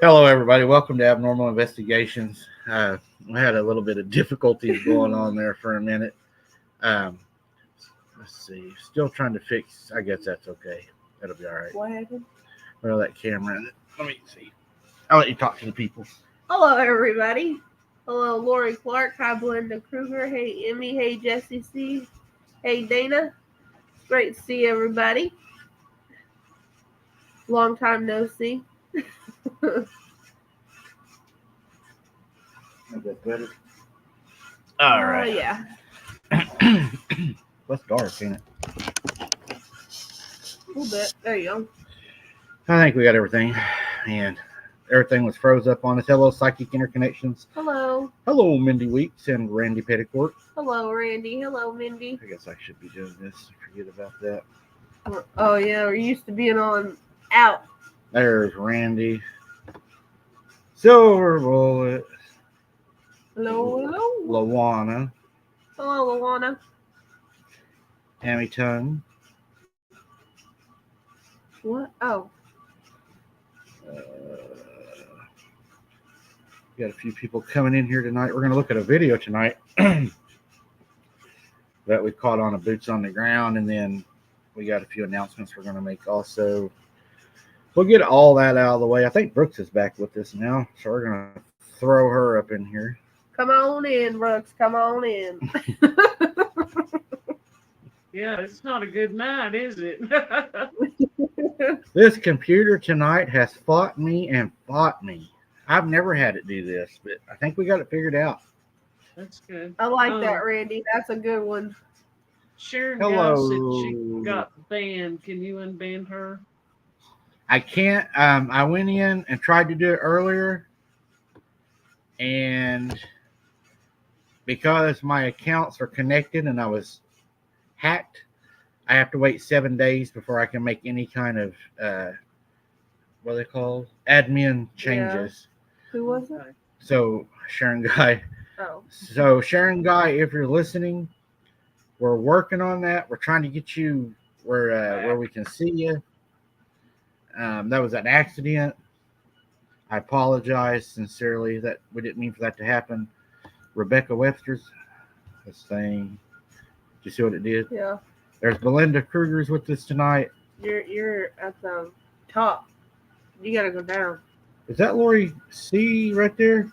Hello, everybody. Welcome to Abnormal Investigations. We had a little bit of difficulties going on there for a minute. Um, let's see. Still trying to fix. I guess that's okay. That'll be all right. What happened? Well, that camera. Let me see. I'll let you talk to the people. Hello, everybody. Hello, Lori Clark. Hi, Belinda Kruger. Hey, Emmy. Hey, Jessie C. Hey, Dana. It's great to see everybody. Long time no see. Better. All right. Yeah. What's dark, ain't it? A little bit. There you go. I think we got everything. And everything was froze up on us. Hello, Psychic Interconnections. Hello. Hello, Mindy Weeks and Randy Petticourt. Hello, Randy. Hello, Mindy. I guess I should be doing this. Forget about that. Oh, yeah. We're used to being on out. There's Randy. Silver Bullet. Hello, hello. Lawana. Hello, Luana. Tammy Tongue. What? Oh. Got a few people coming in here tonight. We're going to look at a video tonight that we caught on a Boots on the Ground, and then we got a few announcements we're going to make also. We'll get all that out of the way. I think Brooks is back with us now, so we're going to throw her up in here. Come on in, Brooks. Come on in. Yeah, it's not a good night, is it? This computer tonight has fought me and fought me. I've never had it do this, but I think we got it figured out. That's good. I like that, Randy. That's a good one. Sharon Hello. Giles said she got banned. Can you unban her? I can't. I went in and tried to do it earlier, and because my accounts are connected and I was hacked, I have to wait 7 days before I can make any kind of what are they called? Admin changes. Yeah. Who was it? So Sharon Guy. Oh. So Sharon Guy, if you're listening, we're working on that. We're trying to get you where we can see you. That was an accident. I apologize sincerely that we didn't mean for that to happen. Rebecca Webster's this thing. Did you see what it did? Yeah. There's Belinda Kruger's with us tonight. You're at the top. You gotta go down. Is that Lori C right there?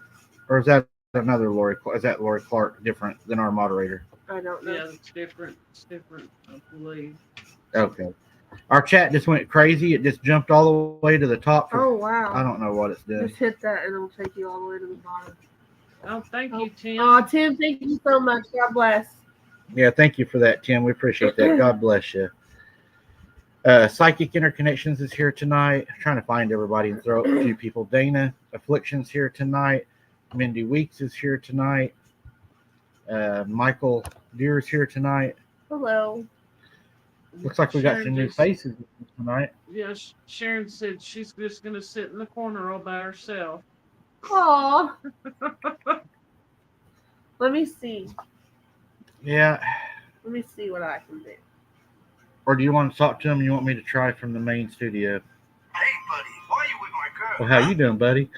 Or is that another Lori? Is that Lori Clark different than our moderator? I don't know. Yeah, it's different. It's different, I believe. Okay. Our chat just went crazy. It just jumped all the way to the top. Oh, wow. I don't know what it's doing. Just hit that and it'll take you all the way to the bottom. Oh, thank you, Tim. Oh, Tim, thank you so much. God bless. Yeah, thank you for that, Tim. We appreciate that. God bless you. Psychic Interconnections is here tonight. I'm trying to find everybody and throw up a few people. Dana Affliction's here tonight. Mindy Weeks is here tonight. Michael Deere is here tonight. Hello. Looks like we got some new faces tonight. Yes, Sharon said she's just going to sit in the corner all by herself. Aw. Let me see. Yeah. Let me see what I can do. Or do you want to talk to him? You want me to try from the main studio? Hey, buddy, why are you with my girl? Well, how you doing, buddy?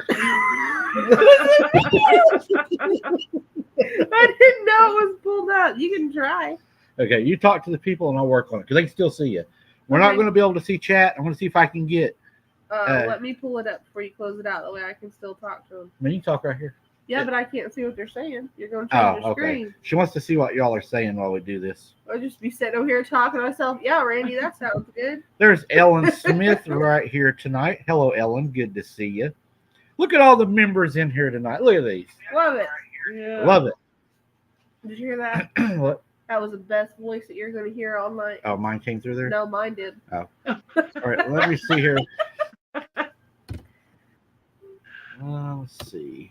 I didn't know it was pulled up. You can try. Okay, you talk to the people and I'll work on it because they can still see you. We're not going to be able to see chat. I'm going to see if I can get. Let me pull it up before you close it out. That way I can still talk to them. I mean, you can talk right here. Yeah, but I can't see what they're saying. You're going to change the screen. She wants to see what y'all are saying while we do this. I'll just be sitting over here talking to myself. Yeah, Randy, that sounds good. There's Ellen Smith right here tonight. Hello, Ellen. Good to see you. Look at all the members in here tonight. Look at these. Love it. Yeah. Love it. Did you hear that? What? That was the best voice that you're going to hear all night. Oh, mine came through there? No, mine did. Oh. All right, let me see here. Let's see.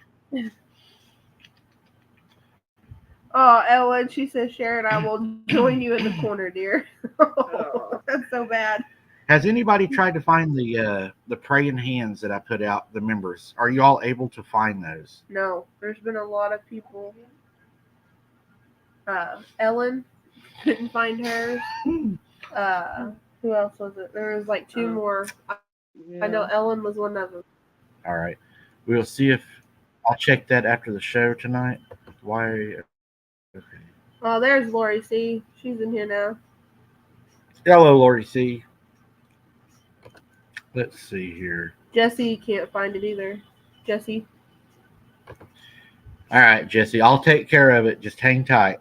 Oh, Ellen, she says, Sharon, I will join you in the corner, dear. Oh, that's so bad. Has anybody tried to find the praying hands that I put out, the members? Are you all able to find those? No, there's been a lot of people. Ellen couldn't find hers. Who else was it? There was like two more. Yeah. I know Ellen was one of them. All right. We'll see if I'll check that after the show tonight. Why? Okay. Oh, there's Lori C. She's in here now. Hello, Lori C. Let's see here. Jesse can't find it either. Jesse. All right, Jesse. I'll take care of it. Just hang tight.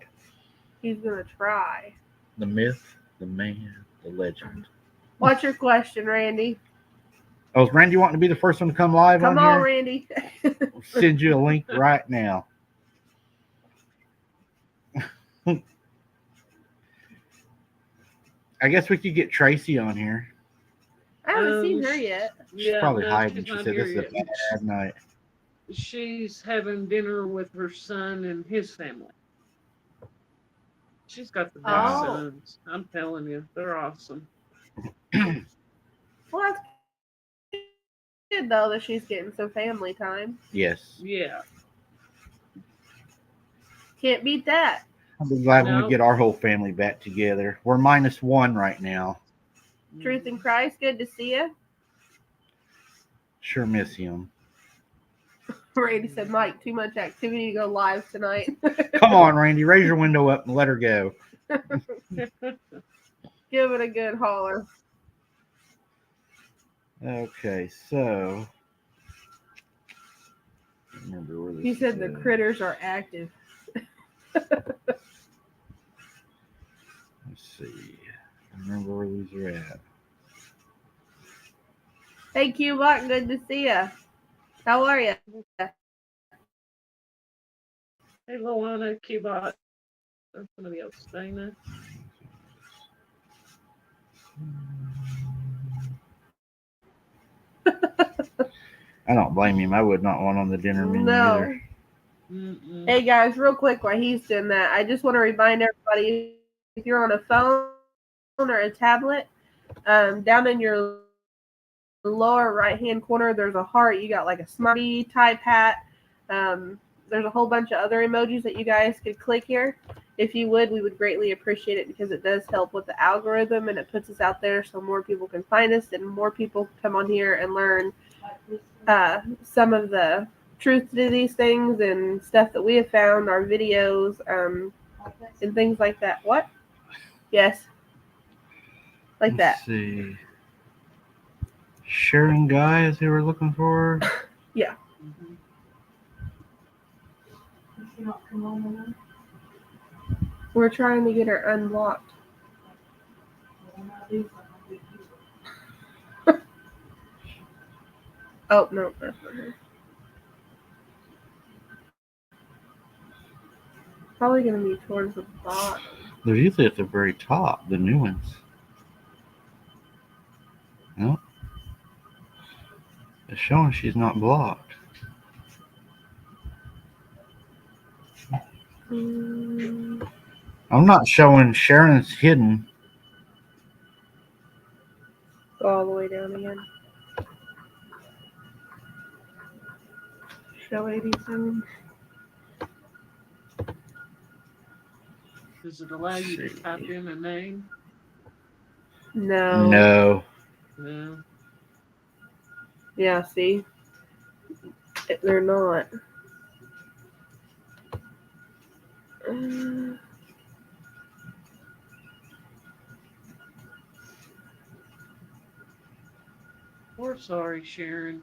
He's gonna try. The myth, the man, the legend. What's your question, Randy? Oh, is Randy wanting to be the first one to come live Come on on, here? Randy. We'll send you a link right now. I guess we could get Tracy on here. I haven't seen her yet. She's probably no, hiding. she's She not said here this is a yet. bad night. She's having dinner with her son and his family. She's got the best Oh. sons. I'm telling you, they're awesome. Well, that's good though that she's getting some family time. Yes. Yeah. Can't beat that. I'll be glad when No. we get our whole family back together. We're -1 right now. Truth in Christ, good to see you. Sure miss him. Randy said, Mike, too much activity to go live tonight. Come on, Randy. Raise your window up and let her go. Give it a good holler. Okay, so. Remember where this He said the is. critters are active. Let's see. Remember where these are at. Hey, Q-Bot, good to see you. How are you? Hey, Luana, Cubot. There's somebody else staying there. I don't blame him. I would not want on the dinner menu No. either. Mm-mm. Hey, guys, real quick while he's doing that, I just want to remind everybody, if you're on a phone or a tablet, down in your lower right-hand corner, there's a heart. You got like a Smarty type hat. There's a whole bunch of other emojis that you guys could click here. If you would, we would greatly appreciate it because it does help with the algorithm and it puts us out there so more people can find us and more people come on here and learn some of the truth to these things and stuff that we have found, our videos, and things like that. What? Yes. Like that. Let's see. Sharon Guy is who we're looking for. Yeah. Mhm. We're trying to get her unblocked. Oh, no, that's not her. Probably going to be towards the bottom. They're usually at the very top, the new ones. No. It's showing she's not blocked. I'm not showing Sharon's hidden. Go all the way down again. Show 87. Does it allow you to type in a name? No. No. No. Yeah, see? They're not. We're sorry, Sharon.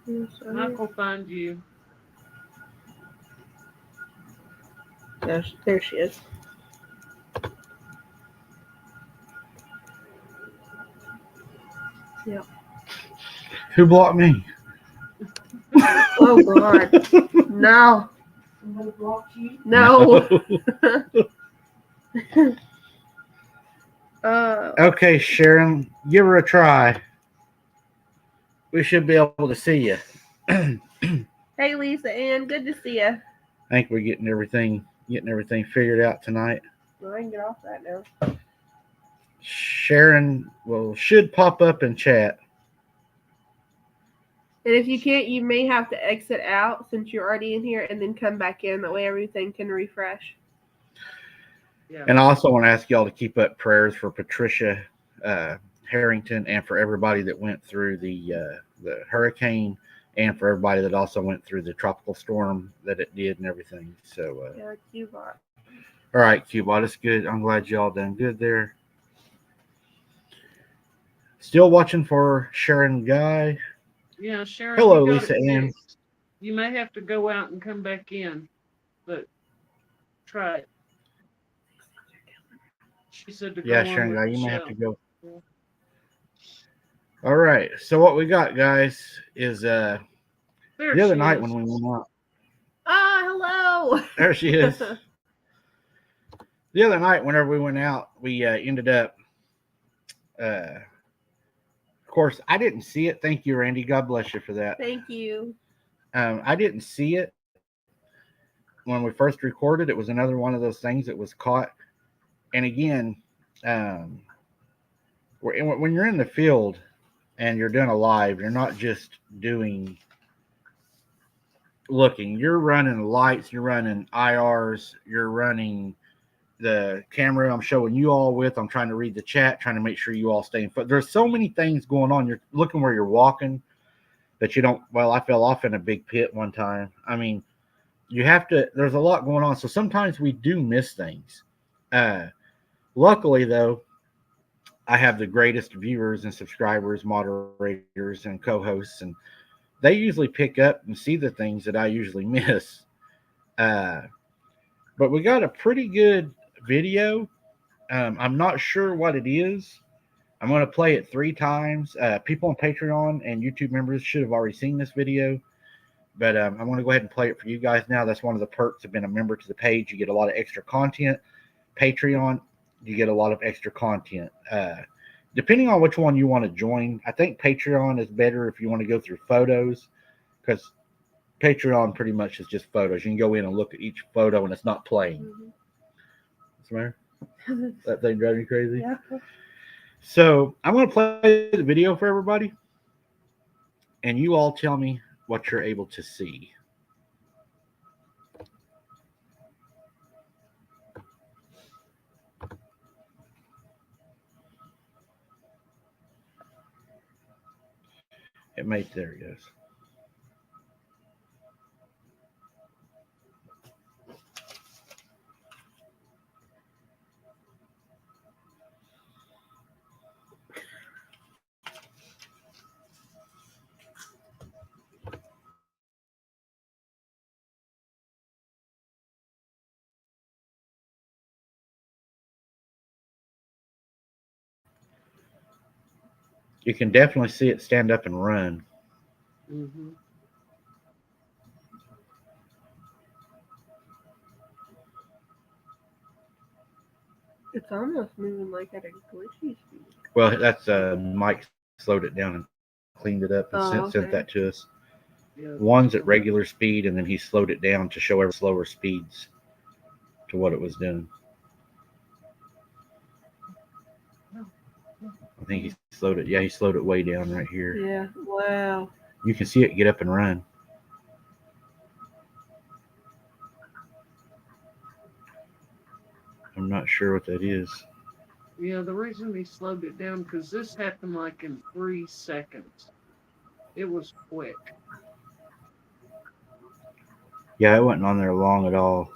Sorry. Michael find you. There she is. Yeah. Who blocked me? Oh, God. No. No. Okay, Sharon, give her a try. We should be able to see you. Hey, Lisa Ann, good to see you. I think we're getting everything figured out tonight. Well, I can get off that now. Sharon should pop up in chat. And if you can't, you may have to exit out since you're already in here and then come back in. That way everything can refresh. Yeah. And I also want to ask y'all to keep up prayers for Patricia. Harrington, and for everybody that went through the hurricane, and for everybody that also went through the tropical storm that it did and everything. So, Yeah, Cubot. all right, Cubot, it's good. I'm glad y'all done good there. Still watching for Sharon Guy. Yeah, Sharon, Hello, you got Lisa it Ann. fixed. You may have to go out and come back in, but try it. She said to Yeah, go on Sharon with Guy, you may have to Michelle. go. Yeah. All right. So what we got, guys, is There the other she night is. when we went out. Ah, hello. There she is. The other night, whenever we went out, we ended up. Of course, I didn't see it. Thank you, Randy. God bless you for that. Thank you. I didn't see it when we first recorded. It was another one of those things that was caught. And again, um, when you're in the field and you're doing a live, you're not just doing looking. You're running lights, you're running IRs, you're running the camera I'm showing you all with. I'm trying to read the chat, trying to make sure you all stay in foot. There's so many things going on. You're looking where you're walking that you don't. Well, I fell off in a big pit one time. I mean, you have to. There's a lot going on, so sometimes we do miss things. Luckily, though, I have the greatest viewers and subscribers, moderators, and co-hosts, and they usually pick up and see the things that I usually miss. Uh, but we got a pretty good video. I'm not sure what it is. I'm going to play it 3 times. People on Patreon and YouTube members should have already seen this video, but I'm going to go ahead and play it for you guys now. That's one of the perks of being a member to the page. You get a lot of extra content. Patreon, you get a lot of extra content. Depending on which one you want to join, I think Patreon is better if you want to go through photos, because Patreon pretty much is just photos. You can go in and look at each photo and it's not playing. Mhm. What's the matter? That thing driving you crazy? Yeah. So I'm going to play the video for everybody, and you all tell me what you're able to see. There it goes. You can definitely see it stand up and run. Mm-hmm. It's almost moving like at a glitchy speed. Well, that's Mike slowed it down and cleaned it up and sent that to us. Yeah. One's at regular speed, and then he slowed it down to show every slower speeds to what it was doing. I think he slowed it. Yeah, he slowed it way down right here. Yeah. Wow. You can see it get up and run. I'm not sure what that is. Yeah, the reason he slowed it down because this happened like in 3 seconds. It was quick. Yeah, it wasn't on there long at all.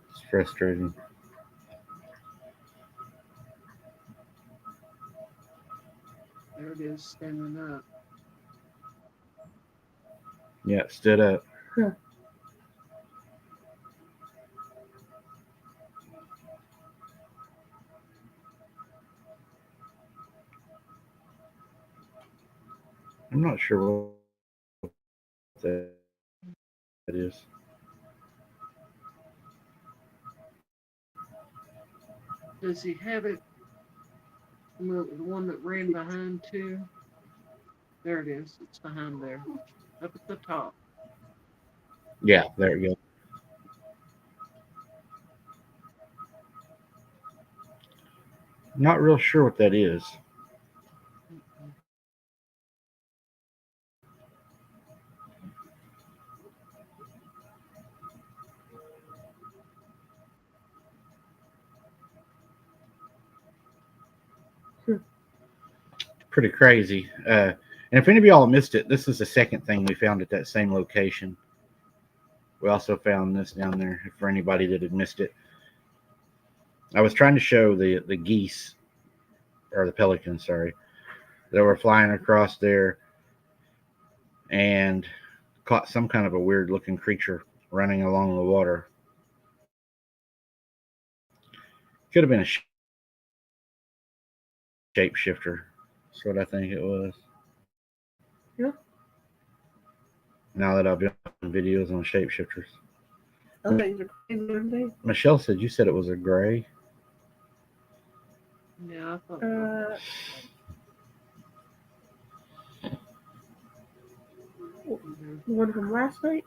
It's frustrating. There it is, standing up. Yeah, it stood up. Huh. I'm not sure what that is. Does he have it? The one that ran behind too? There it is. It's behind there. Up at the top. Yeah, there you go. Not real sure what that is. pretty crazy. And if any of y'all missed it, this is the second thing we found at that same location. We also found this down there for anybody that had missed it. I was trying to show the geese, or the pelicans, sorry, that were flying across there and caught some kind of a weird looking creature running along the water. Could have been a shapeshifter. That's what I think it was. Yeah. Now that I've done videos on shapeshifters. Those things are crazy, aren't they? Michelle said you said it was a gray. Yeah, I thought. The one from last night?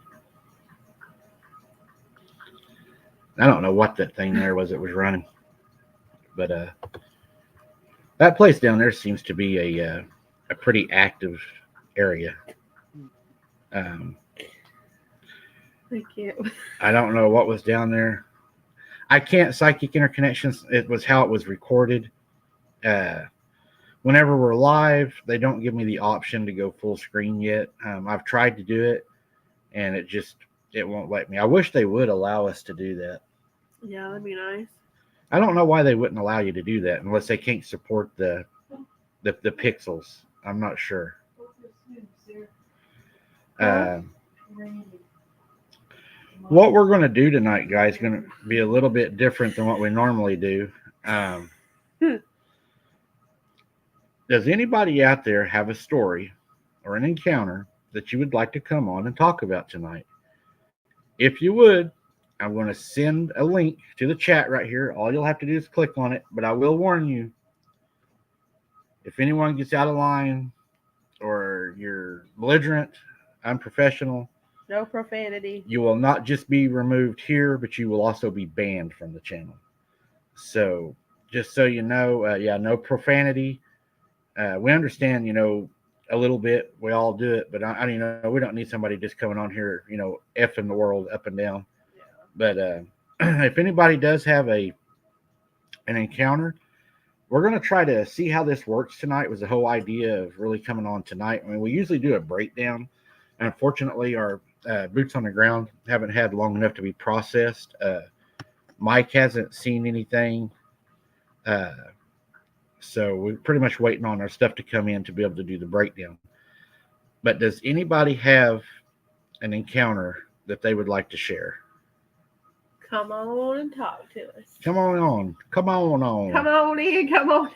I don't know what that thing there was that was running. But that place down there seems to be a pretty active area. I can't. I don't know what was down there. I can't psychic interconnections. It was how it was recorded. Whenever we're live, they don't give me the option to go full screen yet. I've tried to do it, and it won't let me. I wish they would allow us to do that. Yeah, that'd be nice. I don't know why they wouldn't allow you to do that unless they can't support the pixels. I'm not sure. What we're going to do tonight, guys, is going to be a little bit different than what we normally do. Does anybody out there have a story or an encounter that you would like to come on and talk about tonight? If you would, I'm going to send a link to the chat right here. All you'll have to do is click on it, but I will warn you, if anyone gets out of line or you're belligerent, unprofessional, No profanity. you will not just be removed here, but you will also be banned from the channel. So just so you know, no profanity. We understand, a little bit. We all do it, but we don't need somebody just coming on here, effing the world up and down. Yeah. But if anybody does have an encounter, we're going to try to see how this works tonight. Was the whole idea of really coming on tonight. I mean, we usually do a breakdown. Unfortunately, our boots on the ground haven't had long enough to be processed. Mike hasn't seen anything. So we're pretty much waiting on our stuff to come in to be able to do the breakdown. But does anybody have an encounter that they would like to share? Come on and talk to us. Come on on. Come on on. Come on in. Come on.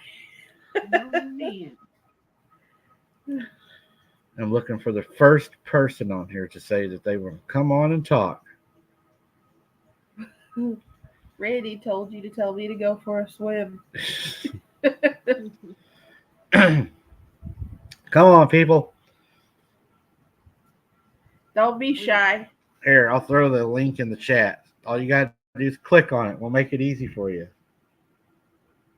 I'm looking for the first person on here to say that they want to come on and talk. Randy told you to tell me to go for a swim. Come on, people. Don't be shy. Here, I'll throw the link in the chat. All you got to do is click on it. We'll make it easy for you.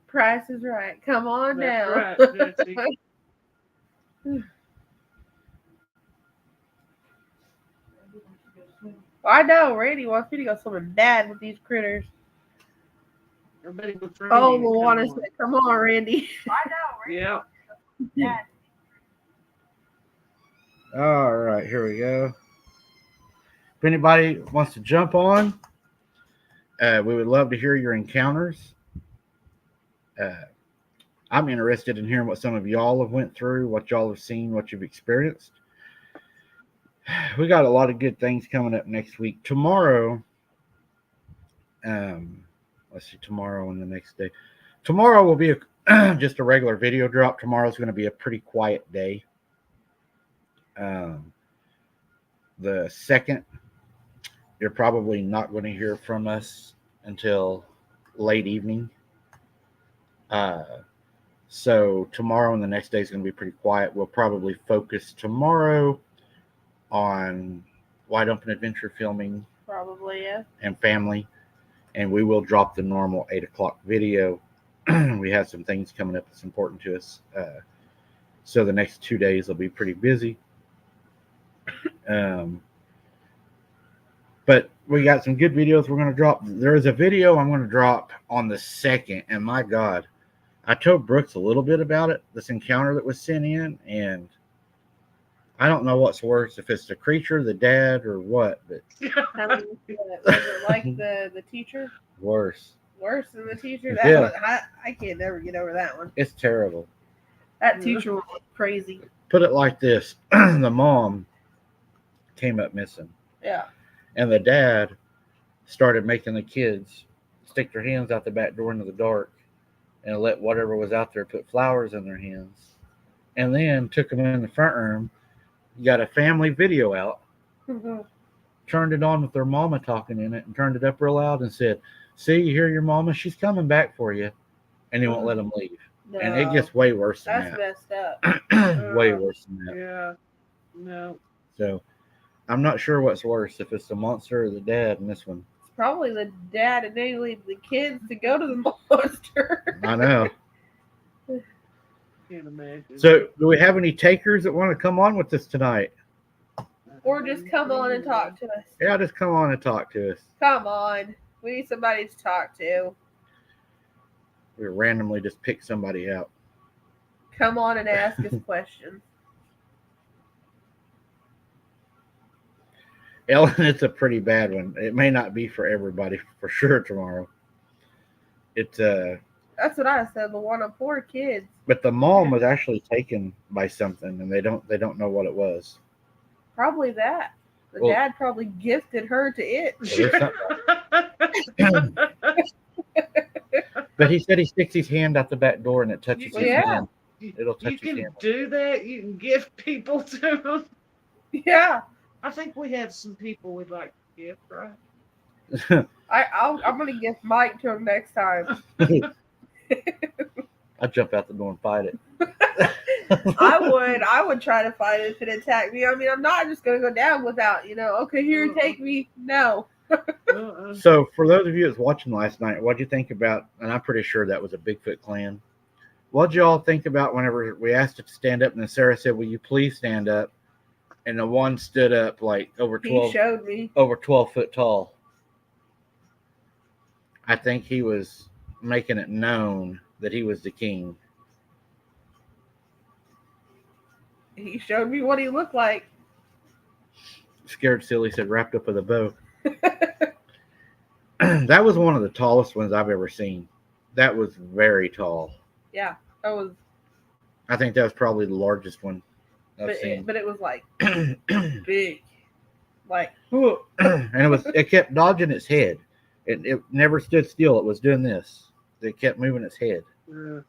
Price is right. Come on That's down. right, Jesse. I know. Randy wants me to go swimming bad with these critters. Everybody was trying Oh, to Luana come said, come on, Randy. I know, right? Yeah. All right, here we go. If anybody wants to jump on, we would love to hear your encounters. I'm interested in hearing what some of y'all have went through, what y'all have seen, what you've experienced. We got a lot of good things coming up next week. Tomorrow, let's see, tomorrow and the next day. Tomorrow will be just a regular video drop. Tomorrow's going to be a pretty quiet day. The second, you're probably not going to hear from us until late evening. So tomorrow and the next day is going to be pretty quiet. We'll probably focus tomorrow on Wide Open Adventure filming. Probably, yeah. And family. And we will drop the normal 8 o'clock video. We have some things coming up that's important to us. So the next 2 days will be pretty busy. But we got some good videos we're going to drop. There is a video I'm going to drop on the 2nd. And my God, I told Brooks a little bit about it, this encounter that was sent in, and I don't know what's worse, if it's the creature, the dad, or what, but Was it like the teacher? worse. Worse than the teacher? Yeah. I can't never get over that one. It's terrible. That teacher was crazy. Put it like this. The mom came up missing, Yeah. and the dad started making the kids stick their hands out the back door into the dark and let whatever was out there put flowers in their hands, and then took them in the front room, got a family video out, turned it on with their mama talking in it, and turned it up real loud and said, "See, you hear your mama? She's coming back for you," and he won't let them leave. No, And it gets way worse than that's messed up. that. Way worse than that. Yeah. No. So I'm not sure what's worse, if it's the monster or the dad in this one. It's probably the dad, and they leave the kids to go to the monster. I know. Can't imagine. So do we have any takers that want to come on with us tonight? Or just come on and talk to us. Yeah, just come on and talk to us. Come on. We need somebody to talk to. We randomly just pick somebody out. Come on and ask us questions. Ellen, it's a pretty bad one. It may not be for everybody for sure tomorrow. It's That's what I said. The one of 4 kids. but the mom was actually taken by something, and they don't know what it was. Probably that. The Well- dad probably gifted her to it. But he said he sticks his hand out the back door and it touches his Yeah. hand. It'll touch You his can hand. do that. You can gift people to them. Yeah. I think we have some people we'd like to gift, right? I'm gonna gift Mike to him next time. I'll jump out the door and fight it. I would try to fight it if it attacked me. I mean, I'm not just gonna go down without, okay, here, take me. No. So for those of you that's watching last night, what'd you think about, and I'm pretty sure that was a Bigfoot clan. What'd you all think about whenever we asked it to stand up and then Sarah said, "Will you please stand up?" And the one stood up like over He 12 showed me. over 12 foot tall. I think he was making it known that he was the king. He showed me what he looked like. Scared silly said wrapped up with a bow. That was one of the tallest ones I've ever seen. That was very tall. Yeah, that was. I think that was probably the largest one I've But seen. it was like big, like. And it kept dodging its head. It never stood still. It was doing this. It kept moving its head. Yeah.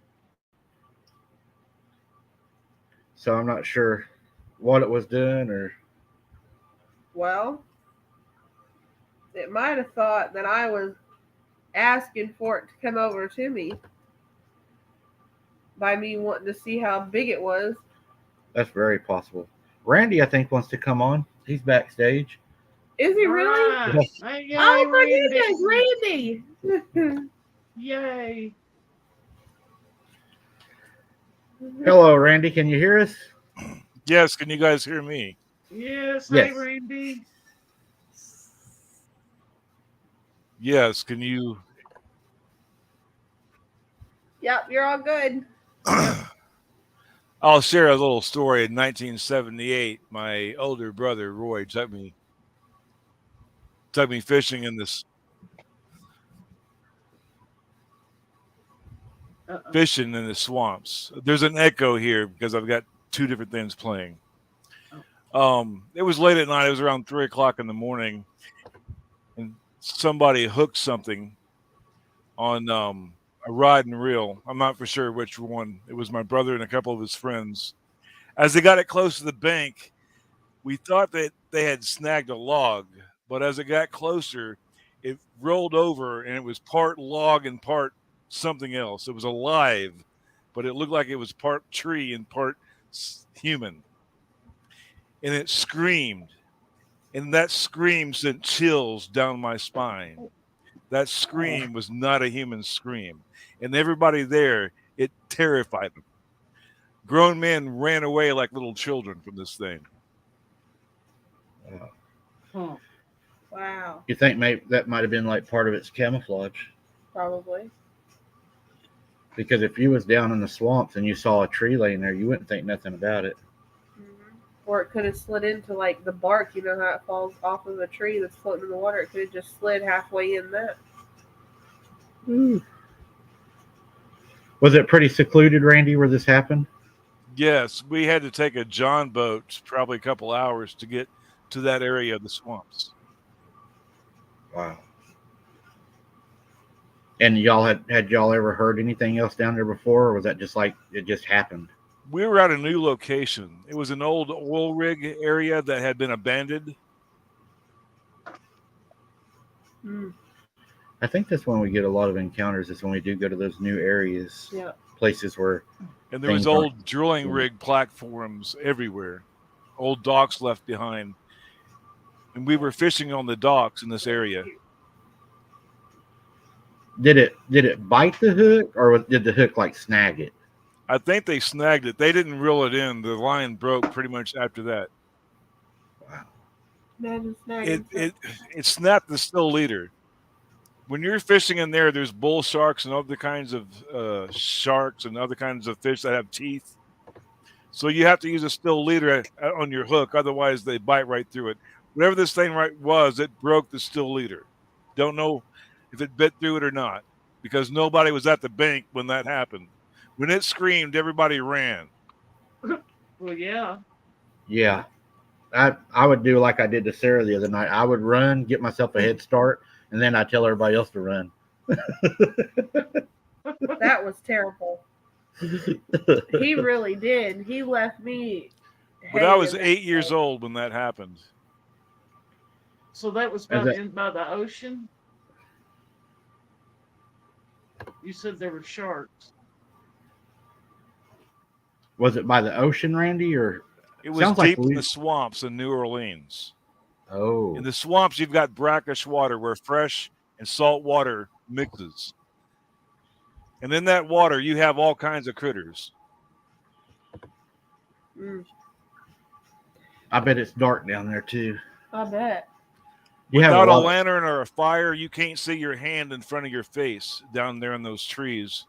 So I'm not sure what it was doing, or Well, it might have thought that I was asking for it to come over to me by me wanting to see how big it was. that's very possible. Randy, I think, wants to come on. He's backstage. Is he really? Alright. Hey, yay, Oh my Randy. goodness, Randy! Yay. Hello, Randy. Can you hear us? Yes, can you guys hear me? Yes, Yes. hey, Randy. Yes, can you? Yep, you're all good. I'll share a little story. In 1978, my older brother Roy took me fishing in this fishing in the swamps. There's an echo here because I've got 2 different things playing. It was late at night. It was around 3:00 in the morning, and somebody hooked something on a rod and reel. I'm not for sure which one. It was my brother and a couple of his friends. As they got it close to the bank, we thought that they had snagged a log, but as it got closer, it rolled over and it was part log and part something else. It was alive, but it looked like it was part tree and part human. And it screamed, and that scream sent chills down my spine. That scream was not a human scream, and everybody there, it terrified them. Grown men ran away like little children from this thing. Huh. Wow, You think maybe that might have been like part of its camouflage? probably. Because if you was down in the swamps and you saw a tree laying there, you wouldn't think nothing about it. Or it could have slid into like the bark. You know how it falls off of a tree that's floating in the water. It could have just slid halfway in that. Was it pretty secluded, Randy, where this happened? Yes, we had to take a John boat, probably a couple hours, to get to that area of the swamps. Wow. And y'all had y'all ever heard anything else down there before, or was that just like it just happened? We were at a new location. It was an old oil rig area that had been abandoned. I think that's when we get a lot of encounters. Is when we do go to those new areas, Yeah. places where. And there was Things old aren't- drilling rig platforms everywhere, old docks left behind. And we were fishing on the docks in this area. Did it bite the hook, or did the hook like snag it? I think they snagged it. They didn't reel it in. The line broke pretty much after that. Wow. Imagine snagging. It snapped the still leader. When you're fishing in there, there's bull sharks and other kinds of sharks and other kinds of fish that have teeth. So you have to use a still leader on your hook, otherwise they bite right through it. Whatever this thing was, it broke the still leader. Don't know if it bit through it or not, because nobody was at the bank when that happened. When it screamed, everybody ran. Well, yeah. Yeah. I would do like I did to Sarah the other night. I would run, get myself a head start, and then I tell everybody else to run. That was terrible. He really did. He left me. But I was hanging 8 years old when that happened. So that was by the ocean? You said there were sharks. Was it by the ocean, Randy, or It was Sounds like deep in the swamps in New Orleans. oh, In the swamps, you've got brackish water where fresh and salt water mixes. And in that water, you have all kinds of critters. I bet it's dark down there too. I bet. You have Without a lot lantern or a fire, you can't see your hand in front of your face down there in those trees.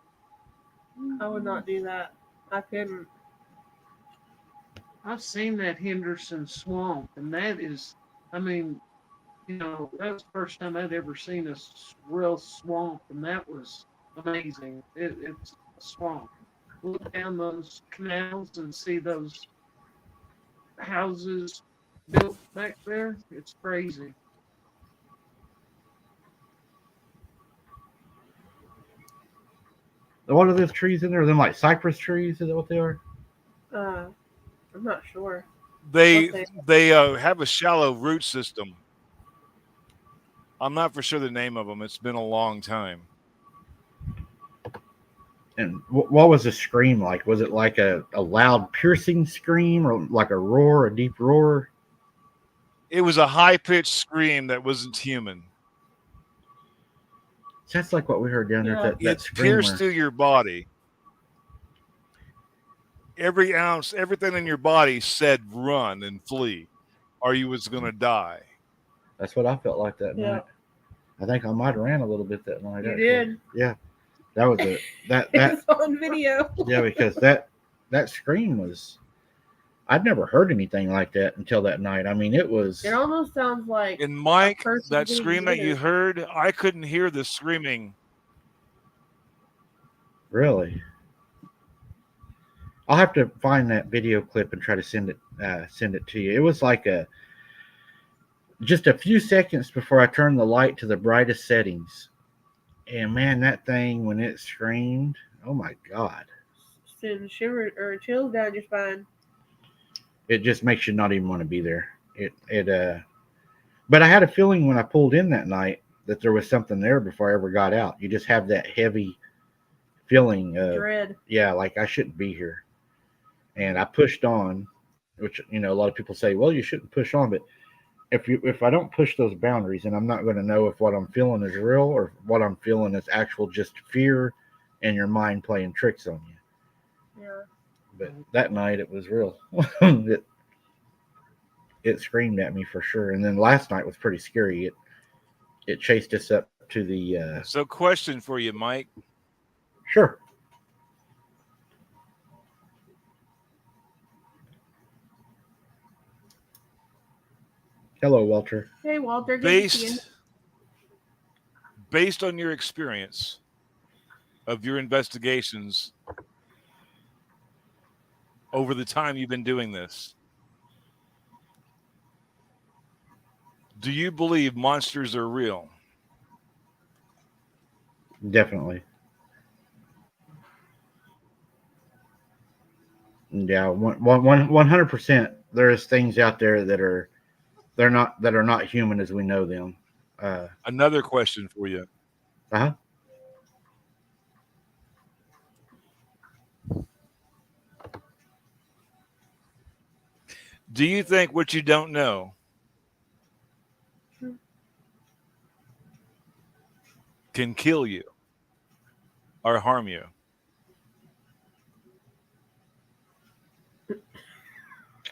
I would not do that. I couldn't. I've seen that Henderson swamp, and that is, I mean, that was the first time I'd ever seen a real swamp, and that was amazing. It's a swamp. Look down those canals and see those houses built back there. It's crazy. What are those trees in there? Are them like cypress trees? Is that what they are? I'm not sure. They Okay. have a shallow root system. I'm not for sure the name of them. It's been a long time. And what was the scream like? Was it like a loud, piercing scream, or like a roar, a deep roar? It was a high-pitched scream that wasn't human. That's like what we heard down there. Yeah. That It screamer. pierced through your body. Every ounce, everything in your body said run and flee, or you was going to die. That's what I felt like that Yeah. night. I think I might have ran a little bit that night. You actually. did. Yeah, that was it. That It's on video. yeah, because that scream was. I'd never heard anything like that until that night. I mean, it was. It almost sounds like And Mike, person that being scream that you muted. heard, I couldn't hear the screaming. Really. I'll have to find that video clip and try to send it to you. It was like just a few seconds before I turned the light to the brightest settings. And man, that thing, when it screamed, oh my God. Send shiver or chills down your spine. It just makes you not even want to be there. But I had a feeling when I pulled in that night that there was something there before I ever got out. You just have that heavy feeling of, Dread. yeah, like I shouldn't be here. And I pushed on, which, a lot of people say, well, you shouldn't push on, but if I don't push those boundaries, then I'm not going to know if what I'm feeling is real or what I'm feeling is actual just fear and your mind playing tricks on you. Yeah. But that night it was real. It screamed at me for sure. And then last night was pretty scary. It chased us up to the So, question for you, Mike. sure. Hello, Walter. Hey, Walter. Good to see you. Based on your experience of your investigations over the time you've been doing this, do you believe monsters are real? Definitely. Yeah, 100%. There's things out there that are not human as we know them. Another question for you. Uh-huh. Do you think what you don't know can kill you or harm you?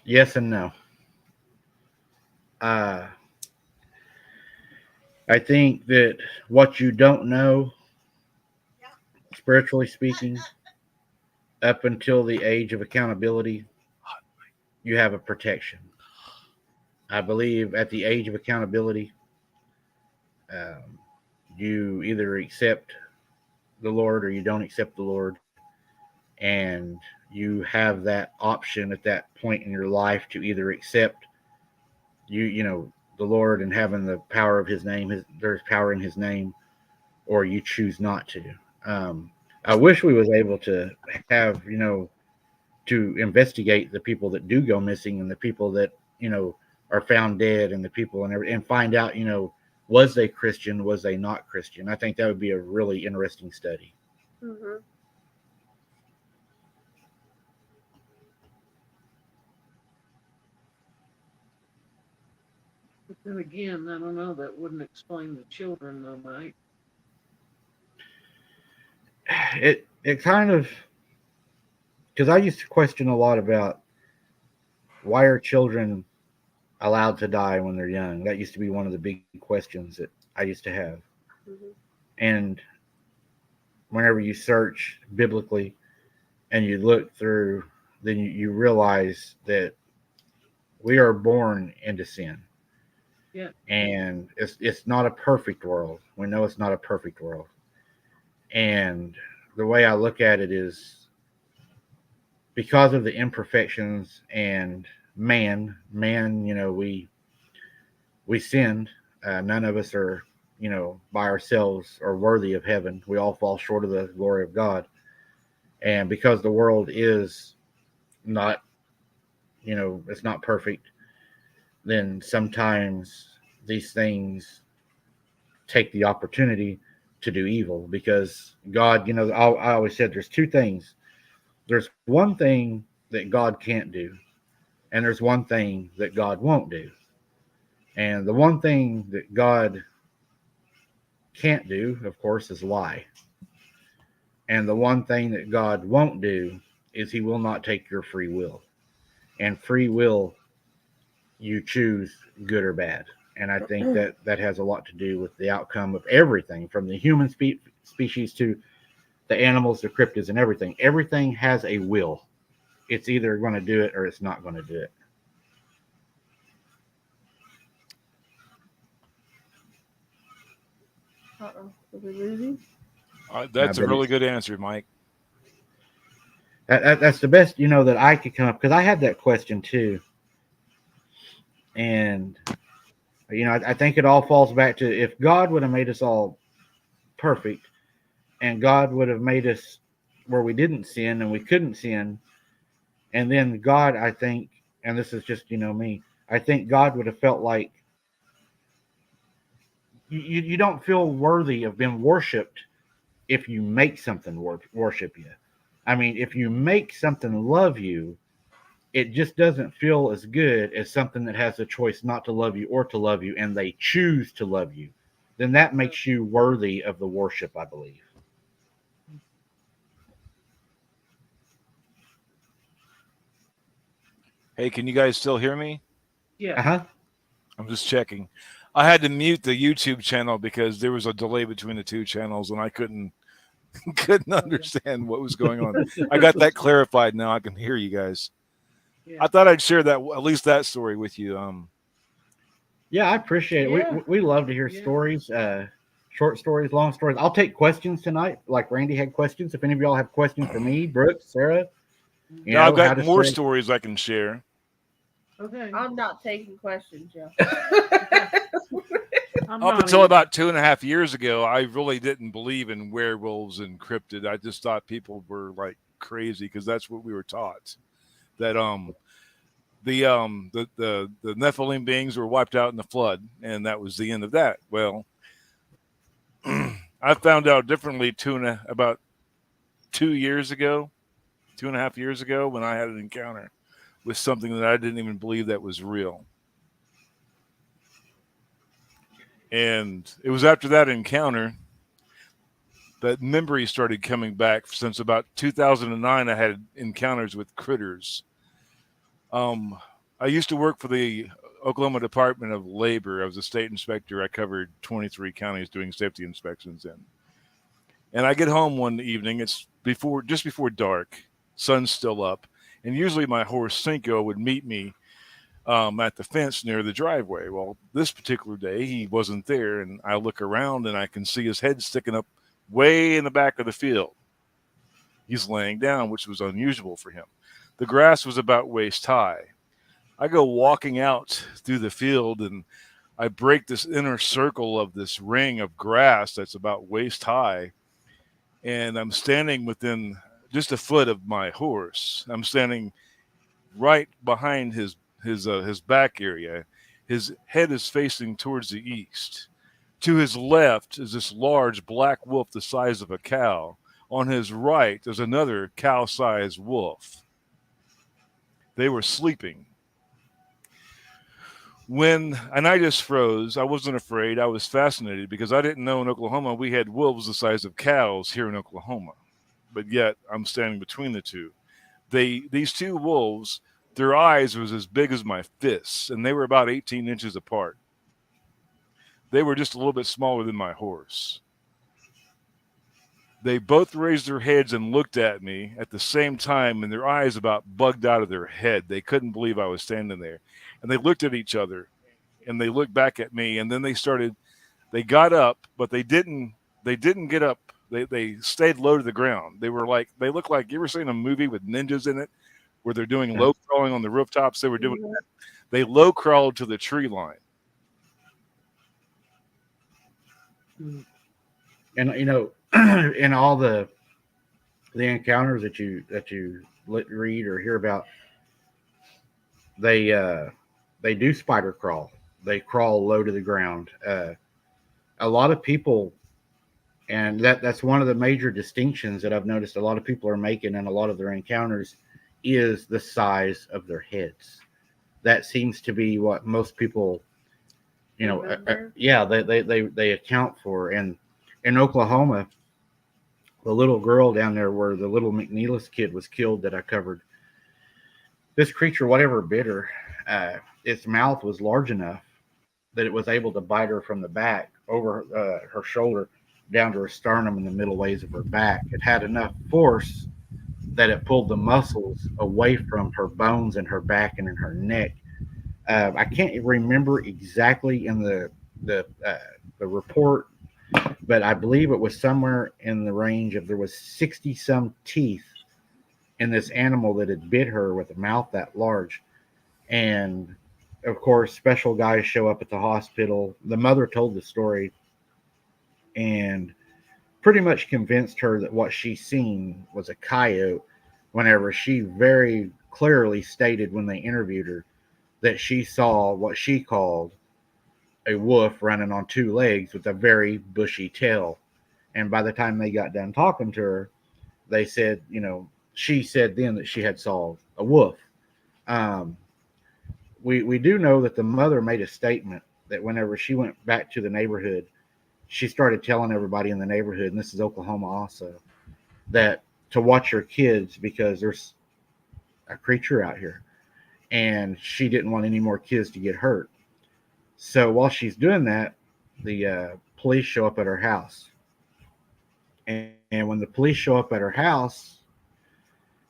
Yes and no. Uh, I think that what you don't know, spiritually speaking, up until the age of accountability, you have a protection. I believe at the age of accountability, um, you either accept the Lord or you don't accept the Lord, and you have that option at that point in your life to either accept the Lord and having the power of His name. There's power in His name, or you choose not to. Um, I wish we was able to have to investigate the people that do go missing and the people that are found dead and the people and find out was they Christian, was they not Christian. I think that would be a really interesting study. Mm-hmm. But then again, I don't know. That wouldn't explain the children, though, Mike. It kind of, because I used to question a lot about why are children allowed to die when they're young. That used to be one of the big questions that I used to have. Mm-hmm. And whenever you search biblically and you look through, then you realize that we are born into sin. Yeah. And it's not a perfect world. We know it's not a perfect world. And the way I look at it is because of the imperfections and man, we sinned. None of us are, by ourselves are worthy of heaven. We all fall short of the glory of God. And because the world is not, it's not perfect, then sometimes these things take the opportunity to do evil because God, I always said there's two things. There's one thing that God can't do, and there's one thing that God won't do. And the one thing that God can't do, of course, is lie. And the one thing that God won't do is He will not take your free will. And free will, you choose good or bad. And I think that has a lot to do with the outcome of everything from the human species to the animals, the cryptids, and everything. Everything has a will. It's either going to do it or it's not going to do it. Uh-oh. Did we lose you? That's a really good answer, Mike. That's the best, that I could come up because I had that question too. And, I think it all falls back to if God would have made us all perfect and God would have made us where we didn't sin and we couldn't sin. And then God, I think, and this is just, me, I think God would have felt like you don't feel worthy of being worshipped if you make something worship you. I mean, if you make something love you, it just doesn't feel as good as something that has a choice not to love you or to love you, and they choose to love you. Then that makes you worthy of the worship, I believe. Hey, can you guys still hear me? Yeah. Uh-huh. I'm just checking. I had to mute the YouTube channel because there was a delay between the two channels and I couldn't understand what was going on. I got that clarified now. I can hear you guys. Yeah. I thought I'd share that, at least that story with you. Yeah, I appreciate it. Yeah. We love to hear Yeah. stories, short stories, long stories. I'll take questions tonight, like Randy had questions. If any of y'all have questions for me, Brooke, Sarah, you Now I've know how got to more say. stories I can share. Okay. I'm not taking questions, Joe. I'm Up not until either. about 2.5 years ago, I really didn't believe in werewolves and cryptid. I just thought people were like crazy because that's what we were taught. That the Nephilim beings were wiped out in the flood, and that was the end of that. Well, I found out differently about 2 years ago, 2.5 years ago, when I had an encounter with something that I didn't even believe that was real. And it was after that encounter that memory started coming back. Since about 2009, I had encounters with critters. Um, I used to work for the Oklahoma Department of Labor. I was a state inspector. I covered 23 counties doing safety inspections in. And I get home one evening. It's just before dark. Sun's still up, and usually my horse Cinco would meet me at the fence near the driveway. Well, this particular day he wasn't there, and I look around and I can see his head sticking up way in the back of the field. He's laying down, which was unusual for him. The grass was about waist high. I go walking out through the field and I break this inner circle of this ring of grass that's about waist high, and I'm standing within just a foot of my horse. I'm standing right behind his back area. His head is facing towards the east. To his left is this large black wolf the size of a cow. On his right, there's another cow-sized wolf. They were sleeping. And I just froze. I wasn't afraid. I was fascinated because I didn't know in Oklahoma we had wolves the size of cows here in Oklahoma. But yet I'm standing between the two. These two wolves, their eyes was as big as my fists, and they were about 18 inches apart. They were just a little bit smaller than my horse. They both raised their heads and looked at me at the same time, and their eyes about bugged out of their head. They couldn't believe I was standing there. And they looked at each other, and they looked back at me, and then they got up, but they didn't get up. They stayed low to the ground. They looked like, you ever seen a movie with ninjas in it where they're doing low crawling on the rooftops? They were doing that. They low crawled to the tree line. And in all the encounters that you read or hear about, they do spider crawl. They crawl low to the ground. A lot of people, and that's one of the major distinctions that I've noticed a lot of people are making in a lot of their encounters, is the size of their heads. That seems to be what most people, yeah, they account for. And in Oklahoma, the little girl down there where the little McNeilis kid was killed that I covered, this creature, whatever bit her, its mouth was large enough that it was able to bite her from the back over her shoulder down to her sternum and the middle ways of her back. It had enough force that it pulled the muscles away from her bones in her back and in her neck. I can't remember exactly in the report, but I believe it was somewhere in the range of, there was 60 some teeth in this animal that had bit her with a mouth that large. And of course, special guys show up at the hospital. The mother told the story and pretty much convinced her that what she seen was a coyote, whenever she very clearly stated when they interviewed her that she saw what she called a wolf running on two legs with a very bushy tail. And by the time they got done talking to her, they said, she said then that she had saw a wolf. Um, we do know that the mother made a statement that whenever she went back to the neighborhood, she started telling everybody in the neighborhood, and this is Oklahoma also, that to watch her kids because there's a creature out here, and she didn't want any more kids to get hurt. So while she's doing that, the police show up at her house, and when the police show up at her house,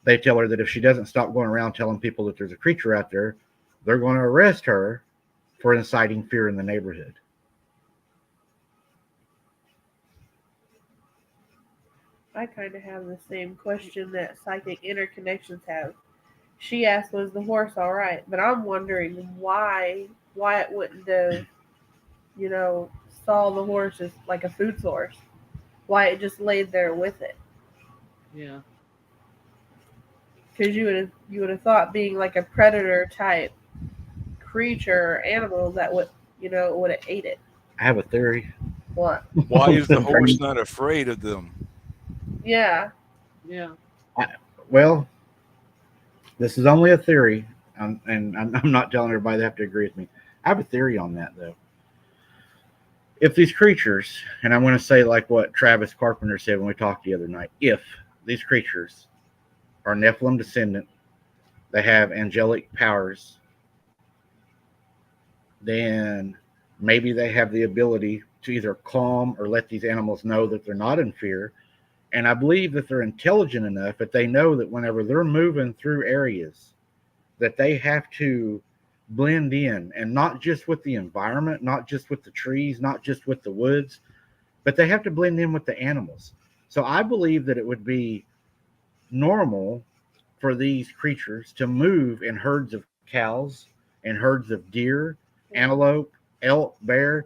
they tell her that if she doesn't stop going around telling people that there's a creature out there, they're going to arrest her for inciting fear in the neighborhood. I kind of have the same question that Psychic Interconnections have. She asked, "Was the horse all right?" But I'm wondering why it wouldn't have, you know, saw the horse as like a food source. Why it just laid there with it? Yeah. Because you would have thought being like a predator type creature or animal that would have ate it. I have a theory. What? Why is the horse not afraid of them? Yeah. Yeah. Well, this is only a theory, and I'm not telling everybody they have to agree with me. I have a theory on that, though. If these creatures, and I'm going to say like what Travis Carpenter said when we talked the other night, if these creatures are Nephilim descendant, they have angelic powers, then maybe they have the ability to either calm or let these animals know that they're not in fear. And I believe that they're intelligent enough that they know that whenever they're moving through areas, that they have to blend in, and not just with the environment, not just with the trees, not just with the woods, but they have to blend in with the animals. So I believe that it would be normal for these creatures to move in herds of cows and herds of deer, antelope, elk, bear.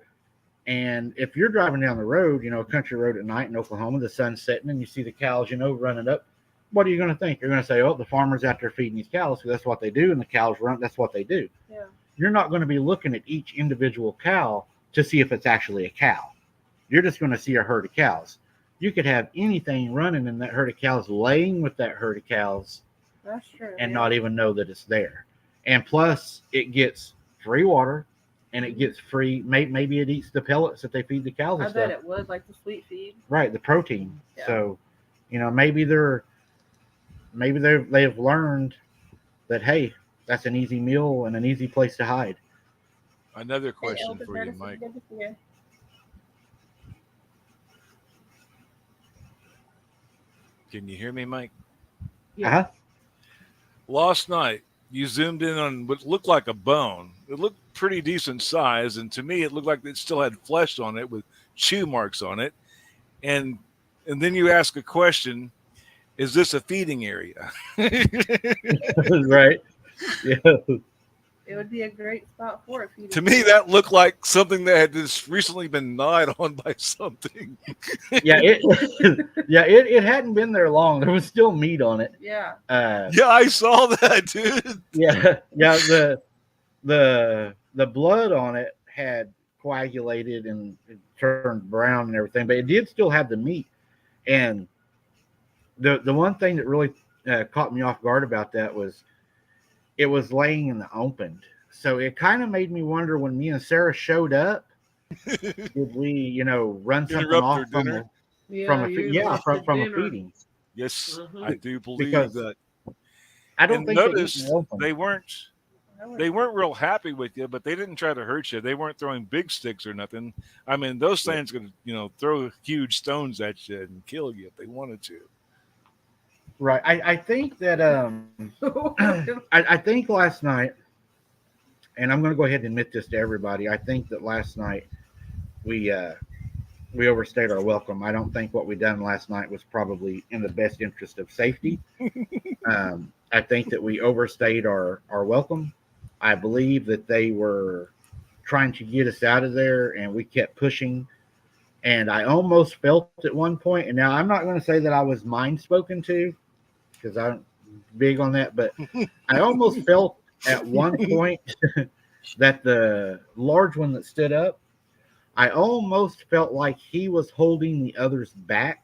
And if you're driving down the road, a country road at night in Oklahoma, the sun's setting and you see the cows, running up, what are you going to think? You're going to say, oh, the farmer's out there feeding these cows because that's what they do. And the cows run. That's what they do. Yeah. You're not going to be looking at each individual cow to see if it's actually a cow. You're just going to see a herd of cows. You could have anything running in that herd of cows, laying with that herd of cows, That's true. and not even know that it's there. And plus, it gets free water, and it gets free. Maybe it eats the pellets that they feed the cows. I bet it would, like the sweet feed. Right, the protein. Yeah. So, maybe they've learned that, hey, that's an easy meal and an easy place to hide. Another question for you, Mike. Can you hear me, Mike? Yeah. Uh-huh. Last night, you zoomed in on what looked like a bone. It looked pretty decent size, and to me, it looked like it still had flesh on it with chew marks on it. And then you ask a question: is this a feeding area? Right. Yeah. It would be a great spot for it. To me, that looked like something that had just recently been gnawed on by something. Yeah, it hadn't been there long. There was still meat on it. Yeah. Yeah, I saw that, dude. Yeah. The blood on it had coagulated and it turned brown and everything, but it did still have the meat. And the one thing that really caught me off guard about that was it was laying in the open. So it kind of made me wonder when me and Sarah showed up, did we, run something off from a feeding? Yes, Mm-hmm. I do believe Because that. I don't And think notice they weren't real happy with you, but they didn't try to hurt you. They weren't throwing big sticks or nothing. I mean, those things could, throw huge stones at you and kill you if they wanted to. Right. I think that I think last night, and I'm going to go ahead and admit this to everybody. I think that last night we overstayed our welcome. I don't think what we done last night was probably in the best interest of safety. I think that we overstayed our welcome. I believe that they were trying to get us out of there, and we kept pushing. And I almost felt at one point, and now I'm not going to say that I was mind spoken to, because I'm big on that, but I almost felt at one point that the large one that stood up, I almost felt like he was holding the others back,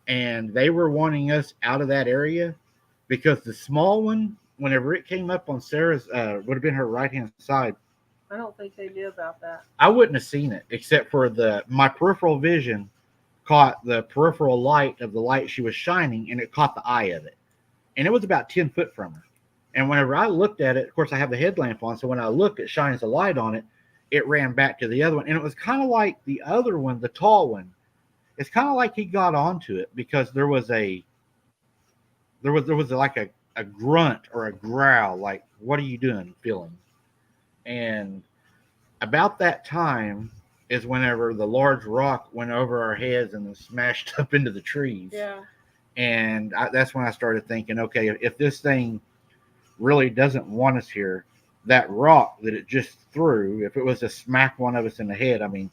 and they were wanting us out of that area, because the small one, whenever it came up on Sarah's, would have been her right-hand side, I don't think they knew about that. I wouldn't have seen it, except for my peripheral vision caught the peripheral light of the light she was shining, and it caught the eye of it. And it was about 10 foot from her. And whenever I looked at it, of course, I have the headlamp on, so when I look, it shines a light on it. It ran back to the other one. And it was kind of like the other one, the tall one. It's kind of like he got onto it, because there was like a grunt or a growl, like, what are you doing, feeling? And about that time is whenever the large rock went over our heads and then smashed up into the trees. Yeah. And that's when I started thinking, okay, if this thing really doesn't want us here, that rock that it just threw, if it was to smack one of us in the head, I mean,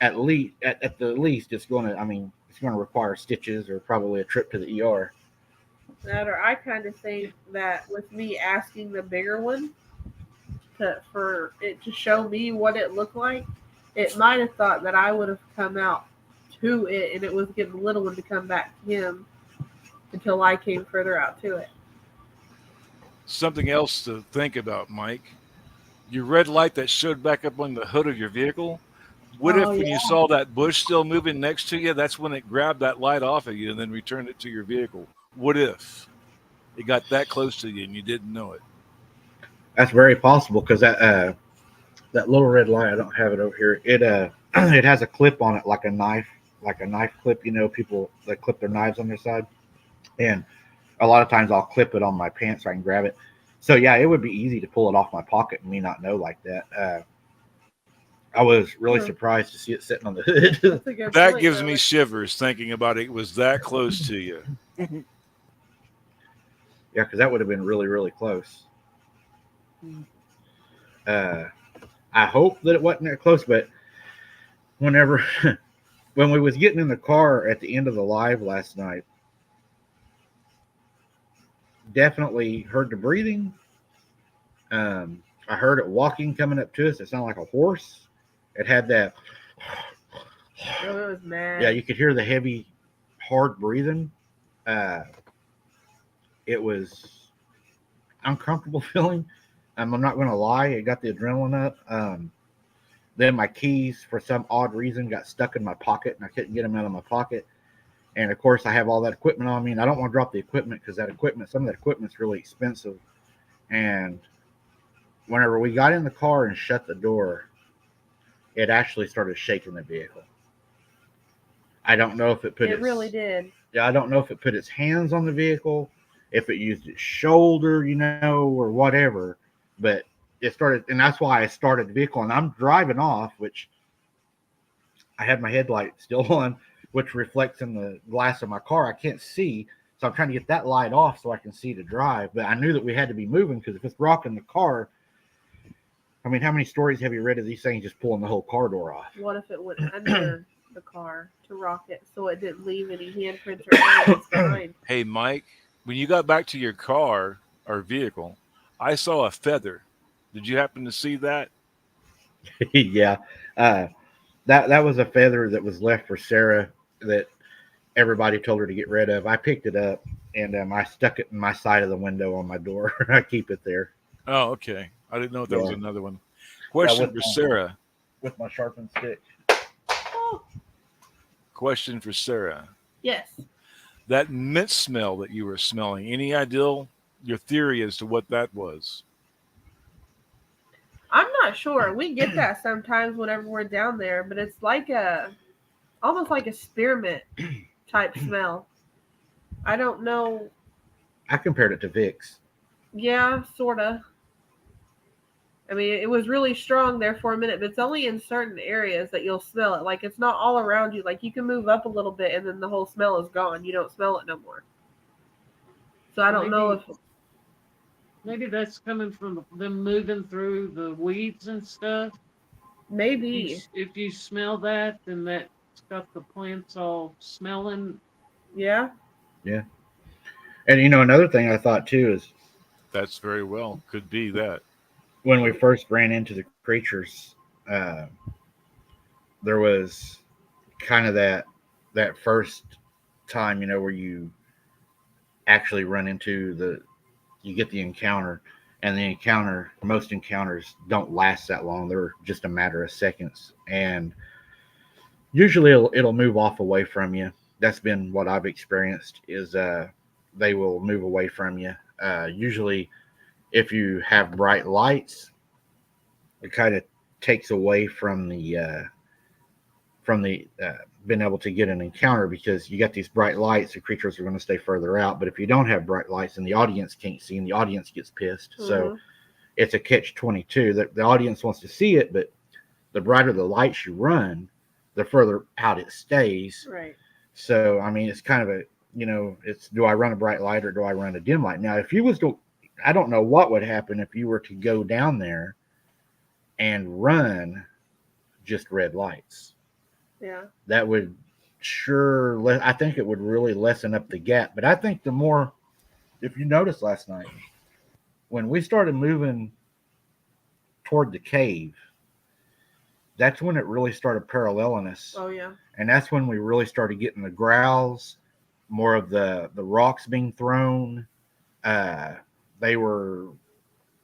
at the least, it's going to, I mean, it's going to require stitches or probably a trip to the ER. That, or I kind of think that with me asking the bigger one for it to show me what it looked like, it might have thought that I would have come out to it and it was getting the little one to come back to him until I came further out to it. Something else to think about, Mike. Your red light that showed back up on the hood of your vehicle. What if Oh, when yeah. you saw that bush still moving next to you, that's when it grabbed that light off of you and then returned it to your vehicle? What if it got that close to you and you didn't know it? That's very possible because that little red light, I don't have it over here. It it has a clip on it like a knife clip. You know, people that clip their knives on their side, and a lot of times I'll clip it on my pants so I can grab it. So yeah, it would be easy to pull it off my pocket and me not know like that. I was really surprised to see it sitting on the hood. That's a good That point, gives though. me shivers thinking about it was that close to you. Yeah, because that would have been really, really close. I hope that it wasn't that close, but whenever when we was getting in the car at the end of the live last night, definitely heard the breathing. I heard it walking coming up to us. It sounded like a horse. It had that. Oh, it was mad. Yeah, you could hear the heavy, hard breathing. It was uncomfortable feeling. I'm not going to lie. It got the adrenaline up. Then my keys, for some odd reason, got stuck in my pocket, and I couldn't get them out of my pocket. And of course, I have all that equipment on me, and I don't want to drop the equipment because some of that equipment's really expensive. And whenever we got in the car and shut the door, it actually started shaking the vehicle. I don't know if it put It really did. Yeah, I don't know if it put its hands on the vehicle, if it used its shoulder, or whatever. But it started, and that's why I started the vehicle. And I'm driving off, which I had my headlight still on, which reflects in the glass of my car. I can't see, so I'm trying to get that light off so I can see to drive. But I knew that we had to be moving because if it's rocking the car, I mean, how many stories have you read of these things just pulling the whole car door off? What if it went under the car to rock it so it didn't leave any handprints or evidence behind? Hey, Mike, when you got back to your car or vehicle, I saw a feather. Did you happen to see that? Yeah. That was a feather that was left for Sarah that everybody told her to get rid of. I picked it up and I stuck it in my side of the window on my door. I keep it there. Oh, okay. I didn't know if that was another one. Yeah, Question for Sarah. With my sharpened stick. Question for Sarah. Yes. That mint smell that you were smelling, any idea your theory as to what that was? I'm not sure. We get that sometimes whenever we're down there, but it's like almost like a spearmint type smell. I don't know. I compared it to Vicks. Yeah, sort of. I mean, it was really strong there for a minute, but it's only in certain areas that you'll smell it. Like, it's not all around you. Like, you can move up a little bit and then the whole smell is gone. You don't smell it no more. So I don't know if... Maybe that's coming from them moving through the weeds and stuff. Maybe. If you smell that, then that's got the plants all smelling. Yeah. Yeah. And, another thing I thought, too, is... That's very well. Could be that. When we first ran into the creatures, there was kind of that first time, where you actually run into you get the encounter, and most encounters don't last that long. They're just a matter of seconds, and usually it'll move off away from you. That's been what I've experienced, is they will move away from you. Usually if you have bright lights, it kind of takes away from the being able to get an encounter, because you got these bright lights, the creatures are going to stay further out. But if you don't have bright lights and the audience can't see, and the audience gets pissed, so it's a catch-22. That the audience wants to see it, but the brighter the lights you run, the further out it stays. Right. So I mean, it's kind of a, it's, do I run a bright light or do I run a dim light? Now, if you was to, I don't know what would happen if you were to go down there and run just red lights. Yeah. That would I think it would really lessen up the gap. But I think the more, if you noticed last night, when we started moving toward the cave, that's when it really started paralleling us. Oh yeah. And that's when we really started getting the growls, more of the rocks being thrown. They were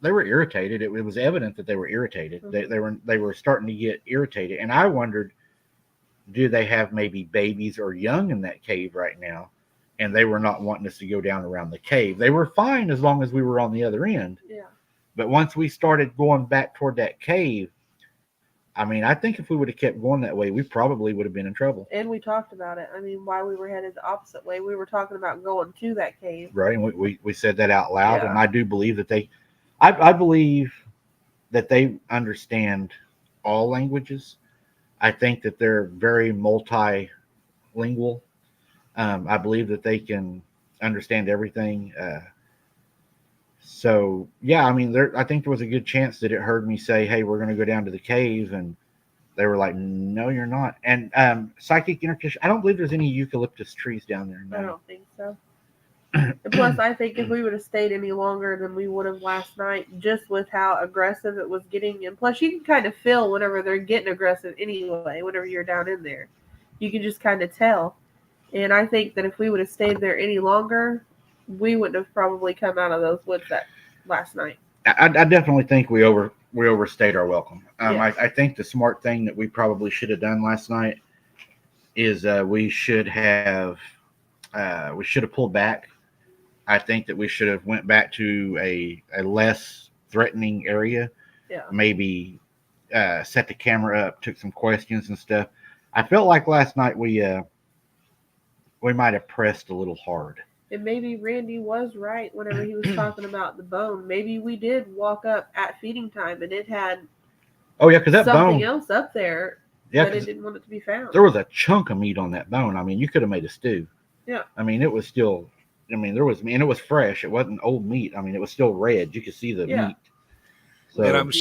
irritated. It was evident that they were irritated. Mm-hmm. They were starting to get irritated, and I wondered, do they have maybe babies or young in that cave right now? And they were not wanting us to go down around the cave. They were fine as long as we were on the other end. Yeah. But once we started going back toward that cave, I mean, I think if we would have kept going that way, we probably would have been in trouble. And we talked about it. I mean, while we were headed the opposite way, we were talking about going to that cave. Right. And we said that out loud. Yeah. And I do believe that I believe that they understand all languages. I think that they're very multilingual. I believe that they can understand everything. So yeah, I mean, I think there was a good chance that it heard me say, "Hey, we're going to go down to the cave," and they were like, "No, you're not." And psychic interconnect. I don't believe there's any eucalyptus trees down there. No. I don't think so. And plus, I think if we would have stayed any longer than we would have last night, just with how aggressive it was getting, and plus you can kind of feel whenever they're getting aggressive anyway, whenever you're down in there. You can just kind of tell. And I think that if we would have stayed there any longer, we wouldn't have probably come out of those woods that last night. I definitely think we overstayed our welcome. Yes. I think the smart thing that we probably should have done last night is we should have pulled back. I think that we should have went back to a less threatening area. Yeah. Maybe set the camera up, took some questions and stuff. I felt like last night we might have pressed a little hard. And maybe Randy was right whenever he was talking about the bone. Maybe we did walk up at feeding time and it had because that something bone else up there that it didn't want it to be found. There was a chunk of meat on that bone. I mean, you could have made a stew. Yeah. I mean, it was still. I mean, it was fresh. It wasn't old meat. I mean, it was still red. You could see the meat. So, and I'm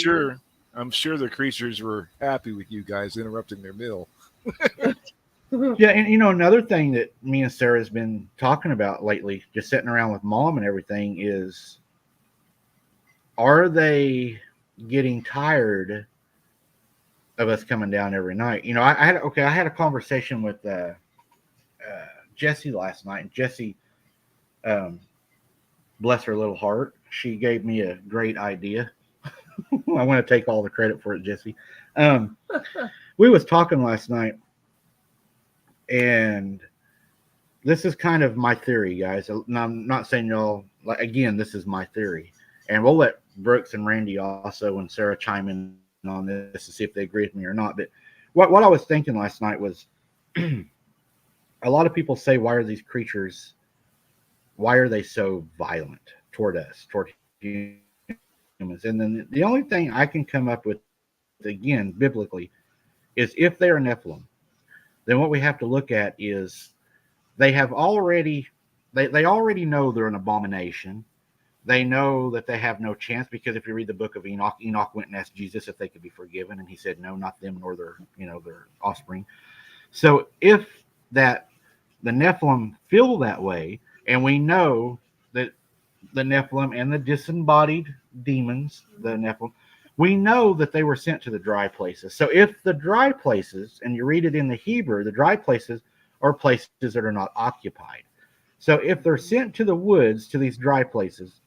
sure the creatures were happy with you guys interrupting their meal. Yeah, and another thing that me and Sarah has been talking about lately, just sitting around with Mom and everything, is, are they getting tired of us coming down every night? I had a conversation with Jessie last night, and Jessie, bless her little heart, she gave me a great idea. I want to take all the credit for it, Jessie. We was talking last night, and this is kind of my theory, guys. And I'm not saying y'all, again, this is my theory. And we'll let Brooks and Randy also and Sarah chime in on this to see if they agree with me or not. But what I was thinking last night was, a lot of people say, why are these creatures, why are they so violent toward us, toward humans? And then the only thing I can come up with, again, biblically, is if they are Nephilim, then what we have to look at is they already know they're an abomination. They know that they have no chance, because if you read the book of Enoch, Enoch went and asked Jesus if they could be forgiven, and he said, no, not them nor their offspring. So if the Nephilim feel that way, and we know that the Nephilim and the disembodied demons, the Nephilim, we know that they were sent to the dry places. So if the dry places, and you read it in the Hebrew, the dry places are places that are not occupied. So if they're sent to the woods, to these dry places,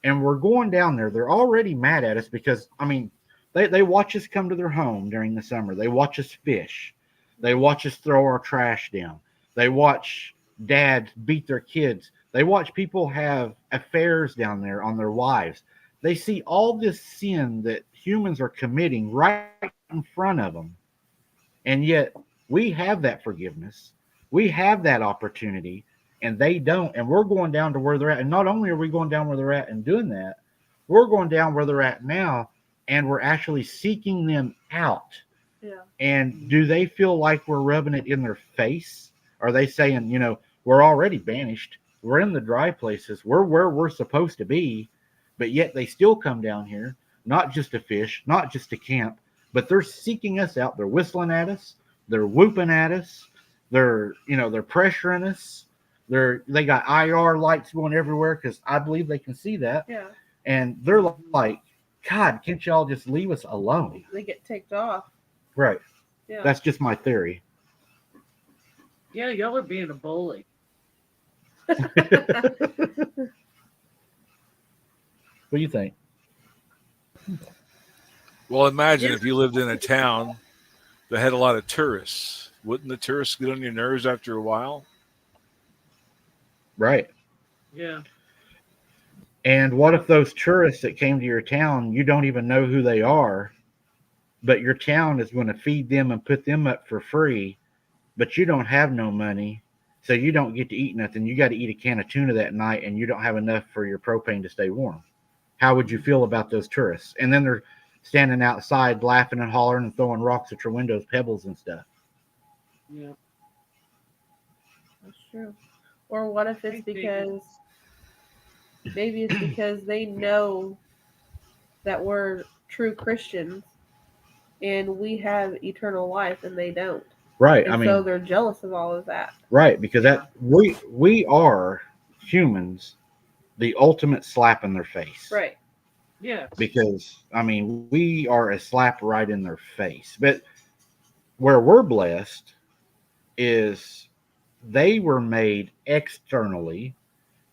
and we're going down there, they're already mad at us because, I mean, they watch us come to their home during the summer. They watch us fish. They watch us throw our trash down. They watch dads beat their kids. They watch people have affairs down there on their wives. They see all this sin that humans are committing right in front of them. And yet we have that forgiveness. We have that opportunity, and they don't. And we're going down to where they're at. And not only are we going down where they're at and doing that, we're going down where they're at now, and we're actually seeking them out. Yeah. And do they feel like we're rubbing it in their face? Are they saying, we're already banished, we're in the dry places, we're where we're supposed to be, but yet they still come down here, not just to fish, not just to camp, but they're seeking us out. They're whistling at us, they're whooping at us, they're pressuring us. They got IR lights going everywhere because I believe they can see that. Yeah. And they're like, God, can't y'all just leave us alone? They get ticked off. Right. Yeah. That's just my theory. Yeah, y'all are being a bully. What do you think? Well, imagine if you lived in a town that had a lot of tourists. Wouldn't the tourists get on your nerves after a while? Right. Yeah. And what if those tourists that came to your town, you don't even know who they are, but your town is going to feed them and put them up for free, but you don't have no money, so you don't get to eat nothing. You got to eat a can of tuna that night, and you don't have enough for your propane to stay warm. How would you feel about those tourists? And then they're standing outside laughing and hollering and throwing rocks at your windows, pebbles and stuff. Yeah. That's true. Or what if it's because maybe it's because they know that we're true Christians and we have eternal life and they don't. Right. And so they're jealous of all of that. Right, because that we are humans, the ultimate slap in their face. Right. Yeah. Because we are a slap right in their face. But where we're blessed is they were made externally,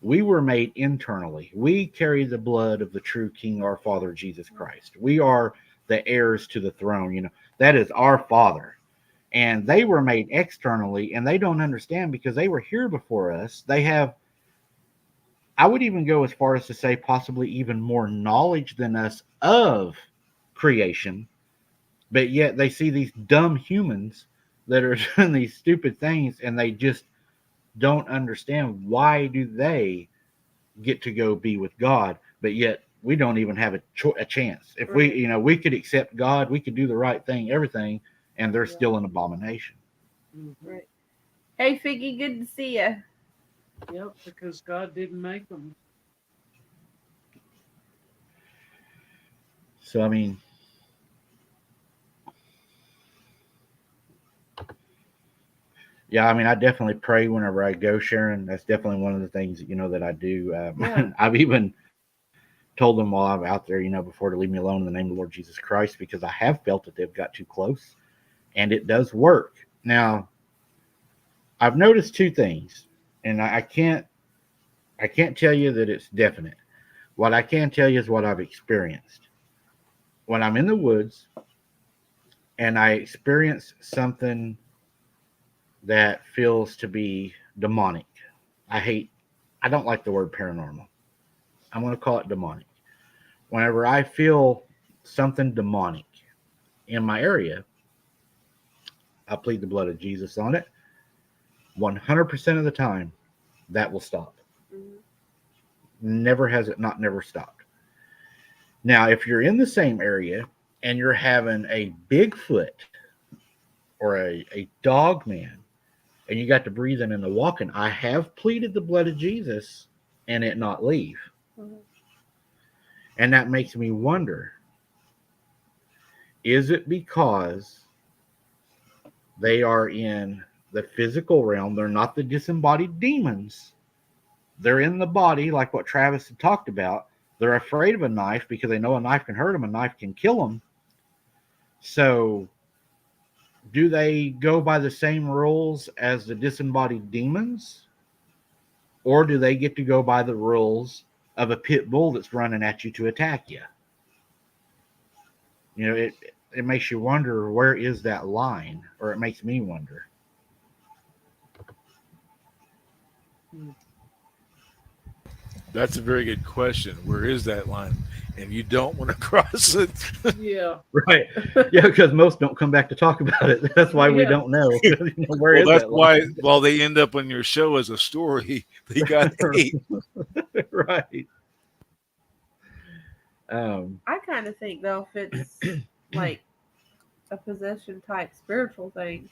we were made internally. We carry the blood of the true King, our Father Jesus Christ. We are the heirs to the throne. That is our Father. And they were made externally, and they don't understand because they were here before us. They have, I would even go as far as to say, possibly even more knowledge than us of creation, but yet they see these dumb humans that are doing these stupid things, and they just don't understand why do they get to go be with God, but yet we don't even have a chance. If we could accept God, we could do the right thing, everything, and they're still an abomination. Right. Hey, Figgy, good to see you. Yep, because God didn't make them. So I definitely pray whenever I go, Sharon. That's definitely one of the things that I do. I've even told them while I'm out there, before, to leave me alone in the name of the Lord Jesus Christ, because I have felt that they've got too close, and it does work. Now, I've noticed two things, and I can't tell you that it's definite. What I can tell you is what I've experienced. When I'm in the woods and I experience something that feels to be demonic, I don't like the word paranormal. I'm going to call it demonic. Whenever I feel something demonic in my area, I plead the blood of Jesus on it. 100% of the time, that will stop. Never has it not never stopped. Now, if you're in the same area and you're having a Bigfoot or a dog man, and you got to breathing and the walking, I have pleaded the blood of Jesus and it not leave. And that makes me wonder, is it because they are in the physical realm? They're not the disembodied demons. They're in the body, like what Travis had talked about. They're afraid of a knife because they know a knife can hurt them, a knife can kill them. So do they go by the same rules as the disembodied demons? Or do they get to go by the rules of a pit bull that's running at you to attack you? It makes you wonder, where is that line? Or it makes me wonder. That's a very good question. Where is that line? And you don't want to cross it. Yeah. Right. Yeah, because most don't come back to talk about it. That's why we don't know. Where is that's that why, line? while they end up on your show as a story, they got 8. Right. I kind of think, though, if it's like a possession type spiritual thing,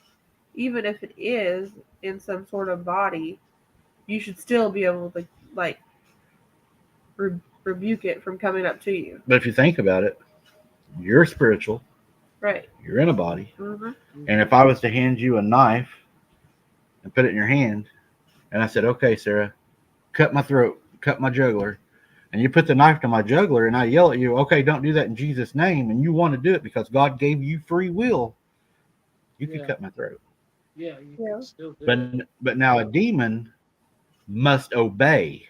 even if it is in some sort of body, you should still be able to like rebuke it from coming up to you. But if you think about it, you're spiritual. Right. You're in a body. Mm-hmm. And if I was to hand you a knife and put it in your hand, and I said, "Okay, Sarah, cut my throat, cut my jugular," and you put the knife to my jugular, and I yell at you, "Okay, don't do that in Jesus' name," and you want to do it because God gave you free will, you could cut my throat. Yeah, you Yeah. can still do it. But now a demon must obey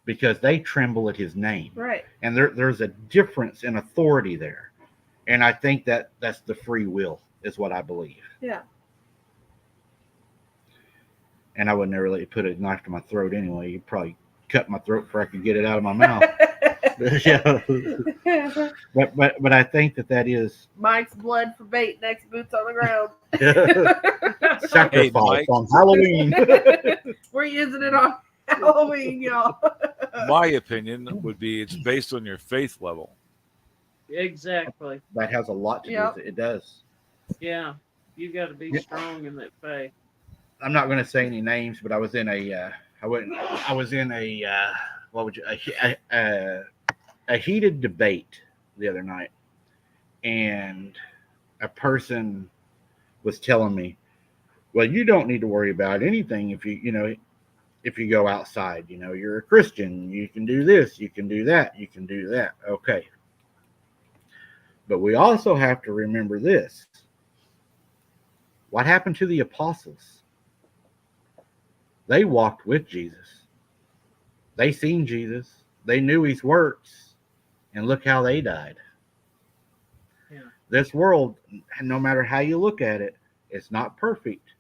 because they tremble at his name. Right. And there's a difference in authority there. And I think that's the free will, is what I believe. Yeah. And I would never let you put a knife to my throat anyway. You'd probably cut my throat before I could get it out of my mouth. Yeah. But I think that is Mike's blood for bait, next boots on the ground. sacrifice Mike. on Halloween. We're using it on Halloween, y'all. My opinion would be it's based on your faith level. Exactly. That has a lot to do Yep. with it. It does. Yeah, you got to be Yeah. strong in that faith. I'm not going to say any names, but I was in a what would you a heated debate the other night, and a person was telling me, "Well, you don't need to worry about anything if you go outside. You're a Christian. You can do this. You can do that. You can do that." Okay, but we also have to remember this. What happened to the apostles? They walked with Jesus. They seen Jesus. They knew his works. And look how they died. Yeah. This world, no matter how you look at it, it's not perfect.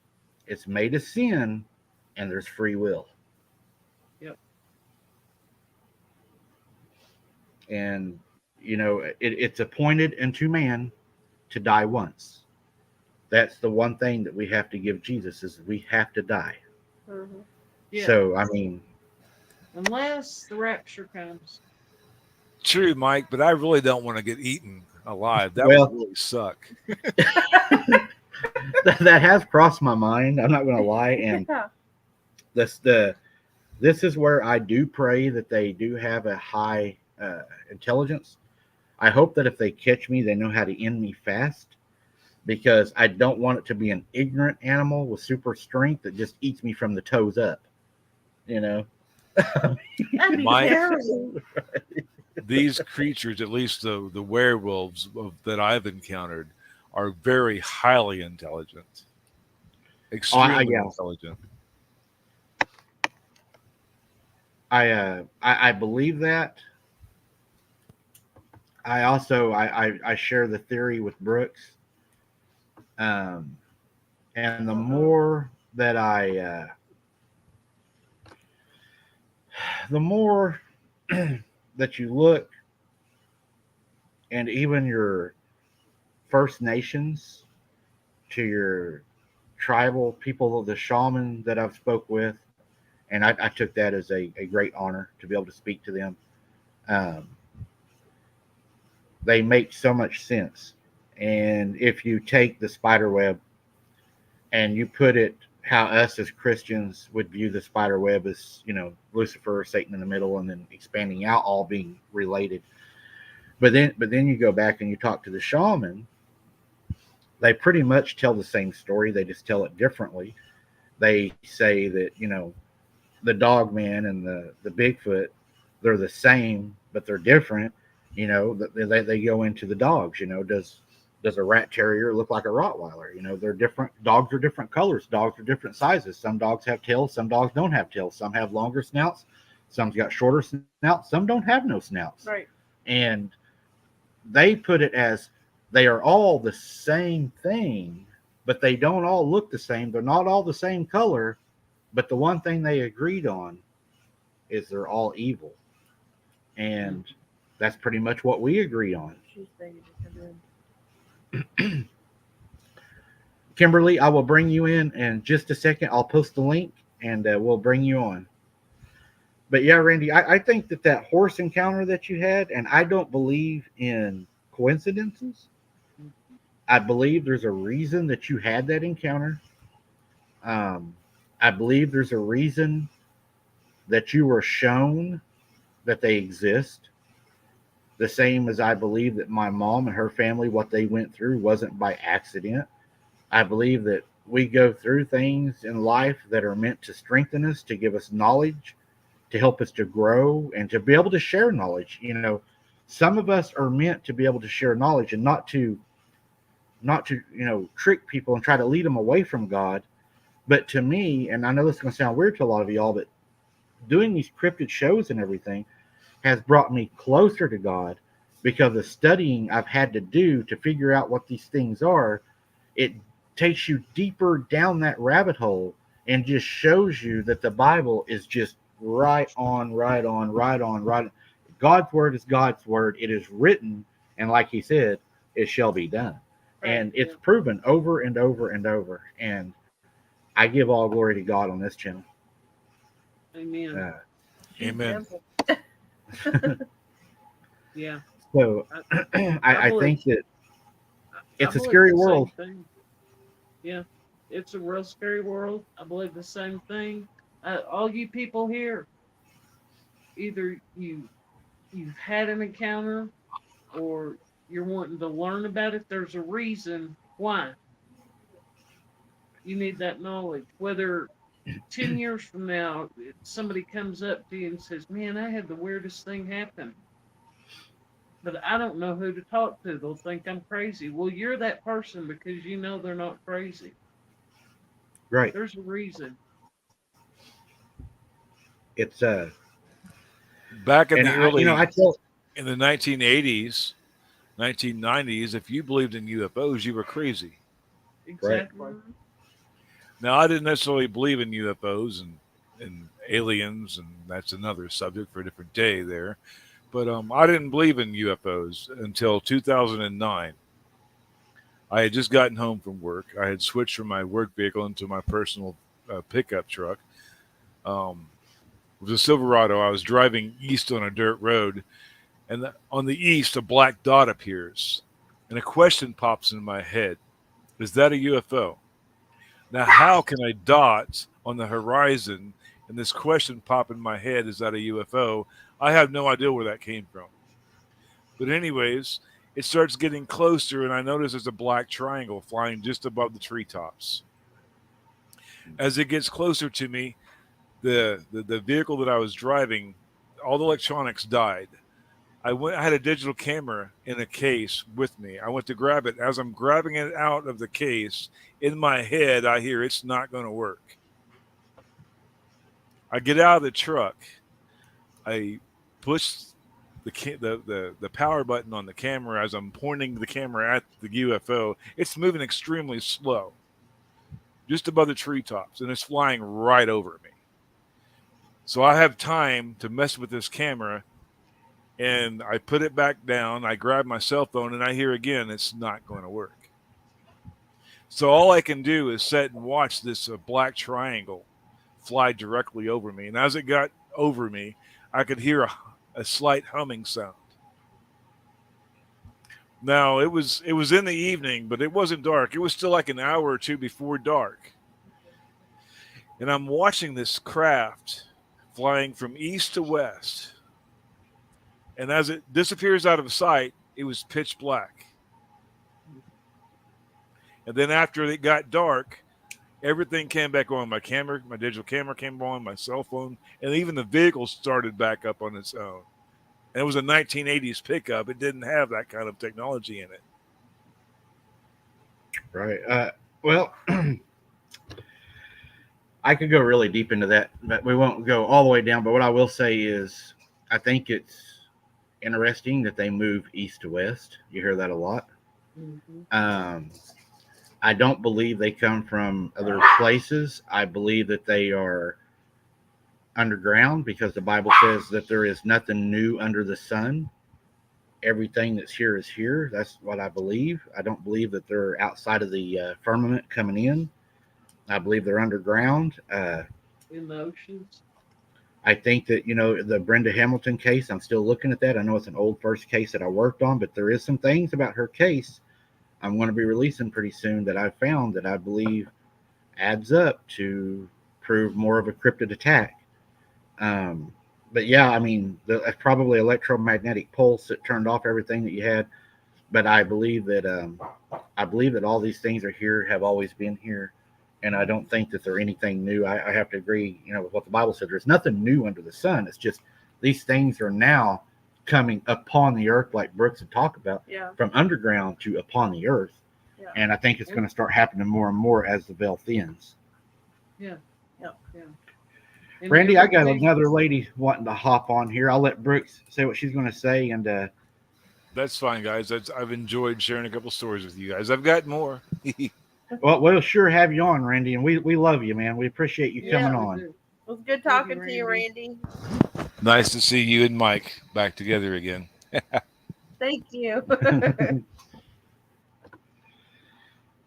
It's made of sin, and there's free will. Yep. And, it's appointed unto man to die once. That's the one thing that we have to give Jesus, is we have to die. Mm-hmm. Yeah. So, I mean, Unless the rapture comes. True, Mike, but I really don't want to get eaten alive. That Well- would really suck. that has crossed my mind. I'm not going to lie. And Yeah. this is where I do pray that they do have a high intelligence. I hope that if they catch me, they know how to end me fast, because I don't want it to be an ignorant animal with super strength that just eats me from the toes up. That'd be Mike. terrible. These creatures, at least the werewolves that I've encountered, are very highly intelligent. Extremely yeah. intelligent. I believe that. I also I share the theory with Brooks. And the more that the more that you look, and even your First Nations, to your tribal people, the shaman that I've spoke with, and I took that as a great honor to be able to speak to them. They make so much sense. And if you take the spider web and you put it how us as Christians would view the spider web as, Lucifer, Satan in the middle, and then expanding out, all being related. But then you go back and you talk to the shaman. They pretty much tell the same story. They just tell it differently. They say that, the dog man and the Bigfoot, they're the same, but they're different. They go into the dogs. Does a rat terrier look like a Rottweiler? They're different. Dogs are different colors. Dogs are different sizes. Some dogs have tails. Some dogs don't have tails. Some have longer snouts. Some's got shorter snouts. Some don't have no snouts. Right. And they put it as they are all the same thing, but they don't all look the same. They're not all the same color, but the one thing they agreed on is they're all evil. And that's pretty much what we agree on. Kimberly, I will bring you in just a second. I'll post the link and we'll bring you on. But yeah, Randy, I think that horse encounter that you had, and I don't believe in coincidences, I believe there's a reason that you had that encounter. Um, I believe there's a reason that you were shown that they exist. The same as I believe that my mom and her family, what they went through wasn't by accident. I believe that we go through things in life that are meant to strengthen us, to give us knowledge, to help us to grow, and to be able to share knowledge. Some of us are meant to be able to share knowledge and not to trick people and try to lead them away from God. But to me, and I know this is going to sound weird to a lot of y'all, but doing these cryptid shows and everything has brought me closer to God because the studying I've had to do to figure out what these things are. It takes you deeper down that rabbit hole and just shows you that the Bible is just right on, right on, right on, right. God's word is God's word. It is written, and like he said, it shall be done. Right. And it's proven over and over and over. And I give all glory to God on this channel. Amen. Amen. Yeah. So I think that it's a scary world. Yeah, it's a real scary world. I believe the same thing. All you people here, either you've had an encounter or you're wanting to learn about it. There's a reason why you need that knowledge. Whether 10 years from now somebody comes up to you and says, "Man, I had the weirdest thing happen, but I don't know who to talk to. They'll think I'm crazy." Well, you're that person because you know they're not crazy. Right. There's a reason. It's Back in and the early I tell in the 1980s, 1990s, if you believed in UFOs, you were crazy. Exactly. Now, I didn't necessarily believe in UFOs and aliens, and that's another subject for a different day there. But I didn't believe in UFOs until 2009. I had just gotten home from work. I had switched from my work vehicle into my personal pickup truck. It was a Silverado. I was driving east on a dirt road, and on the east, a black dot appears, and a question pops in my head: is that a UFO? Now, how can a dot on the horizon and this question pop in my head, is that a UFO? I have no idea where that came from. But anyways, it starts getting closer, and I notice there's a black triangle flying just above the treetops. As it gets closer to me, the vehicle that I was driving, all the electronics died. I had a digital camera in a case with me. I went to grab it. As I'm grabbing it out of the case, in my head, I hear it's not going to work. I get out of the truck. I push the power button on the camera as I'm pointing the camera at the UFO. It's moving extremely slow, just above the treetops, and it's flying right over me. So I have time to mess with this camera, and I put it back down. I grab my cell phone, and I hear again, it's not going to work. So all I can do is sit and watch this black triangle fly directly over me. And as it got over me, I could hear a slight humming sound. Now it was in the evening, but it wasn't dark. It was still like an hour or two before dark. And I'm watching this craft flying from east to west. And as it disappears out of sight, it was pitch black. And then after it got dark, everything came back on. My camera, my digital camera came on, my cell phone, and even the vehicle started back up on its own. And it was a 1980s pickup. It didn't have that kind of technology in it. right. Well, I could go really deep into that, but we won't go all the way down. But what I will say is, I think it's interesting that they move east to west. You hear that a lot. Mm-hmm. I don't believe they come from other places. I believe that they are underground because the Bible says that there is nothing new under the sun. Everything that's here is here. That's what I believe. I don't believe that they're outside of the firmament coming in. I believe they're underground. In the oceans. I think that, the Brenda Hamilton case, I'm still looking at that. I know it's an old first case that I worked on, but there is some things about her case I'm going to be releasing pretty soon that I found that I believe adds up to prove more of a cryptid attack. But yeah, I mean, that's probably electromagnetic pulse that turned off everything that you had. But I believe that all these things are here, have always been here, and I don't think that they're anything new. I have to agree, with what the Bible said. There's nothing new under the sun. It's just these things are now coming upon the earth, like Brooks had talked about, from underground to upon the earth. Yeah. And I think it's going to start happening more and more as the veil thins. Yeah. And Randy, I got everything- another lady wanting to hop on here. I'll let Brooks say what she's going to say, and That's fine, guys. I've enjoyed sharing a couple stories with you guys. I've got more. well, we'll sure have you on, Randy, and we love you, man. We appreciate you Yeah, coming we on. do. It was good Thank you, talking to you, Randy. Nice to see you and Mike back together again. Thank you.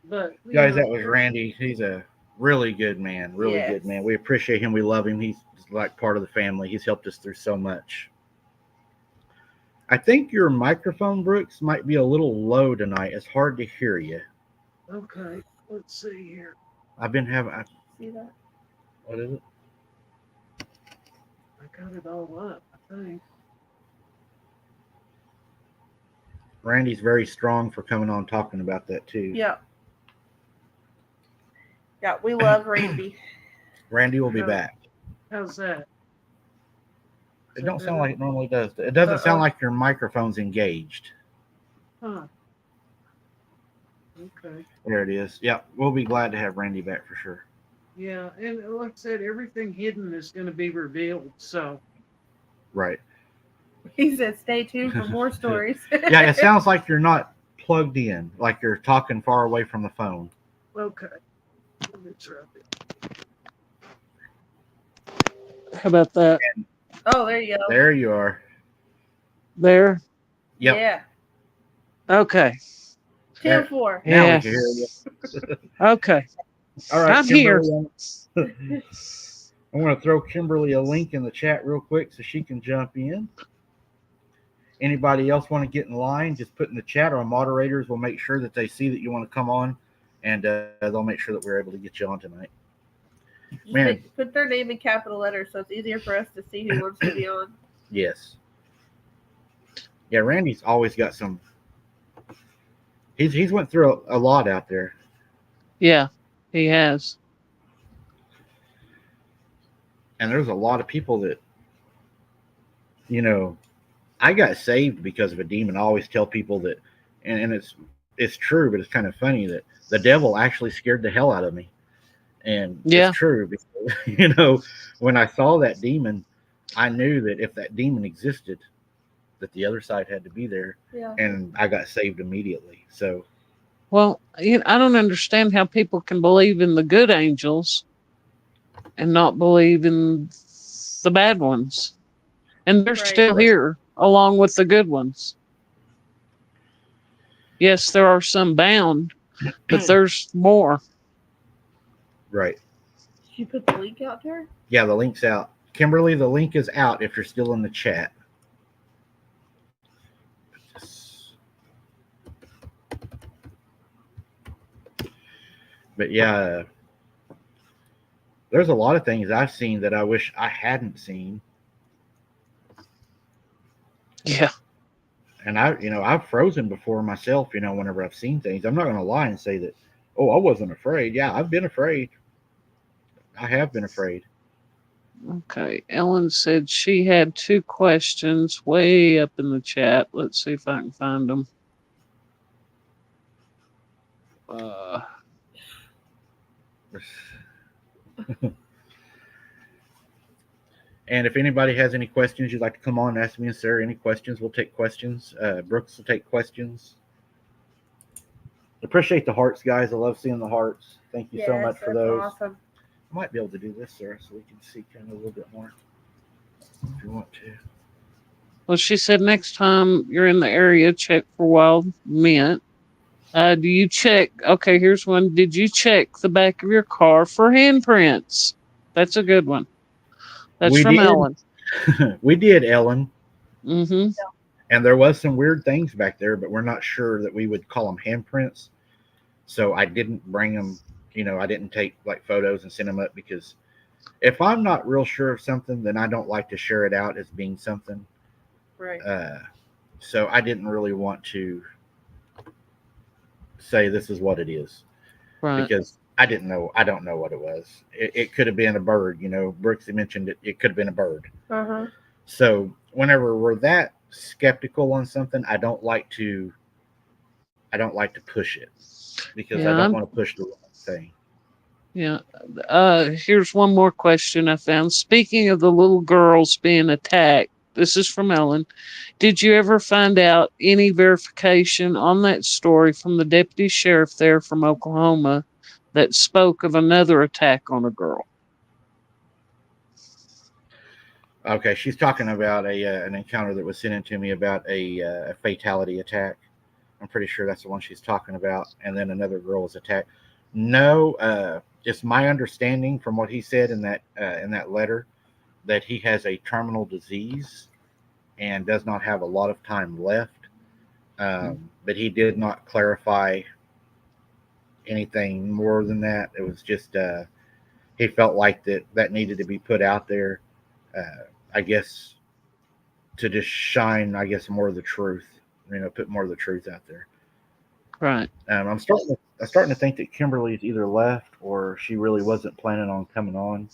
But you Guys, know, that was Randy. He's a really good man. Really Yes. good man. We appreciate him. We love him. He's like part of the family. He's helped us through so much. I think your microphone, Brooks, might be a little low tonight. It's hard to hear you. Okay, let's see here. I've been having. See that? What is it? I got it all up, I think. Randy's very strong for coming on talking about that too. Yeah. Yeah, we love Randy. Randy will be back. How's that? It don't sound like it normally does. It doesn't sound like your microphone's engaged. Huh. Okay. There it is. Yeah, we'll be glad to have Randy back for sure. Yeah, and like I said, everything hidden is going to be revealed. So Right. He said, "Stay tuned for more stories." Yeah, it sounds like you're not plugged in, like you're talking far away from the phone. okay. It's right there. How about that? Oh, there you go. There you are. There. Yep. Yeah. Okay. 10-4. Now Yeah. we can hear you. Okay. All right, I'm here. Kimberly, I'm going to throw Kimberly a link in the chat real quick so she can jump in. Anybody else want to get in line, just put in the chat. Our moderators will make sure that they see that you want to come on, and they'll make sure that we're able to get you on tonight. Just Man. put their name in capital letters so it's easier for us to see who wants to be on. Yes. Yeah, Randy's always got some. He's went through a lot out there. Yeah, he has. And there's a lot of people that, I got saved because of a demon. I always tell people that, and it's true, but it's kind of funny that the devil actually scared the hell out of me. And Yeah. it's true because, when I saw that demon, I knew that if that demon existed, that the other side had to be there. Yeah. And I got saved immediately. So, Well, I don't understand how people can believe in the good angels and not believe in the bad ones. And they're Right. still here along with the good ones. Yes, there are some bound, but there's more. right. Did you put the link out there? Yeah, the link's out. Kimberly, the link is out if you're still in the chat. But yeah, there's a lot of things I've seen that I wish I hadn't seen. Yeah. And I've frozen before myself, whenever I've seen things. I'm not going to lie and say that, oh, I wasn't afraid. Yeah, I've been afraid. I have been afraid. Okay. Ellen said she had 2 questions way up in the chat. Let's see if I can find them. And if anybody has any questions you'd like to come on and ask me and Sarah any questions, we'll take questions. Brooks will take questions. Appreciate the hearts, guys. I love seeing the hearts. Thank you so much for that's those. awesome. I might be able to do this, Sarah, so we can see kind of a little bit more if you want to. Well, she said next time you're in the area, check for wild mint. Do you check? Okay, here's one. Did you check the back of your car for handprints? That's a good one. That's We from did. Ellen. We did, Ellen. Mm-hmm. And there was some weird things back there, but we're not sure that we would call them handprints. So I didn't bring them. I didn't take like photos and send them up because if I'm not real sure of something, then I don't like to share it out as being something. Right. So I didn't really want to say this is what it is Right. because I didn't know. I don't know what it was. It could have been a bird. Brooksy mentioned it. It could have been a bird. Uh-huh. So whenever we're that skeptical on something, I don't like to push it because I don't want to push the wrong thing. Yeah. Here's one more question I found. Speaking of the little girls being attacked, this is from Ellen. Did you ever find out any verification on that story from the deputy sheriff there from Oklahoma that spoke of another attack on a girl? Okay, she's talking about an encounter that was sent in to me about a fatality attack. I'm pretty sure that's the one she's talking about. And then another girl was attacked. No, just my understanding from what he said in that letter that he has a terminal disease and does not have a lot of time left. But he did not clarify anything more than that. It was just he felt like that needed to be put out there. I guess to just shine, more of the truth. Put more of the truth out there. Right. I'm starting to think that Kimberly's either left or she really wasn't planning on coming on.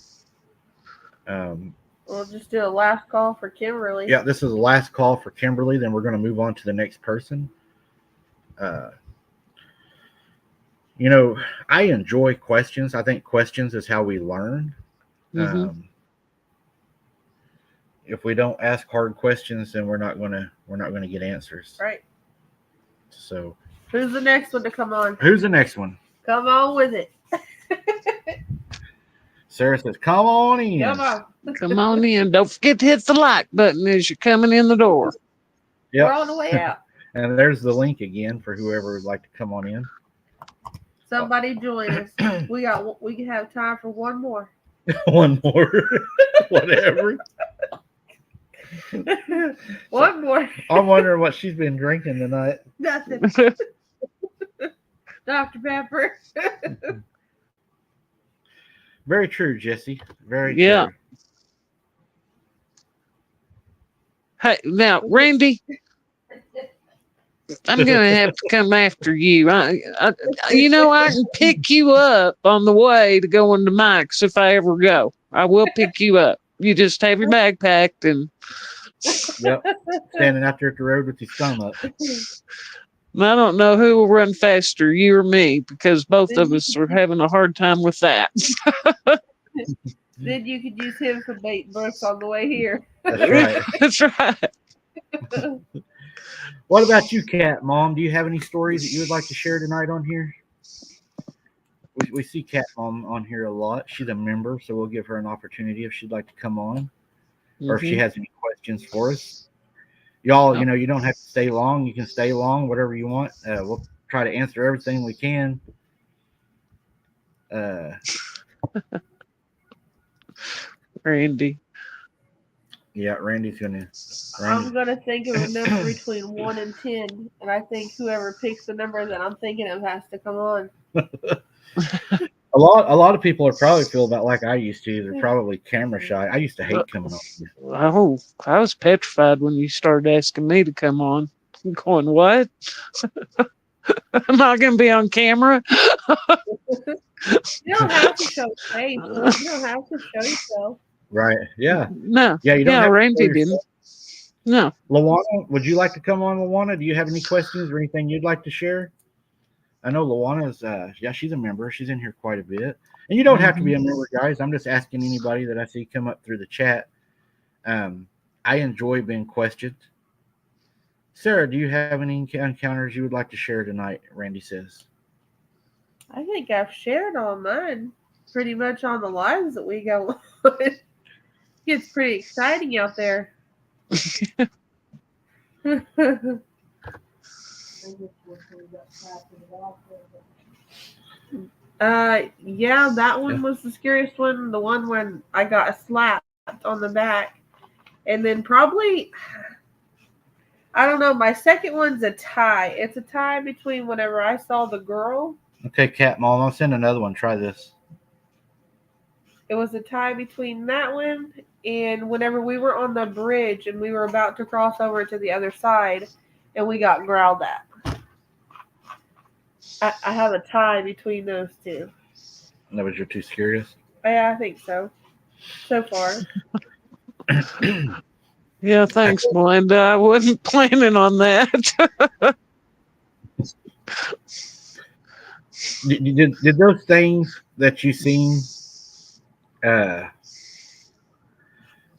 We'll just do a last call for Kimberly. Yeah, this is the last call for Kimberly. Then we're going to move on to the next person. I enjoy questions. I think questions is how we learn. Mm-hmm. If we don't ask hard questions, then we're not gonna get answers. Right. So, who's the next one to come on? Who's the next one? Come on with it. Sarah says, "Come on in. Come on. Come on in. Don't forget to hit the like button as you're coming in the door." Yep. We're on the way out. And there's the link again for whoever would like to come on in. Somebody join us. We can have time for one more. One more. Whatever. One more. I'm wondering what she's been drinking tonight. Nothing. Dr. Pepper. Very true, Jesse. Very Yeah. true. Hey, now, Randy, I'm going to have to come after you. I can pick you up on the way to go into Mike's if I ever go. I will pick you up. You just have your bag packed and... Yep. Standing out there at the road with his thumb up. I don't know who will run faster, you or me, because both of us are having a hard time with that. Then you could use him for bait Brooks on the way here. That's right. That's right. What about you, Cat Mom? Do you have any stories that you would like to share tonight on here? We see Cat Mom on here a lot. She's a member, so we'll give her an opportunity if she'd like to come on, or if she has any questions for us. Y'all, you don't have to stay long. You can stay long, whatever you want. We'll try to answer everything we can. Randy. Yeah, Randy's gonna. I'm gonna think of a number between 1 and 10, and I think whoever picks the number that I'm thinking of has to come on. A lot of people are probably feel about like I used to. They're probably camera shy. I used to hate coming on. Oh, I was petrified when you started asking me to come on. I'm going, what? I'm not going to be on camera. You don't have to show face. You don't have to show yourself. Right? Yeah. No. Yeah. You don't. Yeah, have Randy to didn't. No. Lawana, would you like to come on, Lawana? Do you have any questions or anything you'd like to share? I know Lawana's, she's a member. She's in here quite a bit. And you don't have to be a member, guys. I'm just asking anybody that I see come up through the chat. I enjoy being questioned. Sarah, do you have any encounters you would like to share tonight? Randy says. I think I've shared all mine pretty much on the lives that we go on. It gets pretty exciting out there. Yeah, that one was the scariest one. The one when I got slapped on the back. And then probably I don't know. My second one's a tie. It's a tie between whenever I saw the girl. Okay, Cat Mom, I'll send another one. Try this. It was a tie between that one and whenever we were on the bridge and we were about to cross over to the other side and we got growled at. I have a tie between those two. That was your two scariest. Yeah, I think so. So far. Yeah, thanks, Melinda. I wasn't planning on that. Did those things that you seen uh,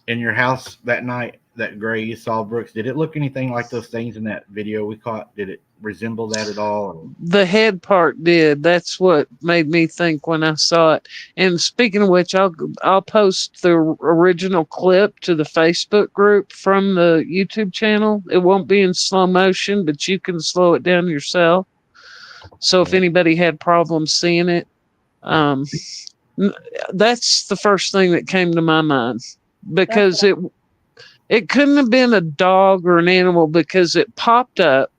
in your house that night, that gray you saw, Brooks, did it look anything like those things in that video we caught? Did it resemble that at all? The head part did. That's what made me think when I saw it. And speaking of which, I'll post the original clip to the Facebook group from the YouTube channel. It won't be in slow motion, but you can slow it down yourself. So if anybody had problems seeing it, um, that's the first thing that came to my mind because it couldn't have been a dog or an animal because it popped up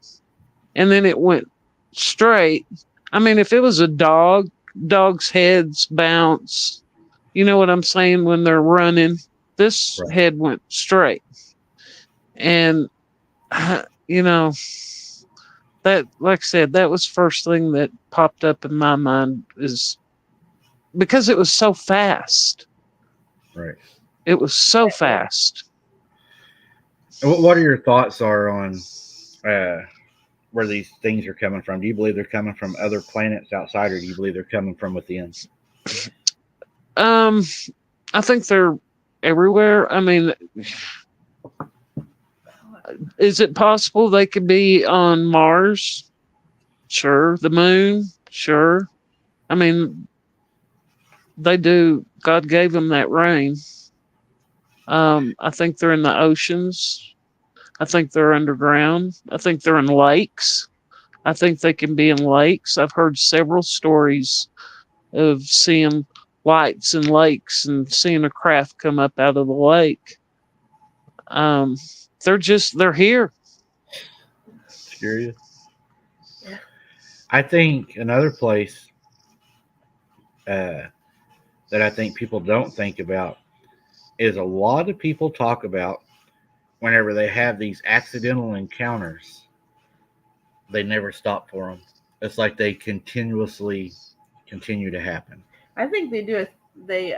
and then it went straight. I mean, if it was a dog, dogs' heads bounce. You know what I'm saying? When they're running, this Right. head went straight. And, you know, that, like I said, that was first thing that popped up in my mind is because it was so fast. Right. It was so fast. What are your thoughts are on where these things are coming from? Do you believe they're coming from other planets outside, or do you believe they're coming from within? I think they're everywhere. I mean, is it possible they could be on Mars? Sure. The moon? Sure. I mean, they do. God gave them that rain. I think they're in the oceans. I think they're underground. I think they're in lakes. I think they can be in lakes. I've heard several stories of seeing lights in lakes and seeing a craft come up out of the lake. Um, they're here. Curious. Yeah. I think another place that I think people don't think about is a lot of people talk about whenever they have these accidental encounters, they never stop for them. It's like they continuously continue to happen. I think they do it. They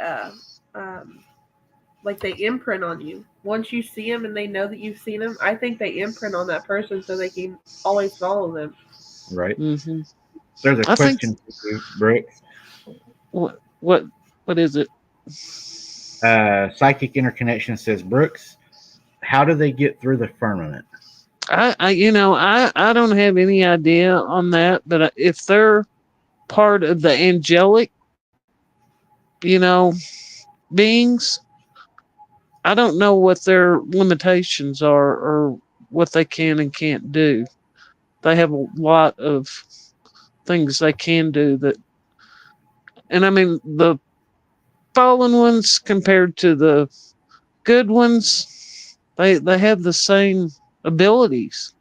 like they imprint on you. Once you see them and they know that you've seen them, I think they imprint on that person so they can always follow them. Right? Mm-hmm. There's a I think question for you, Brooks. what is it? Psychic Interconnection says, Brooks, how do they get through the firmament? I don't have any idea on that, but if they're part of the angelic, you know, beings, I don't know what their limitations are or what they can and can't do. They have a lot of things they can do and I mean, the fallen ones compared to the good ones, they have the same abilities.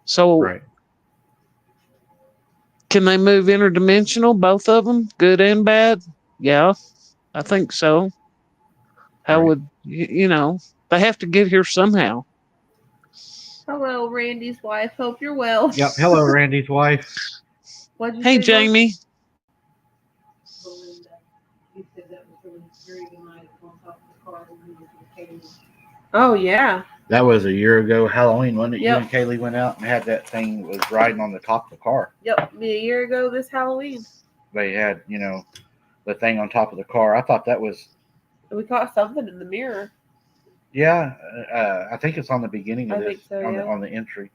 So Right. can they move interdimensional, both of them, good and bad? Yeah, I think so. How Right. would they have to get here somehow. Hello, Randy's wife. Hope you're well. Yep. Hello, Randy's wife. What'd you Hey, say, Mom? Jamie. Oh yeah. That was a year ago Halloween, wasn't it? Yep. You and Kaylee went out and had that thing that was riding on the top of the car. Yep. Me a year ago this Halloween. They had, the thing on top of the car. I thought that was, We caught something in the mirror. yeah. I think it's on the beginning of I this, think so, on yeah. the entry.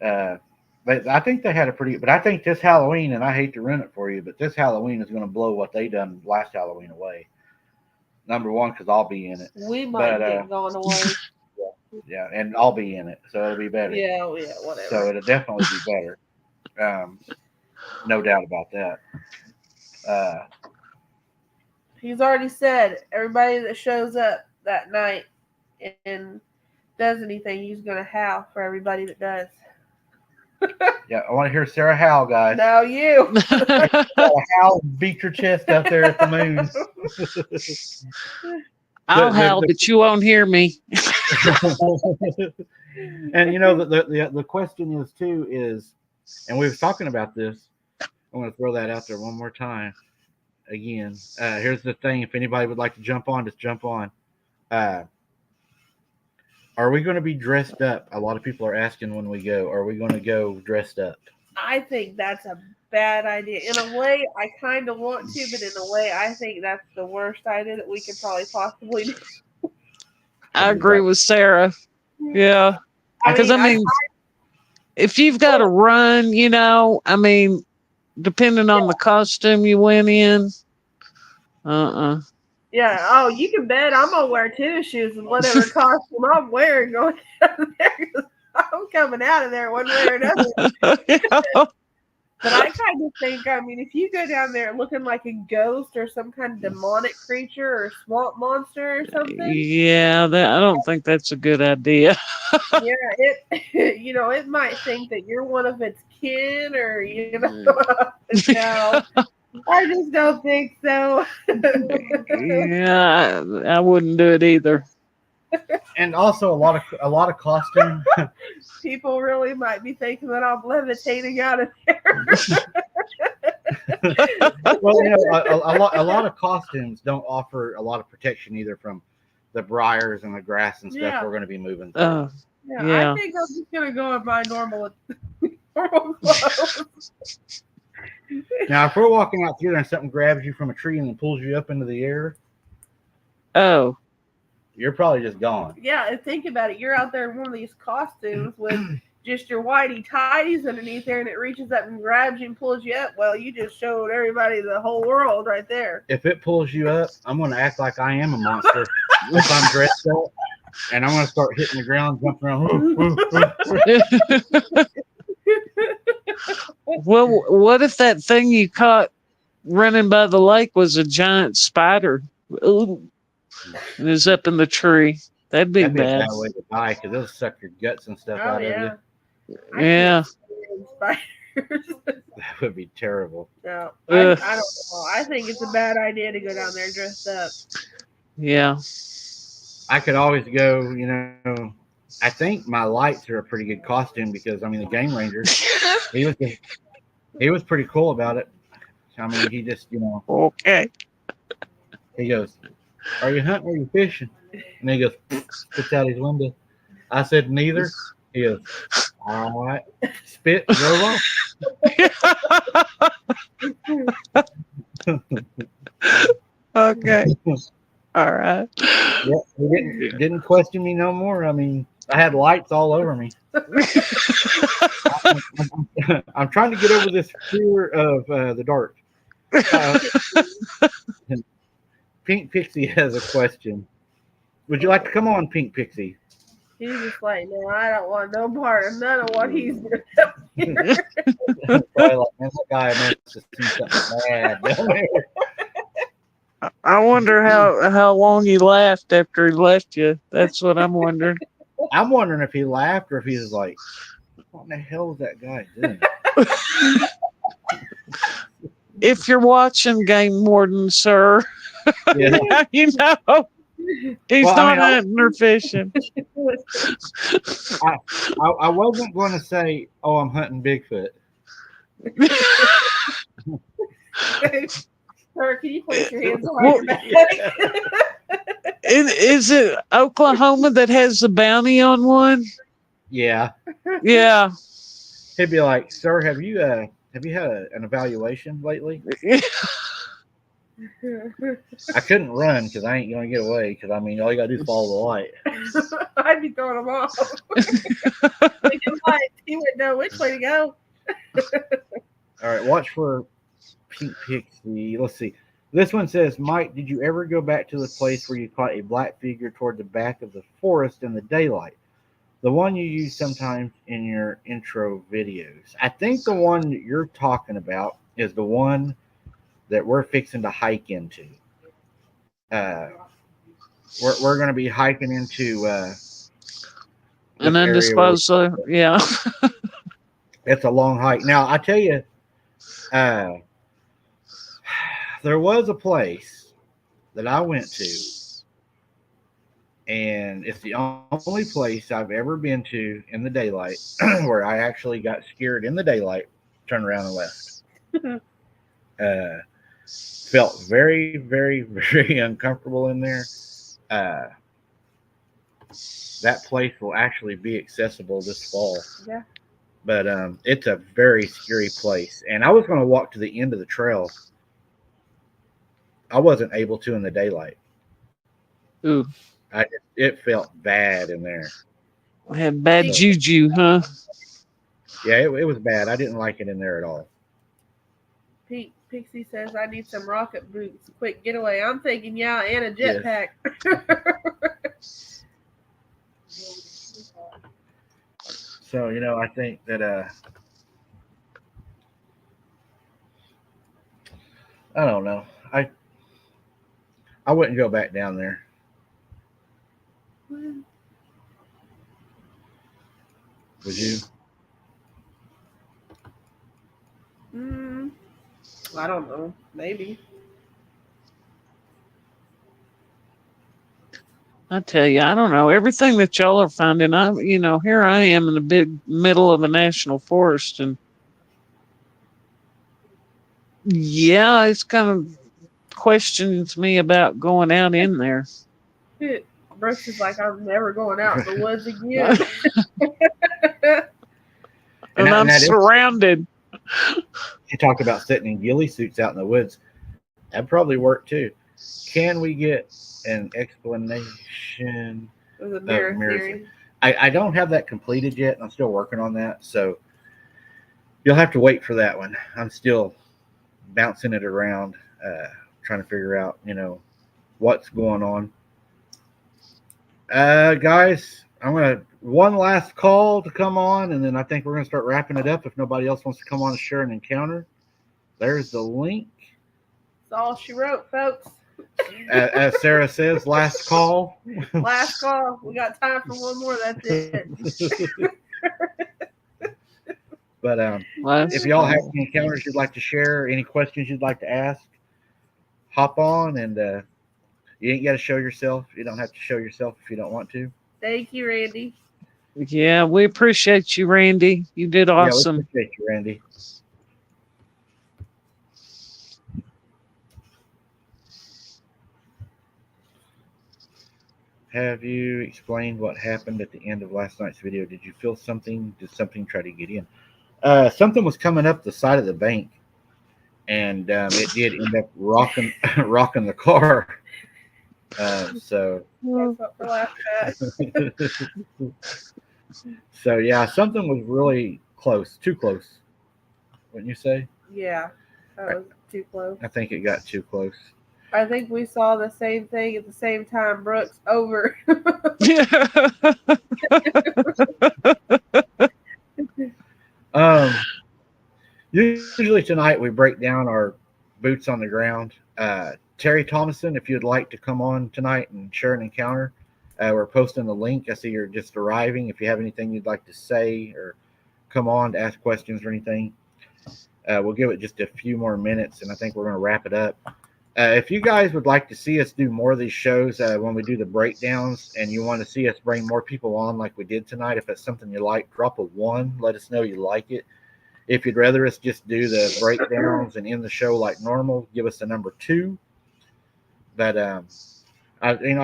I think they had a pretty, but I think this Halloween, and I hate to ruin it for you, but this Halloween is going to blow what they done last Halloween away. Number one, because I'll be in it. We might get gone away. Yeah, and I'll be in it, so it'll be better. Yeah, whatever. So it'll definitely be better. No doubt about that. He's already said everybody that shows up that night and does anything, he's gonna howl for everybody that does. Yeah, I want to hear Sarah howl, guys. No, you. Howl, beat your chest up there at the moon. I'll The- howl, the- but you won't hear me. And you know the question is too is, and we were talking about this. I'm going to throw that out there one more time. Again, here's the thing: if anybody would like to jump on, just jump on. Are we going to be dressed up? A lot of people are asking when we go. Are we going to go dressed up? I think that's a bad idea. In a way, I kind of want to, but in a way, I think that's the worst idea that we could probably possibly do. I agree with Sarah. Yeah. Because, I mean, if you've got to run, you know, I mean, depending on the costume you went in, yeah. Oh, you can bet I'm gonna wear tennis shoes and whatever costume I'm wearing going down there. 'Cause I'm coming out of there one way or another. But I kind of think, I mean, if you go down there looking like a ghost or some kind of demonic creature or swamp monster or something, Yeah, I don't think that's a good idea. yeah, it you know, it might think that you're one of its kin, or you know, no, I just don't think so. Yeah, I wouldn't do it either. And also a lot of costume. People really might be thinking that I'm levitating out of there. Well, you know, a lot of costumes don't offer a lot of protection either from the briars and the grass and stuff Yeah. we're going to be moving through. Yeah, I think I'm just gonna go in my normal clothes. Now, if we're walking out through there and something grabs you from a tree and then pulls you up into the air, Oh, you're probably just gone. Yeah, and think about it. You're out there in one of these costumes with just your whitey tidies underneath there, and it reaches up and grabs you and pulls you up. Well, you just showed everybody the whole world right there. If it pulls you up, I'm going to act like I am a monster if I'm dressed up, and I'm going to start hitting the ground, jumping around. well, what if that thing you caught running by the lake was a giant spider? Ooh. And it's up in the tree. That'd be That'd be a bad. bad way to die because it'll suck your guts and stuff Oh out yeah. of you. Yeah. Spiders. That would be terrible. No, I don't know. I think it's a bad idea to go down there dressed up. Yeah. I could always go, you know. I think my lights are a pretty good costume because I mean the Game Ranger, he was pretty cool about it. I mean he just Okay. he goes, "Are you hunting or are you fishing?" And he goes, puts out his window. I said neither. He goes, all right, spit, drove off. Okay. All right. Yeah, he didn't question me no more. I mean, I had lights all over me. I'm trying to get over this fear of the dark. Pink Pixie has a question. Would you like to come on, Pink Pixie? He's just like, no, I don't want no part of none of what he's doing. Probably like, man, that guy must have seen something bad down there. I wonder how long he laughed after he left you. That's what I'm wondering. I'm wondering if he laughed or if he was like, what in the hell is that guy doing? If you're watching, Game Warden, sir, Yeah. you know he's Well, I not mean, hunting or fishing. I wasn't going to say, oh, I'm hunting Bigfoot. Sir, can you place your hands Well, on your back? Is it Oklahoma that has the bounty on one? Yeah. Yeah. He'd be like, sir, have you had an evaluation lately? I couldn't run because I ain't going to get away because, I mean, all you got to do is follow the light. I'd be throwing them off. He wouldn't know which way to go. All right, watch for Pink Pixie. Let's see. This one says, Mike, did you ever go back to the place where you caught a black figure toward the back of the forest in the daylight? The one you use sometimes in your intro videos. I think the one that you're talking about is the one that we're fixing to hike into. We're going to be hiking into An this area where undisposed, yeah. it's a long hike. Now I tell you, there was a place that I went to, and it's the only place I've ever been to in the daylight where I actually got scared in the daylight, turned around and left. uh, Felt very, very, very uncomfortable in there. Uh, that place will actually be accessible this fall. Yeah. But it's a very scary place. And I was going to walk to the end of the trail. I wasn't able to in the daylight. Ooh, It felt bad in there. I had bad So, juju, huh? yeah, it was bad. I didn't like it in there at all. Pixie says, I need some rocket boots. Quick getaway. I'm thinking, yeah, and a Yes. jetpack. So, I think that I don't know. I wouldn't go back down there. Would you? I don't know. Maybe. I tell you, I don't know. Everything that y'all are finding, here I am in the big middle of a national forest, and yeah, it's kind of questions me about going out in there. Brooks is like, I'm never going out in the woods again. And I'm surrounded. She talked about sitting in ghillie suits out in the woods. That'd probably work too. Can we get an explanation Of the of mirror mirrors? theory. I don't have that completed yet. I'm still working on that. So you'll have to wait for that one. I'm still bouncing it around, trying to figure out, what's going on. Guys, I'm going to one last call to come on, and then I think we're going to start wrapping it up if nobody else wants to come on and share an encounter. There's the link. That's all she wrote, folks. As Sarah says, last call. Last call. We got time for one more. That's it. But if y'all have any encounters you'd like to share, any questions you'd like to ask, hop on, and you ain't got to show yourself. You don't have to show yourself if you don't want to. Thank you, Randy. Yeah, we appreciate you, Randy. You did awesome. Yeah, we appreciate you, Randy. Have you explained what happened at the end of last night's video? Did you feel something? Did something try to get in? Something was coming up the side of the bank, and it did end up rocking the car. So yeah, something was really close, too close, wouldn't you say? Yeah, that was too close. I think it got too close. I think we saw the same thing at the same time, Brooks. Over. Usually tonight we break down our boots on the ground. Terry Thomason, if you'd like to come on tonight and share an encounter, we're posting the link. I see you're just arriving. If you have anything you'd like to say or come on to ask questions or anything, we'll give it just a few more minutes, and I think we're going to wrap it up. If you guys would like to see us do more of these shows when we do the breakdowns, and you want to see us bring more people on like we did tonight, if that's something you like, drop a 1. Let us know you like it. If you'd rather us just do the breakdowns and end the show like normal, give us the number 2. But I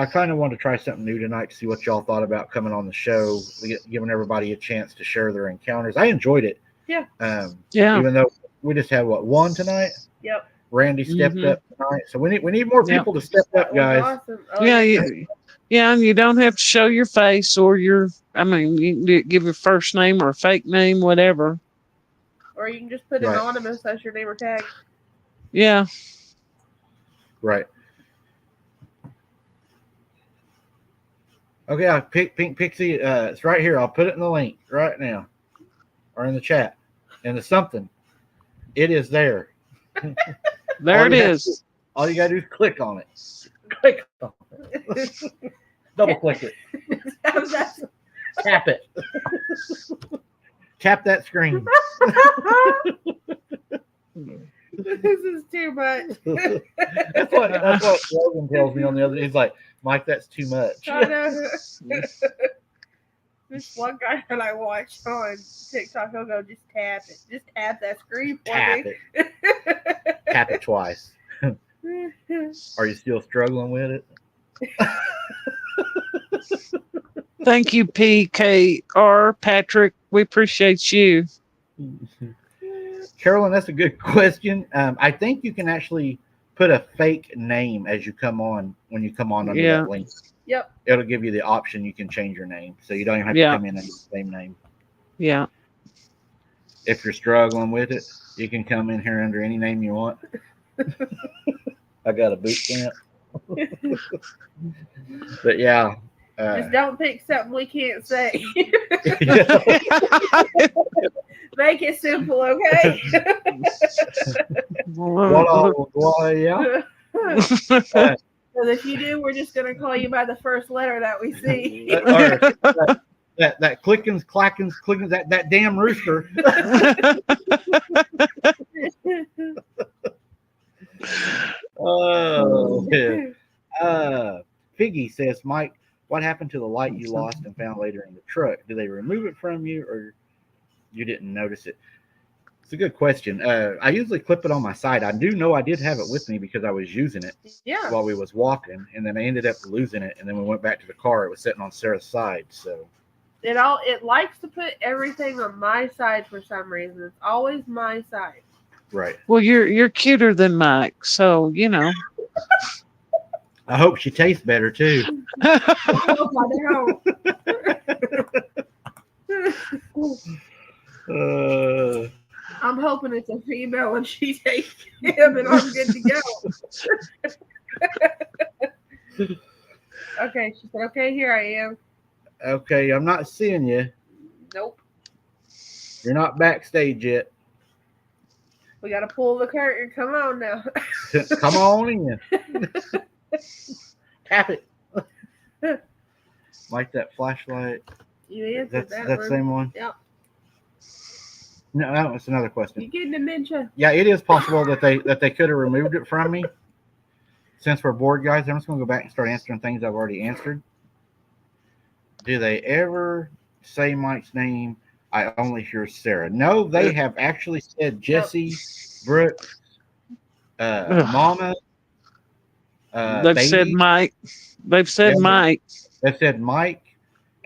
kind of wanted to try something new tonight to see what y'all thought about coming on the show, giving everybody a chance to share their encounters. I enjoyed it. Yeah. Yeah. Even though we just had 1 tonight. Yep. Randy stepped up tonight, so we need more people to step up, guys. Awesome. Oh, yeah, and you don't have to show your face or you can give your first name or a fake name, whatever. Or you can just put anonymous as your name or tag. Yeah. Right. Okay, Pink Pixie, it's right here. I'll put it in the link right now, or in the chat, and it's something. It is there. There it is. All you gotta do is click on it. Click on it. Double click it. Tap it. Tap that screen. This is too much. That's what Logan tells me on the other. He's like, Mike, that's too much. I know. This one guy that I watch on TikTok, he'll go, just tap it. Just tap that screen for Tap me. it. Tap it twice. Are you still struggling with it? Thank you, PKR Patrick. We appreciate you. Carolyn, that's a good question. I think you can actually put a fake name as you come on when you come on under that link. Yep. It'll give you the option you can change your name, so you don't even have to come in under the same name. Yeah. If you're struggling with it, you can come in here under any name you want. I got a boot camp. But yeah. Just don't pick something we can't say. Make it simple, okay? Yeah. Because if you do, we're just going to call you by the first letter that we see. that clickins, clackins, clickins, that damn rooster. Oh, yeah. Figgy says, Mike, what happened to the light you lost and found later in the truck? Did they remove it from you, or you didn't notice it? It's a good question. I usually clip it on my side. I do know I did have it with me because I was using it while we was walking, and then I ended up losing it. And then we went back to the car. It was sitting on Sarah's side. So it likes to put everything on my side for some reason. It's always my side. Right. Well, you're cuter than Mike, so you know. I hope she tastes better too. I'm hoping it's a female and she takes him and I'm good to go. Okay, she said, okay, here I am. Okay, I'm not seeing you. Nope. You're not backstage yet. We got to pull the curtain. Come on now. Come on in. Tap it. Like that flashlight. You answered that the one. Same one? Yep. No, it's another question. You get dementia. Yeah, it is possible that they could have removed it from me. Since we're bored, guys, I'm just going to go back and start answering things I've already answered. Do they ever say Mike's name? I only hear Sarah. No, they have actually said Jesse, Brooks, Mama. They've Baby. said Mike. They've said Mike. They've said Mike.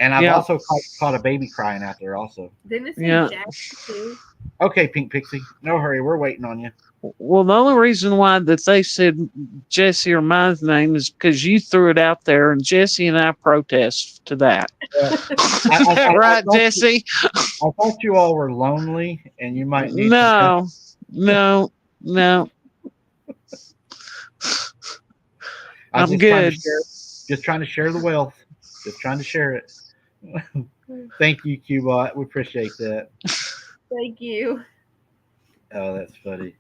And I've also caught a baby crying out there also. Didn't it say Jack too? Okay, Pink Pixie. No hurry. We're waiting on you. Well, the only reason why that they said Jesse or my name is because you threw it out there, and Jesse and I protest to that. Right, Jesse? I thought you all were lonely, and you might need No. I'm good. Just trying to share the wealth. Just trying to share it. Thank you, Qbot. We appreciate that. Thank you. Oh, that's funny.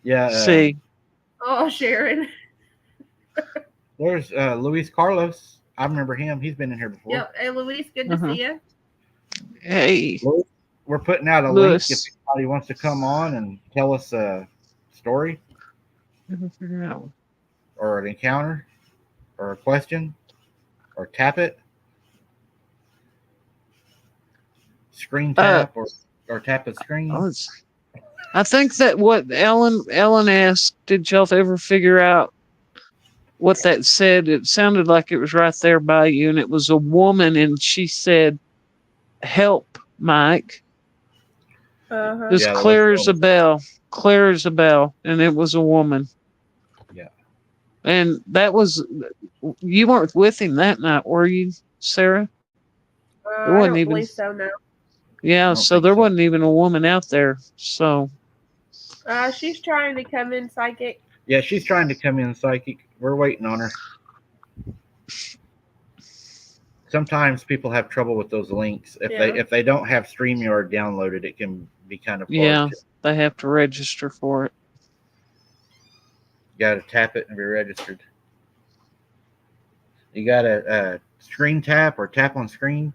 Yeah. See. Oh, Sharon. There's Luis Carlos. I remember him. He's been in here before. Yep. Hey, Luis, good to see you. Hey. We're putting out a link if anybody wants to come on and tell us a story or an encounter or a question or tap it. Screen tap or tap a screen. I think that what Ellen asked, did y'all ever figure out what that said? It sounded like it was right there by you, and it was a woman, and she said, "Help, Mike." Just clear as a bell. Clear as a bell. And it was a woman. Yeah. And that was, you weren't with him that night, were you, Sarah? I don't believe so, no. Yeah, so there wasn't even a woman out there. So. She's trying to come in psychic. Yeah, she's trying to come in psychic. We're waiting on her. Sometimes people have trouble with those links. If they don't have StreamYard downloaded, it can be kind of hard. Yeah, they have to register for it. You got to tap it and be registered. You got to screen tap or tap on screen,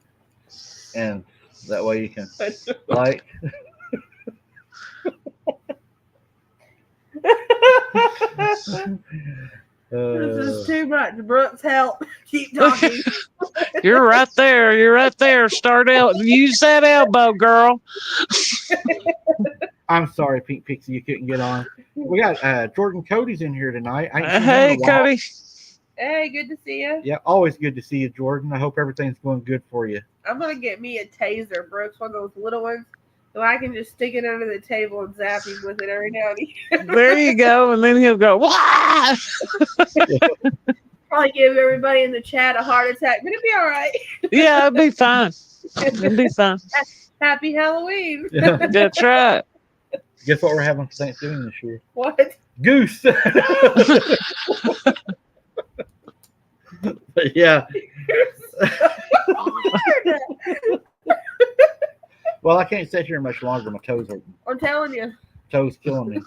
and that way you can like. This is too much. Brooks, help. Keep talking. You're right there. You're right there. Start out. Use that elbow, girl. I'm sorry, Pink Pixie, you couldn't get on. We got Jordan Cody's in here tonight. I ain't seen him Hey, in a while. Cody. Hey, good to see you. Yeah, always good to see you, Jordan. I hope everything's going good for you. I'm gonna get me a taser, Brooks, one of those little ones, so I can just stick it under the table and zap him with it every now and again. There you go. And then he'll go, Wah! Probably give everybody in the chat a heart attack, but it'd be all right. Yeah, it'll be fine. It'll be fine. Happy Halloween. Yeah. That's right. Guess what we're having for Thanksgiving this year? What? Goose. But yeah. Well, I can't sit here much longer. My toes hurting. I'm telling you. Toes killing me.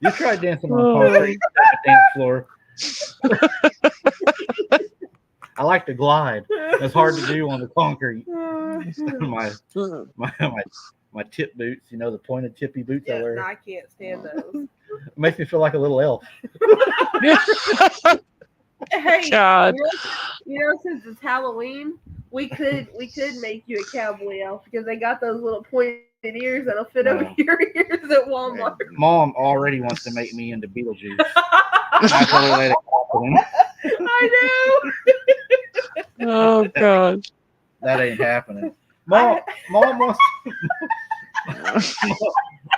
You try dancing on concrete dance floor. I like to glide. It's hard to do on the concrete. my tip boots, you know, the pointed tippy boots I Yeah, wear. no, I can't stand those. It makes me feel like a little elf. Hey, God. you know, since it's Halloween, we could make you a cowboy elf because they got those little pointed ears that'll fit over No. your ears at Walmart. Mom already wants to make me into Beetlejuice. I told her that I know. Oh, God. that ain't happening. Mom wants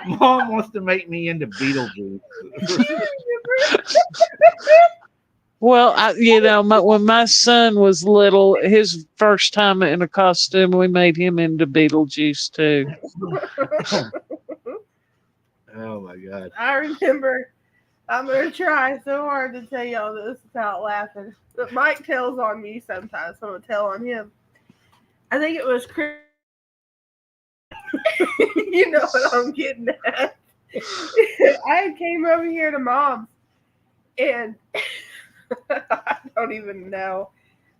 Mom wants to make me into Beetlejuice. Well, when my son was little, his first time in a costume, we made him into Beetlejuice, too. Oh my God. I remember. I'm gonna try so hard to tell y'all this without laughing, but Mike tells on me sometimes, so I'm gonna tell on him. I think it was Chris. You know what I'm getting at. I came over here to Mom's, and I don't even know.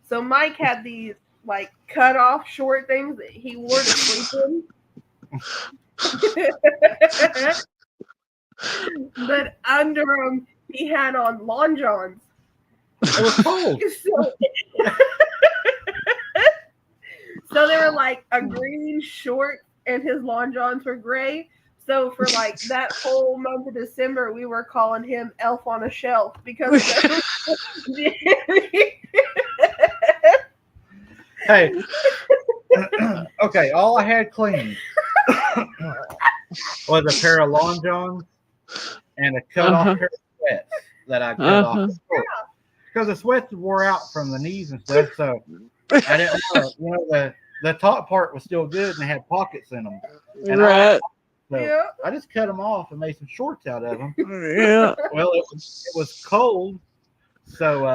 So Mike had these like cut off short things that he wore to sleep in. But under them, he had on long johns. It was cold. So they were like a green short, and his long johns were gray. So for like that whole month of December, we were calling him Elf on a Shelf because. Hey. Okay, all I had clean was a pair of long johns and a cut off pair of sweats that I cut off the shorts. Because the sweats wore out from the knees and stuff, so I didn't want to, you know, the top part was still good and they had pockets in them. And Right. So I just cut them off and made some shorts out of them. Yeah. Well, it was cold, so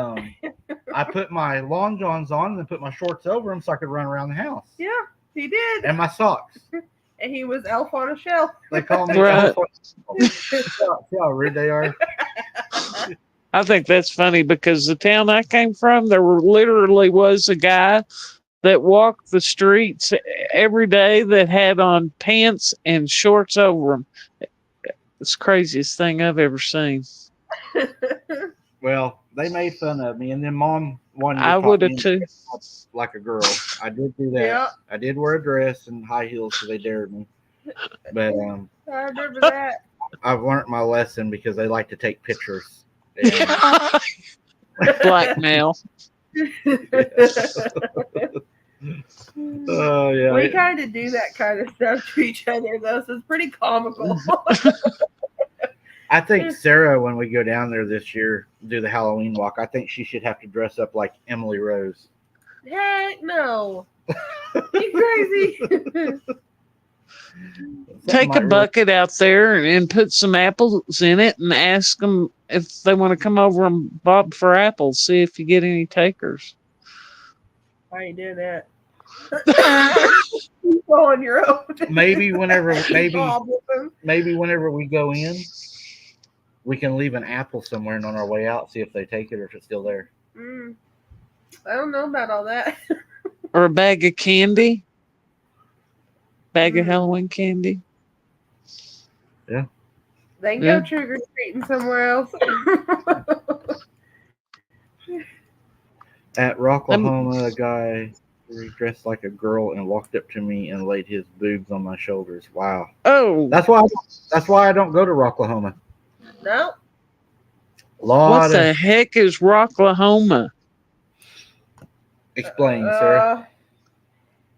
I put my long johns on and then put my shorts over them so I could run around the house. Yeah, he did. And my socks. And he was Elf on a Shelf. They call me Right. Elf on a Shelf. See how rude they are? I think that's funny because the town I came from, there literally was a guy that walked the streets every day that had on pants and shorts over them. It's the craziest thing I've ever seen. Well, they made fun of me, and then Mom wanted I would have too. like a girl. I did do that. Yeah. I did wear a dress and high heels, so they dared me. But I remember that. I've learned my lesson because they like to take pictures. And, Blackmail. oh yeah. We kind of do that kind of stuff to each other, though, so it's pretty comical. I think Sarah, when we go down there this year, do the Halloween walk, I think she should have to dress up like Emily Rose. Heck no. You crazy? Take a bucket out there and put some apples in it and ask them if they want to come over and bob for apples. See if you get any takers. I ain't doing that. You go on your own. Maybe whenever we go in, We can leave an apple somewhere, and on our way out, see if they take it or if it's still there. I don't know about all that. Or a bag of candy? Bag of Mm. Halloween candy? They can Yeah. go trick or treating somewhere else. At I'm, Rocklahoma, a guy dressed like a girl and walked up to me and laid his boobs on my shoulders. Wow, oh, that's why. That's why I don't go to Rocklahoma. No. A what lot of the heck is Rocklahoma? explain, Sarah.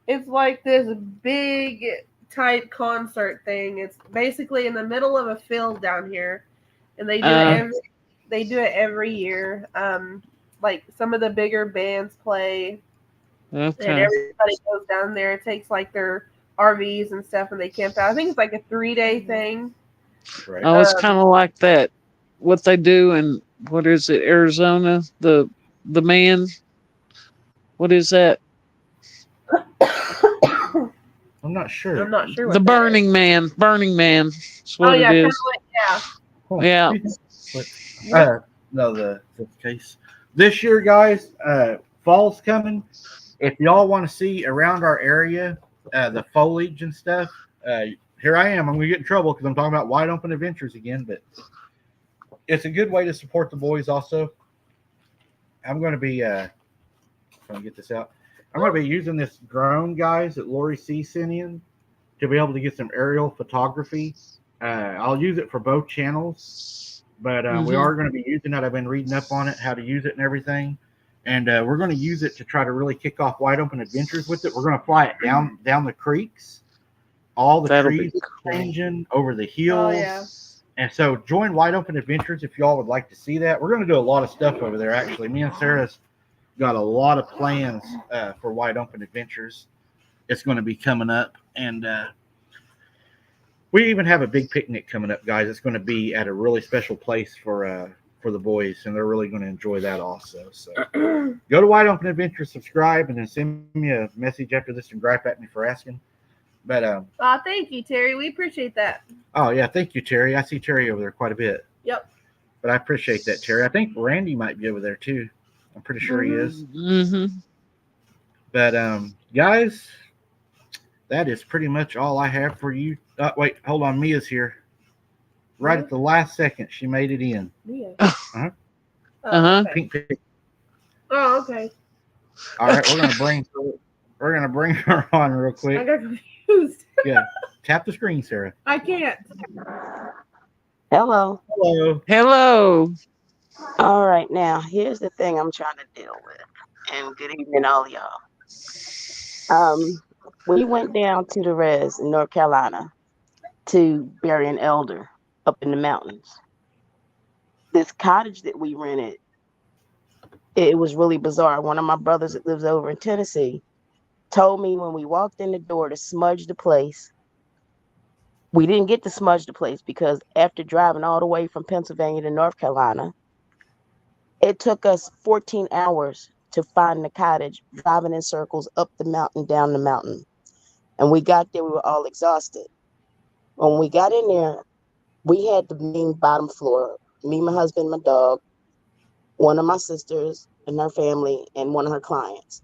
It's like this big type concert thing. It's basically in the middle of a field down here, and they do it every year. Like some of the bigger bands play, and Okay. everybody goes down there. It takes like their RVs and stuff, and they camp out. I think it's like a 3-day thing. Right. Oh, it's kind of like that. What they do in, what is it, Arizona? The man. What is that? I'm not sure. I'm not sure The what that is. Burning Man. Burning Man. That's Oh what yeah, it kind of is. like yeah. Huh. Yeah. What? No, the case. This year, guys, fall's coming. If y'all want to see around our area, the foliage and stuff, here I am. I'm going to get in trouble because I'm talking about wide open adventures again, but it's a good way to support the boys also. I'm going to be, trying to get this out. I'm going to be using this drone, guys, that Lori C sent in to be able to get some aerial photography. I'll use it for both channels, but we are going to be using it. I've been reading up on it, how to use it and everything. And we're going to use it to try to really kick off wide open adventures with it. We're going to fly it down the creeks, all the That'll trees be are changing over the hills. Oh yeah. And so join Wide Open Adventures if y'all would like to see that. We're going to do a lot of stuff over there, actually. Me and Sarah's got a lot of plans for Wide Open Adventures. It's going to be coming up. And we even have a big picnic coming up, guys. It's going to be at a really special place for the boys, and they're really going to enjoy that also. So go to Wide Open Adventures, subscribe, and then send me a message after this and gripe at me for asking. But thank you, Terry. We appreciate that. oh yeah, thank you, Terry. I see Terry over there quite a bit. Yep. But I appreciate that, Terry. I think Randy might be over there too. I'm pretty sure he is. Mm-hmm. But guys, that is pretty much all I have for you. Wait, hold on. Mia's here. Right at the last second, she made it in. Yeah. Uh-huh. Uh-huh. Okay. Pink pig. Oh, okay. All right, we're gonna bring her on real I quick. got confused. Yeah, tap the screen, Sarah. I can't. Hello. Hello. Hello. All right, now here's the thing I'm trying to deal with. And good evening, all y'all. We went down to the res in North Carolina to bury an elder up in the mountains. This cottage that we rented, it was really bizarre. One of my brothers that lives over in Tennessee told me when we walked in the door to smudge the place. We didn't get to smudge the place because after driving all the way from Pennsylvania to North Carolina, it took us 14 hours to find the cottage, driving in circles up the mountain, down the mountain. And we got there, we were all exhausted. When we got in there, we had the main bottom floor, me, my husband, my dog, one of my sisters and her family, and one of her clients.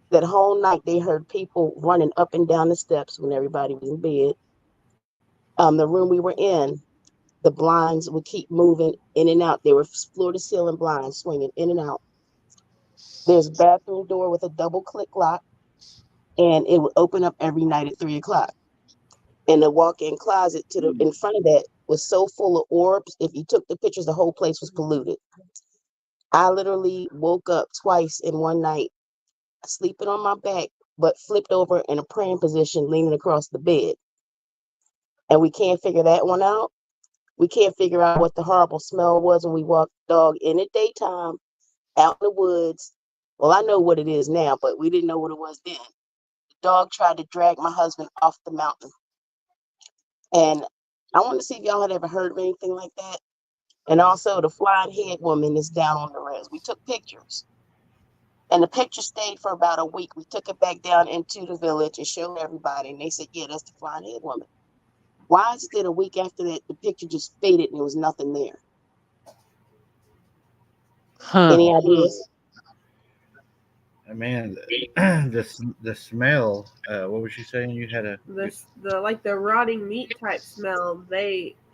That whole night, they heard people running up and down the steps when everybody was in bed. The room we were in, the blinds would keep moving in and out. They were floor to ceiling blinds swinging in and out. There's a bathroom door with a double click lock, and it would open up every night at 3 o'clock. And the walk-in closet in front of that was so full of orbs. If you took the pictures, the whole place was polluted. I literally woke up twice in one night, sleeping on my back, but flipped over in a praying position, leaning across the bed. And we can't figure that one out. We can't figure out what the horrible smell was when we walked the dog in the daytime out in the woods. Well, I know what it is now, but we didn't know what it was then. The dog tried to drag my husband off the mountain. And I want to see if y'all had ever heard of anything like that. And also the flying head woman is down on the res. We took pictures. And the picture stayed for about a week. We took it back down into the village and showed everybody. And they said, yeah, that's the flying head woman. Why is it that a week after that, the picture just faded and there was nothing there? Huh. Any ideas? Man, the smell. What was you saying? You had a The like the rotting meat type smell.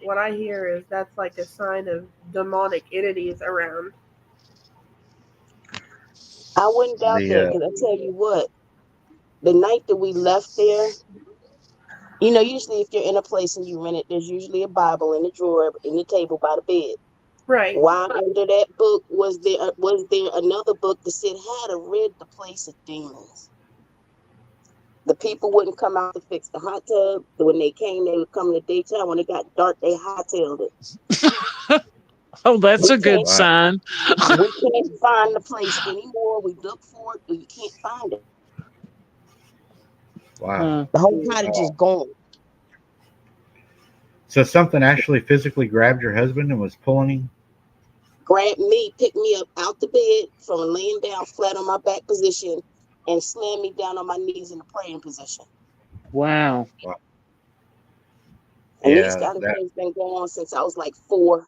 What I hear is that's like a sign of demonic entities around. I wouldn't doubt the that because I tell you what, the night that we left there, you know, usually if you're in a place and you rent it, there's usually a Bible in the drawer in the table by the bed. Right. Why under that book was there another book that said how to rid the place of demons? The people wouldn't come out to fix the hot tub. When they came, they would come in the daytime. When it got dark, they hightailed it. Oh, that's We a good can't wow, sign. we can't find the place anymore. We look for it, but you can't find it. wow. Huh. The whole cottage is gone. So something actually physically grabbed your husband and was pulling him. Grabbed me, picked me up out the bed from laying down flat on my back position, and slammed me down on my knees in the praying position. Wow. Wow. And these Yeah, kind of that. things been going on since I was like 4.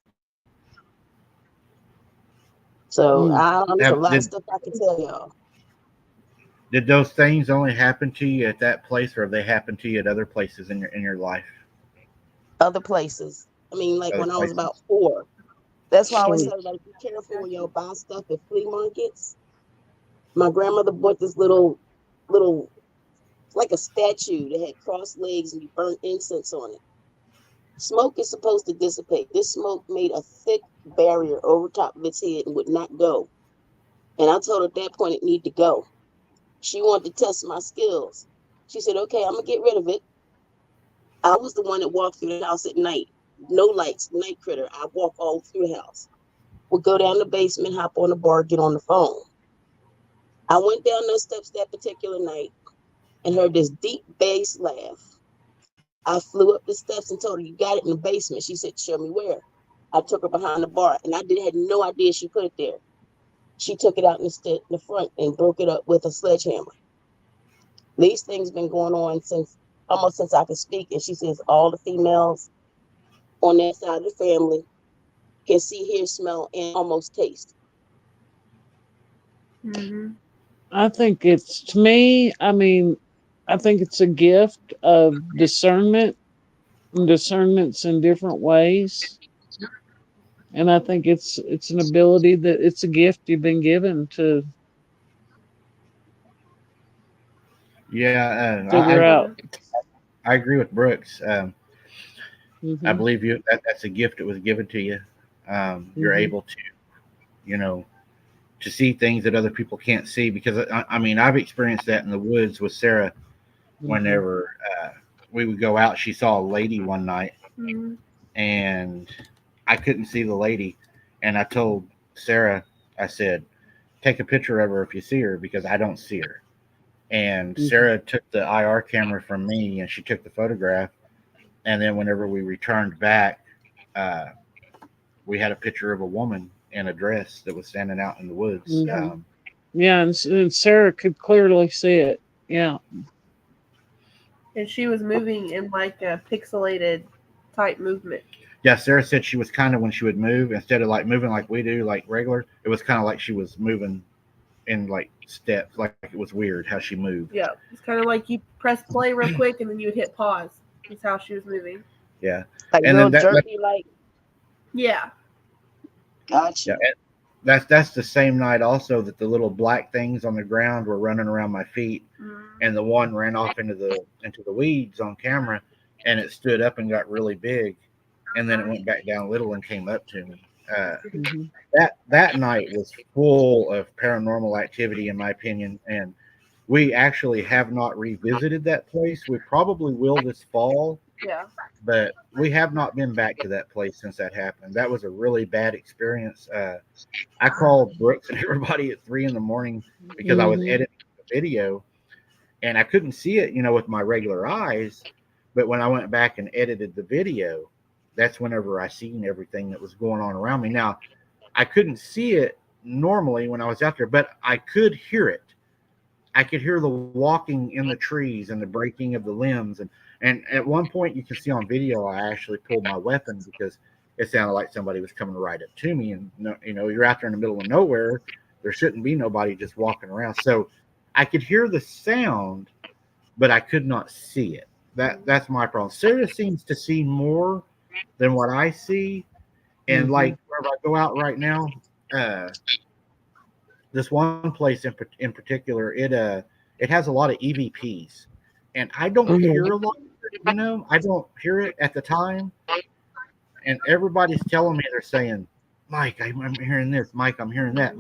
So Mm. there's a lot of Did stuff I can tell y'all. those things only happen to you at that place, or have they happened to you at other places in your life? Other places. I mean, like Other when I was places. about 4. That's why I always So, tell everybody, be careful when y'all buy stuff at flea markets. My grandmother bought this little, like a statue that had crossed legs and you burnt incense on it. Smoke is supposed to dissipate. This smoke made a thick barrier over top of its head and would not go. And I told her at that point it needed to go. She wanted to test my skills. She said, okay, I'm going to get rid of it. I was the one that walked through the house at night. No lights, night critter. I walk all through the house. Would go down the basement, hop on the bar, get on the phone. I went down those steps that particular night and heard this deep bass laugh. I flew up the steps and told her, you got it in the basement. She said, show me where. I took her behind the bar and had no idea she put it there. She took it out in the front and broke it up with a sledgehammer. These things been going on almost since I could speak. And she says all the females on that side of the family can see, hear, smell, and almost taste. Mm-hmm. I think it's, to me, I mean, I think it's a gift of discernment, and discernment's in different ways. And I think it's an ability that it's a gift you've been given to Yeah, figure Yeah. out. I agree with Brooks. I Hmm. believe that's a gift that was given to you. You're Hmm. able to, you know, to see things that other people can't see. Because I mean, I've experienced that in the woods with Sarah. Hmm. Whenever we would go out, she saw a lady one night, Mm-hmm. and I couldn't see the lady. And I told Sarah, I said, take a picture of her if you see her because I don't see her. And Hmm. Sarah took the IR camera from me and she took the photograph. And then whenever we returned back, uh, we had a picture of a woman in a dress that was standing out in the woods. Hmm. Yeah, and Sarah could clearly see it. Yeah. And she was moving in like a pixelated type movement. Yeah, Sarah said she was kind of when she would move, instead of like moving like we do, like regular, it was kind of like she was moving in like steps, like it was weird how she moved. Yeah. It's kind of like you press play real quick and then you would hit pause. That's how she was moving. Yeah, Like and real then jerky, like, Yeah. yeah, gotcha. that's the same night also that the little black things on the ground were running around my feet, Mm-hmm. and the one ran off into the weeds on camera, and it stood up and got really big, and then it went back down little and came up to me. Hmm. That night was full of paranormal activity, in my opinion, and we actually have not revisited that place. We probably will this fall, Yeah. but we have not been back to that place since that happened. That was a really bad experience. I called Brooks and everybody at 3 in the morning because I was Hmm. editing the video and I couldn't see it, with my regular eyes. But when I went back and edited the video, that's whenever I seen everything that was going on around me. Now, I couldn't see it normally when I was out there, but I could hear it. I could hear the walking in the trees and the breaking of the limbs. And at one point, you can see on video, I actually pulled my weapon because it sounded like somebody was coming right up to me. And you're out there in the middle of nowhere. There shouldn't be nobody just walking around. So I could hear the sound, but I could not see it. That's my problem. Sarah seems to see more than what I see. And Mhm. like wherever I go out right now, this one place in particular, it has a lot of EVPs, and I don't Mhm. hear a lot. I don't hear it at the time, and everybody's telling me they're saying, "Mike, I'm hearing this. Mike, I'm hearing that."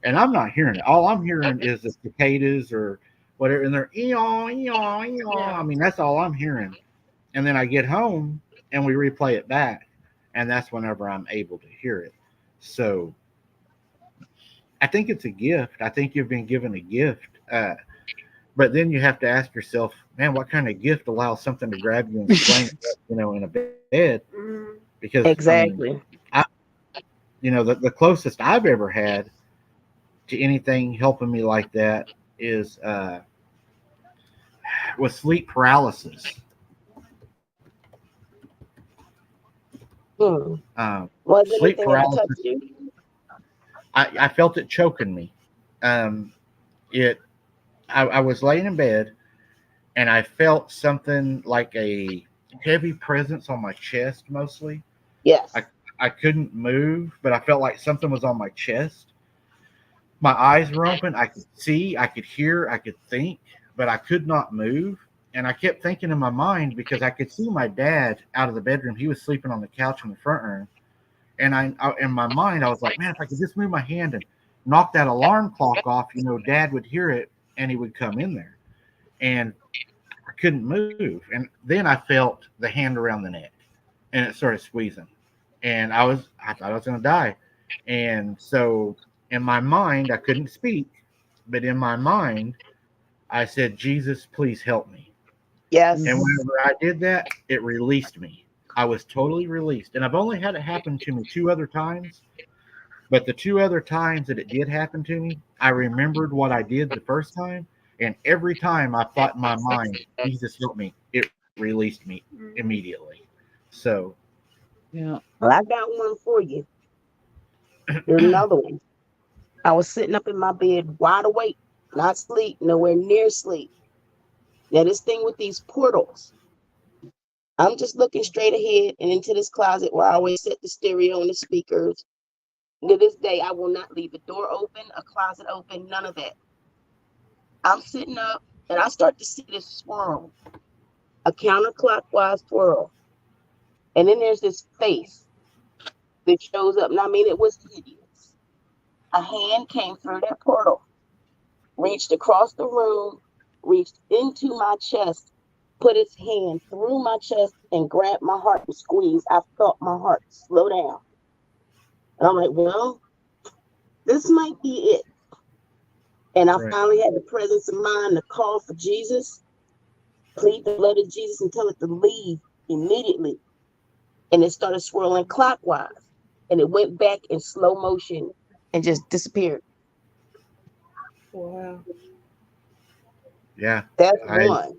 And I'm not hearing it. All I'm hearing is the cicadas or whatever, and they're eon, eon, eon. I mean, that's all I'm hearing. And then I get home and we replay it back, and that's whenever I'm able to hear it. So I think it's a gift. I think you've been given a gift. But then you have to ask yourself, man, what kind of gift allows something to grab you and slam you, in a bed? Mm. Because I mean, Exactly. I, the closest I've ever had to anything helping me like that is with sleep paralysis. Hmm. Was Sleep anything ever paralysis. touched you? I felt it choking me. Um, it. I was laying in bed and I felt something like a heavy presence on my chest mostly. Yes. I I couldn't move, but I felt like something was on my chest. My eyes were open. I could see, I could hear, I could think, but I could not move. And I kept thinking in my mind because I could see my dad out of the bedroom. He was sleeping on the couch in the front room. And in my mind, I was like, man, if I could just move my hand and knock that alarm clock off, dad would hear it and he would come in there. And I couldn't move. And then I felt the hand around the neck and it started squeezing. And I thought I was going to die. And so in my mind, I couldn't speak, but in my mind, I said, Jesus, please help me. And Yes. Mhm. whenever I did that, it released me. I was totally released. And I've only had it happen to me two other times. But the two other times that it did happen to me, I remembered what I did the first time. And every time I thought in my mind, Jesus help me, it released me Mm. immediately. So, Yeah. Well, I got one for you. There's another one. I was sitting up in my bed, wide awake, not sleep, nowhere near sleep. Now, this thing with these portals, I'm just looking straight ahead and into this closet where I always set the stereo and the speakers. To this day, I will not leave a door open, a closet open, none of that. I'm sitting up and I start to see this swirl, a counterclockwise swirl. And then there's this face that shows up. And I mean, it was hideous. A hand came through that portal, reached across the room, reached into my chest, put its hand through my chest and grabbed my heart and squeezed. I felt my heart slow down. And I'm like, well, this might be it. And I right. finally had the presence of mind to call for Jesus, plead the blood of Jesus and tell it to leave immediately. And it started swirling clockwise. And it went back in slow motion and just disappeared. Wow. Yeah. That's I, one.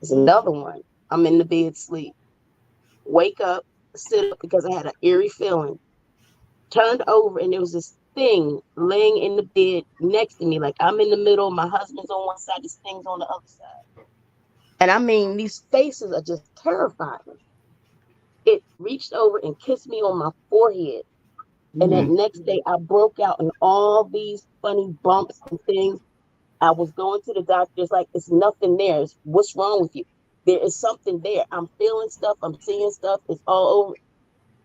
There's another one. I'm in the bed sleep. Wake up, sit up because I had an eerie feeling. Turned over and there was this thing laying in the bed next to me. Like I'm in the middle, my husband's on one side, this thing's on the other side. And I mean, these faces are just terrifying. It reached over and kissed me on my forehead. And that Mm. next day, I broke out in all these funny bumps and things. I was going to the doctor, like, it's nothing there. What's wrong with you? There is something there. I'm feeling stuff. I'm seeing stuff. It's all over.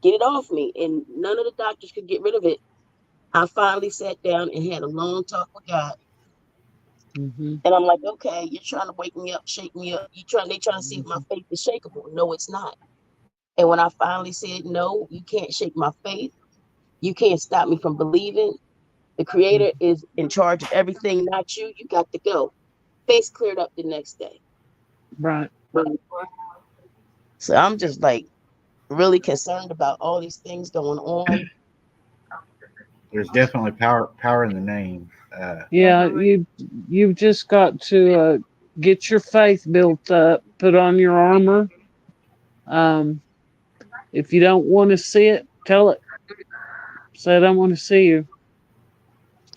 Get it off me. And none of the doctors could get rid of it. I finally sat down and had a long talk with God. Mhm. And I'm like, okay, you're trying to wake me up, shake me up. They trying to see if my faith is shakeable. No, it's not. And when I finally said, no, you can't shake my faith. You can't stop me from believing. The creator is in charge of everything, not you. You got to go. Face cleared up the next day. Right. So I'm just like really concerned about all these things going on. there's definitely power in the name. Yeah, Definitely. you've just got to get your faith built up, put on your armor. Um, If you don't want to see it, tell it. Say I don't want to see you.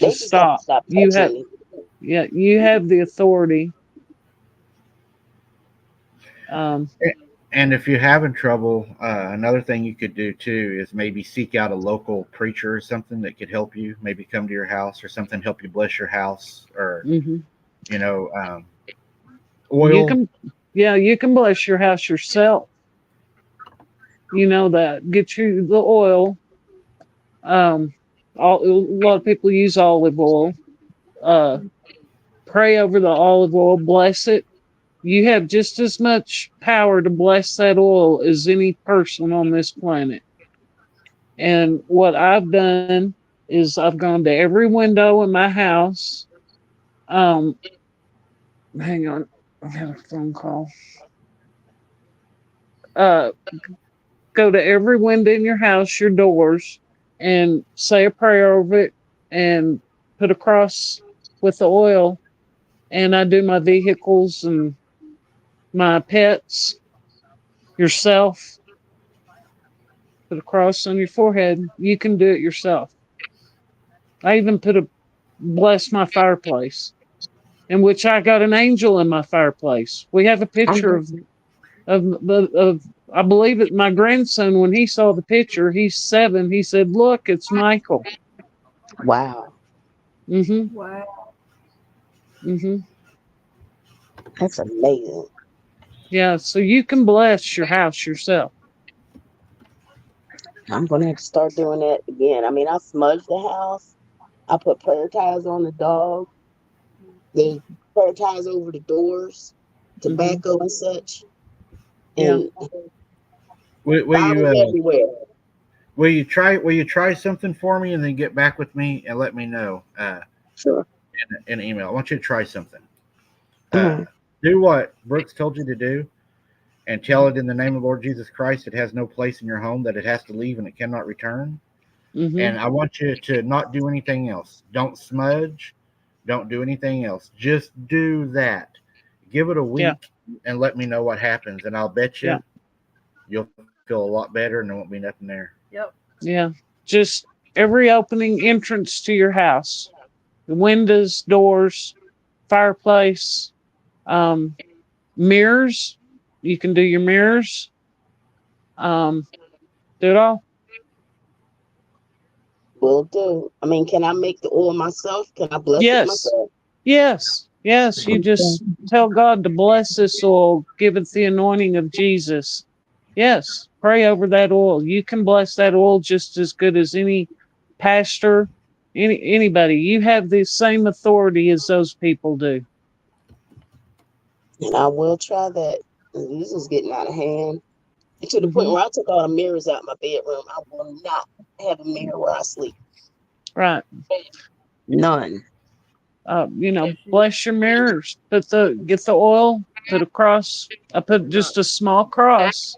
They Just just got to stop. stop You touching have me. you have the authority. Um, And if you're having trouble, another thing you could do too is maybe seek out a local preacher or something that could help you. Maybe come to your house or something, help you bless your house, or mhm. you know, You oil. can, yeah, you can bless your house yourself. You know that. Get you the oil. Um, a lot of people use olive oil. Uh, pray over the olive oil, bless it. You have just as much power to bless that oil as any person on this planet. And what I've done is I've gone to every window in my house. Um, hang on, I have a phone call. Uh, go to every window in your house, your doors, and say a prayer over it and put a cross with the oil. And I do my vehicles and my pets, yourself, put a cross on your forehead. You can do it yourself. I even put a bless my fireplace, in which I got an angel in my fireplace. We have a picture of I believe it. My grandson, when he saw the picture, he's 7. He said, "Look, it's Michael." Wow, Mm-hmm. Wow. Mm-hmm. that's amazing. Yeah. So you can bless your house yourself. I'm gonna have to start doing that again. I mean, I smudged the house. I put prayer ties on the dog. There's prayer ties over the doors, Mm-hmm. tobacco and such, Yeah. and Will you bottles everywhere. will you try something for me and then get back with me and let me know Sure. in an email? I want you to try something. Uh, Hmm. do what Brooks told you to do, and tell it in the name of the Lord Jesus Christ. It has no place in your home, that it has to leave and it cannot return. Mm-hmm. And I want you to not do anything else. Don't smudge. Don't do anything else. Just do that. Give it a Yeah. week and let me know what happens. And I'll bet Yeah. you'll feel a lot better and there won't be nothing there. Yep. Yeah. Just every opening entrance to your house, the windows, doors, fireplace, um, mirrors. You can do your mirrors. Um, do it all. Will do. I mean, can I make the oil myself? Can I bless it Yes. myself? Yes. Yes. You just tell God to bless this oil, give it the anointing of Jesus. Yes. Pray over that oil. You can bless that oil just as good as any pastor, anybody. You have the same authority as those people do. And I will try that. This is getting out of hand. To the point Hmm. where I took all the mirrors out my bedroom. I will not have a mirror where I sleep. Right. None. Bless your mirrors. Get the oil, put a cross. I put just a small cross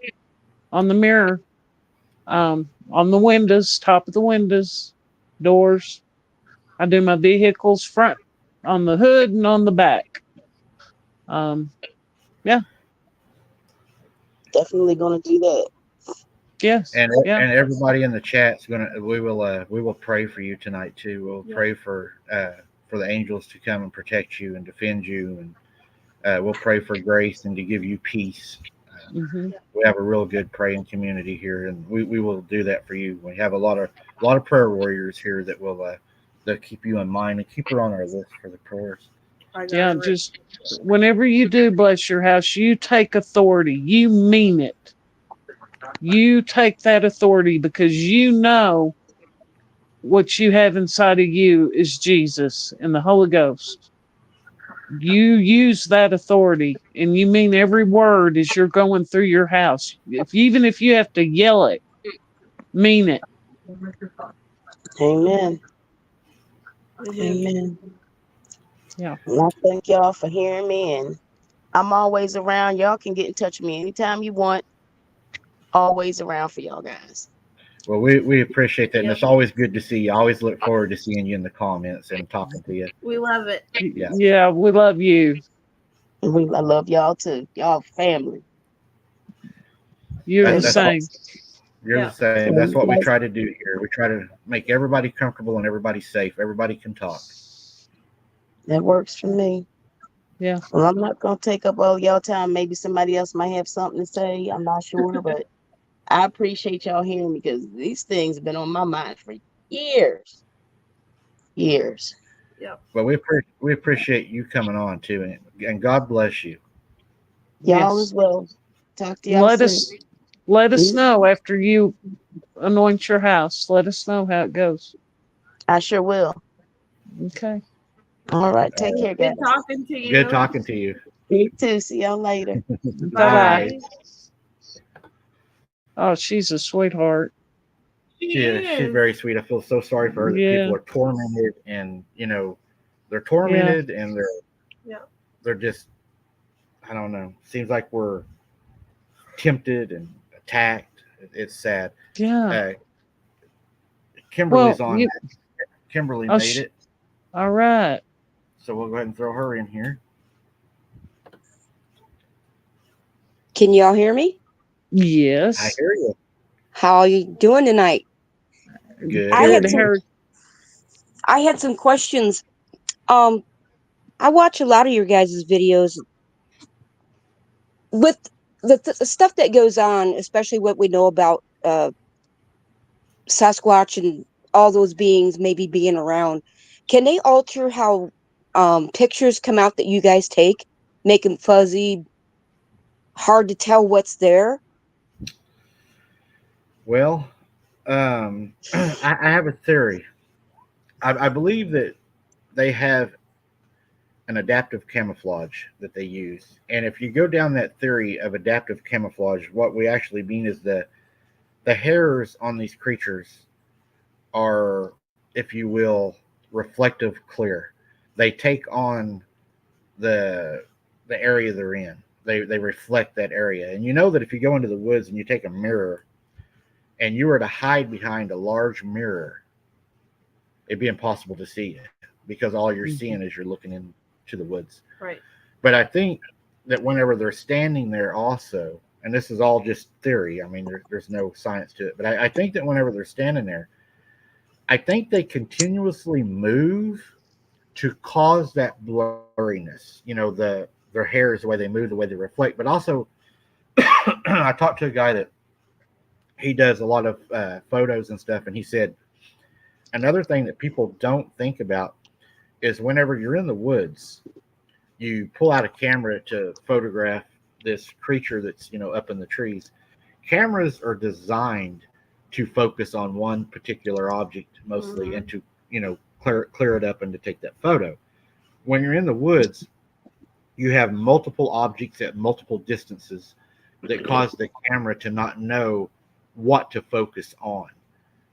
on the mirror, on the windows, top of the windows, doors. I do my vehicles front, on the hood and on the back. Um, yeah, Definitely gonna do that. yes, yeah, And everybody in the chat's gonna we will pray for you tonight too. We'll Yep. pray for the angels to come and protect you and defend you, and we'll pray for grace and to give you peace. hmm We have a real good praying community here, and we will do that for you. We have a lot of prayer warriors here that will that keep you in mind and keep her on our list for the prayers. I got yeah. it right. Just whenever you do bless your house, you take authority. You mean it. You take that authority because you know what you have inside of you is Jesus and the Holy Ghost. You use that authority and you mean every word as you're going through your house. Even if you have to yell it, mean it. Amen. Amen. Amen. Yeah. And I thank y'all for hearing me. And I'm always around. Y'all can get in touch with me anytime you want. Always around for y'all guys. Well, we appreciate that, and Yep. it's always good to see you. I always look forward to seeing you in the comments and talking to you. We love it. Yeah. Yeah, we love you. And I love y'all too. Y'all family. You're the That's all. same. You're Yeah. the same. So That's you what we guys, try to do here. We try to make everybody comfortable and everybody safe. Everybody can talk. that works for me. Yeah. Well, I'm not gonna take up all y'all time. Maybe somebody else might have something to say. I'm not sure, but I appreciate y'all hearing me because these things have been on my mind for years. Years. Yep. But we appreciate you coming on too, and God bless you. Y'all Yes. as well. Talk to y'all Let soon. us Mhm. know after you anoint your house. Let us know how it goes. I sure will. Okay. All right. Take care, Good guys. talking to Good you. talking to you. You too. See y'all later. Bye bye. Bye. Oh, she's a sweetheart. She She's is. very sweet. I feel so sorry for her that Yeah. people are tormented, and they're Yeah. tormented, and Yeah. they're just, I don't know. Seems like we're tempted and attacked. It's sad. Yeah. Uh, Kimberly's Well, on. you. Kimberly Oh, made it, all right. so we'll go ahead and throw her in here. Can y'all hear me? I Yes. hear you. How are you doing tonight? Good. I How Good. are had some you? Harry. I had some questions. Um, I watch a lot of your guys' videos with the stuff that goes on, especially what we know about Sasquatch and all those beings maybe being around. Can they alter how pictures come out that you guys take, make them fuzzy, hard to tell what's there? Well, I have a theory. I believe that they have an adaptive camouflage that they use. And if you go down that theory of adaptive camouflage, what we actually mean is the hairs on these creatures are, if you will, reflective clear. They take on the the area they're in. They reflect that area. And you know that if you go into the woods and you take a mirror and you were to hide behind a large mirror, it'd be impossible to see it because all you're seeing Mhm. is you're looking into the woods. Right. But I think that whenever they're standing there, also, and this is all just theory, I mean, there's no science to it, but I think that whenever they're standing there, I think they continuously move to cause that blurriness. Their hair is the way they move, the way they reflect. But also, I talked to a guy that he does a lot of photos and stuff, and he said another thing that people don't think about is whenever you're in the woods, you pull out a camera to photograph this creature that's up in the trees. Cameras are designed to focus on one particular object mostly, and to clear it up and to take that photo. When you're in the woods, you have multiple objects at multiple distances that cause the camera to not know what to focus on.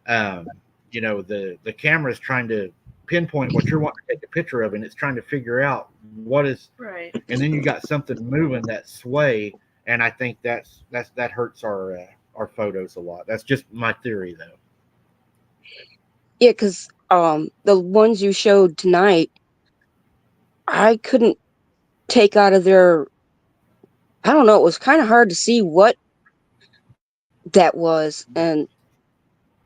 um, the camera is trying to pinpoint what you're wanting to take a picture of, and it's trying to figure out what is. Right. And then you got something moving that sway, and I think that hurts our photos a lot. That's just my theory, though. Yeah, because the ones you showed tonight, I couldn't take out of their. I don't know. It was kind of hard to see what that was, and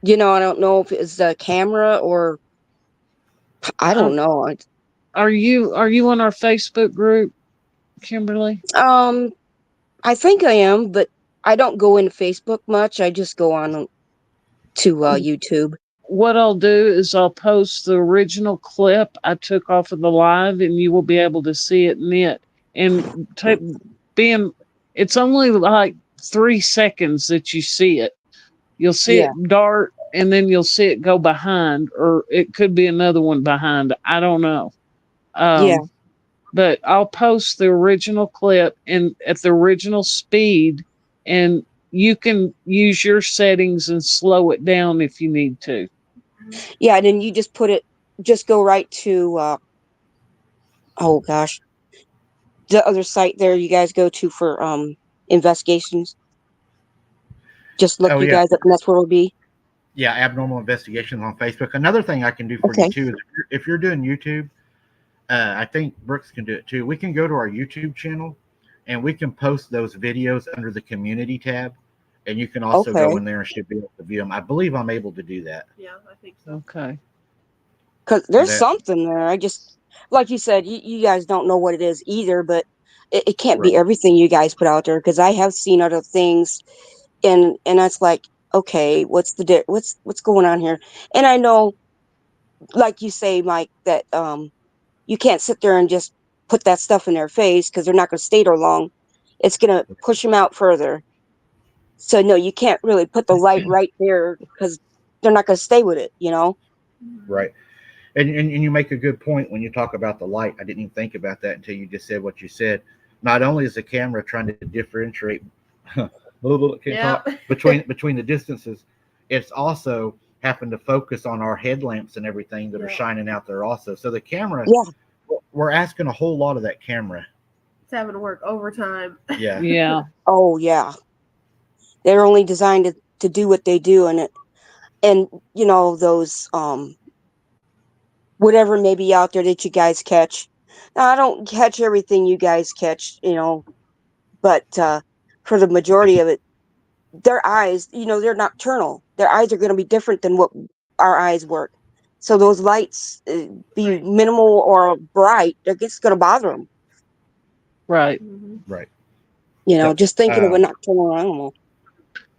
I don't know if it's the camera or I Uh, don't know. are you on our Facebook group, Kimberly? Um, I think I am, but I don't go into Facebook much. I just go on to YouTube. What I'll do is I'll post the original clip I took off of the live, and you will be able to see it in it. And being, it's only like 3 seconds that you see it. You'll see Yeah, it dart, and then you'll see it go behind, or it could be another one behind. I don't know. yeah, Um, but I'll post the original clip and at the original speed, and you can use your settings and slow it down if you need to. yeah. And then you just go right to oh gosh, the other site there you guys go to for investigations. Just look Oh you yeah, guys up, and that's where it'll be. yeah. Abnormal investigations on Facebook. Another thing I can do for you Okay. too is if you're doing YouTube, I think Brooks can do it too. We can go to our YouTube channel, and we can post those videos under the community tab, and you can also go Okay. in there and should be able to view them. I believe I'm able to do that. Yeah, I think so. Okay. Because there's That something there. I just, like you said, you guys don't know what it is either, but it can't be right. everything you guys put out there. Because I have seen other things, and it's like, okay, what's going on here? And I know, like you say, Mike, that you can't sit there and just put that stuff in their face because they're not going to stay there long. It's going to push them out further. So no, you can't really put the light right there because they're not going to stay with it. You know? Right. And you make a good point when you talk about the light. I didn't even think about that until you just said what you said. Not only is the camera trying to differentiate can't Yeah. talk, between the distances, it's also having to focus on our headlamps and everything that are Yeah. shining out there also. So the camera, Yeah. we're asking a whole lot of that camera. It's having to work overtime. Yeah. Yeah. Oh yeah. They're only designed to do what they do, and you know those whatever may be out there that you guys catch. Now, I don't catch everything you guys catch, you know, but for the majority of it, their eyes, you know, they're nocturnal. Their eyes are going to be different than what our eyes work. So those lights, be Right. minimal or bright, they're just going to bother them. Right. Mhm. Right. You know, Yep. just thinking of a nocturnal animal.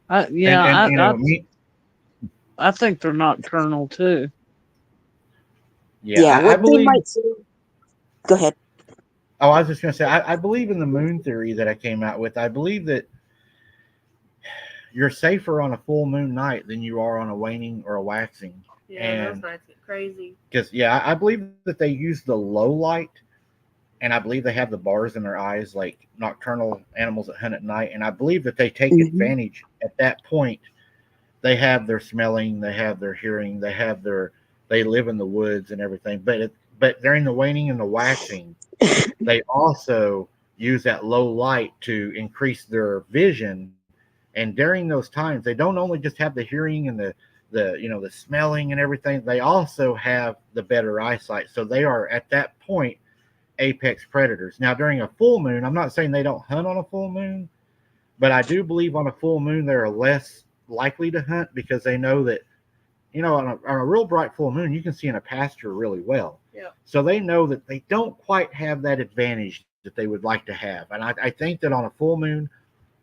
Yeah. And you I know me. I think they're nocturnal too. Yeah, Yeah, I what they believe. might see. Go ahead. Oh, I was just going to say, I believe in the moon theory that I came out with. I believe that you're safer on a full moon night than you are on a waning or a waxing. Yeah, those And nights get crazy. because, yeah, I believe that they use the low light, and I believe they have the bars in their eyes like nocturnal animals that hunt at night. And I believe that they take Hmm. advantage at that point. They have their smelling, they have their hearing, they live in the woods and everything. But during the waning and the waxing, they also use that low light to increase their vision. And during those times, they don't only just have the hearing and the smelling and everything. They also have the better eyesight. So they are at that point apex predators. Now during a full moon, I'm not saying they don't hunt on a full moon, but I do believe on a full moon they're less likely to hunt because they know that on a real bright full moon, you can see in a pasture really well. Yeah. So they know that they don't quite have that advantage that they would like to have. And I think that on a full moon,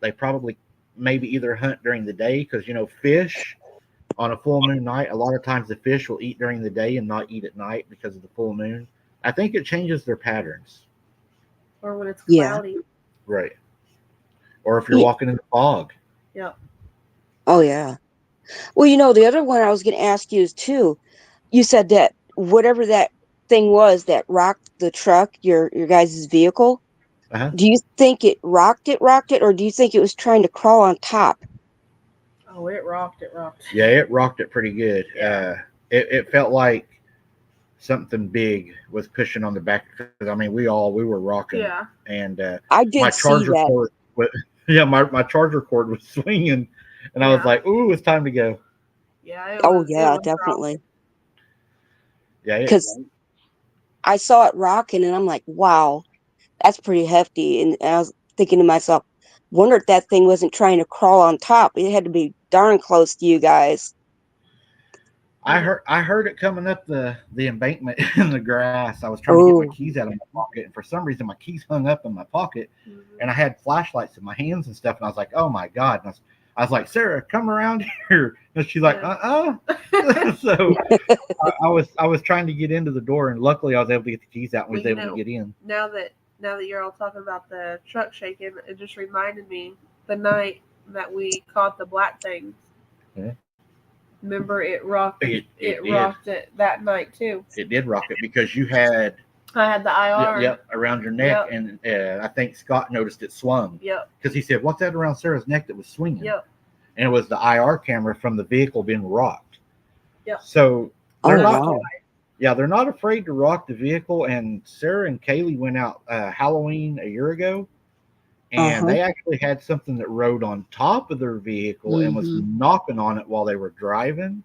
they probably maybe either hunt during the day because, fish on a full moon night, a lot of times the fish will eat during the day and not eat at night because of the full moon. I think it changes their patterns. Or when it's Yeah. cloudy. Right. Or if you're Ye- walking in the fog. Yeah. Oh yeah. Well, you know, the other one I was going to ask you is too. You said that whatever that thing was that rocked the truck, your guys' vehicle. Uh-huh. Do you think it, or do you think it was trying to crawl on top? Oh, it rocked. It rocked. Yeah, it rocked it pretty good. Yeah. It felt like something big was pushing on the back because I mean we were rocking, Yeah. and I my did see charger that. cord was, yeah, my charger cord was swinging, and I was Yeah. like, ooh, it's time to go. Yeah. It Oh was. It yeah, was rocked. definitely. Yeah, Because I saw it rocking, and I'm like, wow, that's pretty hefty. And I was thinking to myself, wonder if that thing wasn't trying to crawl on top. It had to be darn close to you guys. I heard it coming up the embankment in the grass. I was trying to get my Oh, keys out of my pocket, and for some reason my keys hung up in my pocket, Mhm. and I had flashlights in my hands and stuff, and I was like, oh my god. And I was like, Sarah, come around here. And she's like, Yeah. So I was trying to get into the door, and luckily I was able to get the keys out and Well, was able to get in. now that you're all talking about the truck shaking, it just reminded me the night that we caught the black things. Yeah. Remember, it rocked. It did. Rocked it that night too. It did rock it because you had I had the IR. yep around your neck, Yep. and I think Scott noticed it swung Yep. because he said, "What's that around Sarah's neck that was swinging?" Yep. And it was the IR camera from the vehicle being rocked. Yep. So oh they're not. wow. Yeah, they're not afraid to rock the vehicle. And Sarah and Kaylee went out Halloween a year ago, and Uh-huh. they actually had something that rode on top of their vehicle and was Mhm. knocking on it while they were driving.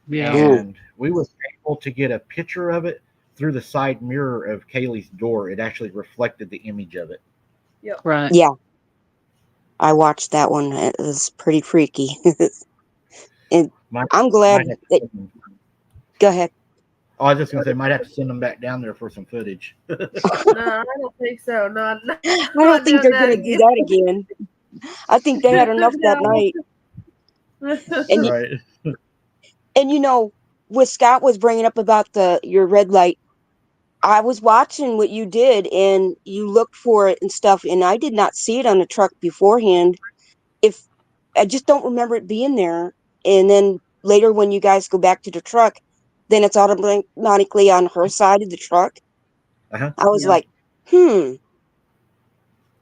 Yeah. And we was able to get a picture of it through the side mirror of Kaylee's door. It actually reflected the image of it. Yep. Right. Yeah. I watched that one. It was pretty freaky. And Might I'm might glad have to that. send them. Go ahead. Oh, I was just gonna say might have to send them back down there for some footage. No, I don't think so. Not I don't not think doing they're that gonna do again. that again. I think they had enough that night. And Right. and what Scott was bringing up about your red light, I was watching what you did, and you looked for it and stuff, and I did not see it on the truck beforehand. If I just don't remember it being there, and then later when you guys go back to the truck, then it's automatically on her side of the truck. Uh-huh. I was Yeah. like,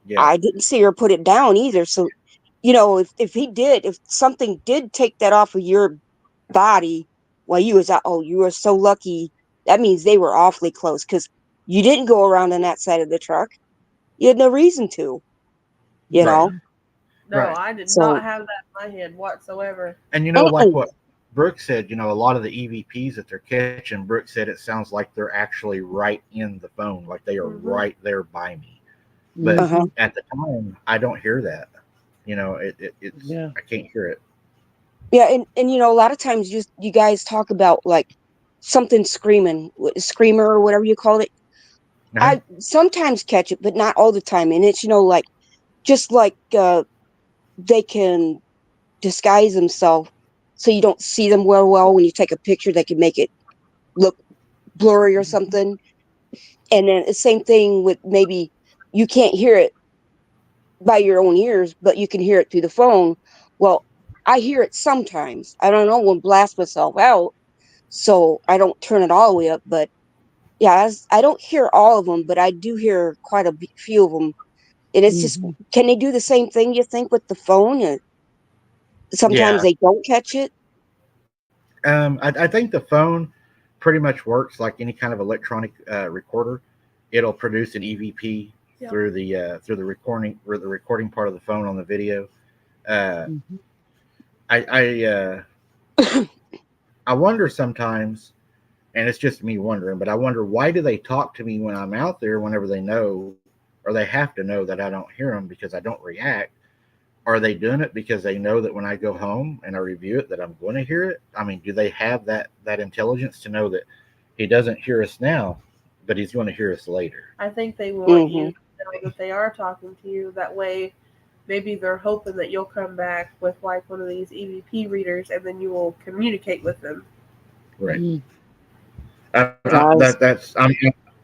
Yeah. I didn't see her put it down either. So, if something did take that off of your body while you was out, oh, you were so lucky. That means they were awfully close because you didn't go around on that side of the truck. You had no reason to, you Right. know. No, Right. I did So, not have that in my head whatsoever. And like uh-uh. what Brooke said, a lot of the EVPs that they're catching, Brooke said it sounds like they're actually right in the phone, like they are Mhm. right there by me. But Uh-huh. at the time, I don't hear that. It's Yeah. I can't hear it. Yeah, and a lot of times you guys talk about like something screaming, screamer or whatever you call it. Uh-huh. I sometimes catch it, but not all the time. And it's like just like they can disguise themselves so you don't see them well when you take a picture. They can make it look blurry or something. And then the same thing with maybe you can't hear it by your own ears, but you can hear it through the phone. Well, I hear it sometimes. I don't know when blast myself out, so I don't turn it all the way up. But yeah, I don't hear all of them, but I do hear quite a few of them. And it's just, Mhm. can they do the same thing, you think, with the phone? Sometimes Yeah. they don't catch it. I think the phone pretty much works like any kind of electronic recorder. It'll produce an EVP Yeah. through the recording part of the phone on the video. Uh, Mhm. I I, I wonder sometimes, and it's just me wondering, but I wonder why do they talk to me when I'm out there whenever they know, or they have to know that I don't hear them because I don't react. Are they doing it because they know that when I go home and I review it that I'm going to hear it? I mean, do they have that intelligence to know that he doesn't hear us now, but he's going to hear us later? I think they want Hmm. you to know that they are talking to you. That way, maybe they're hoping that you'll come back with like one of these EVP readers, and then you will communicate with them. Right. Mhm. Guys,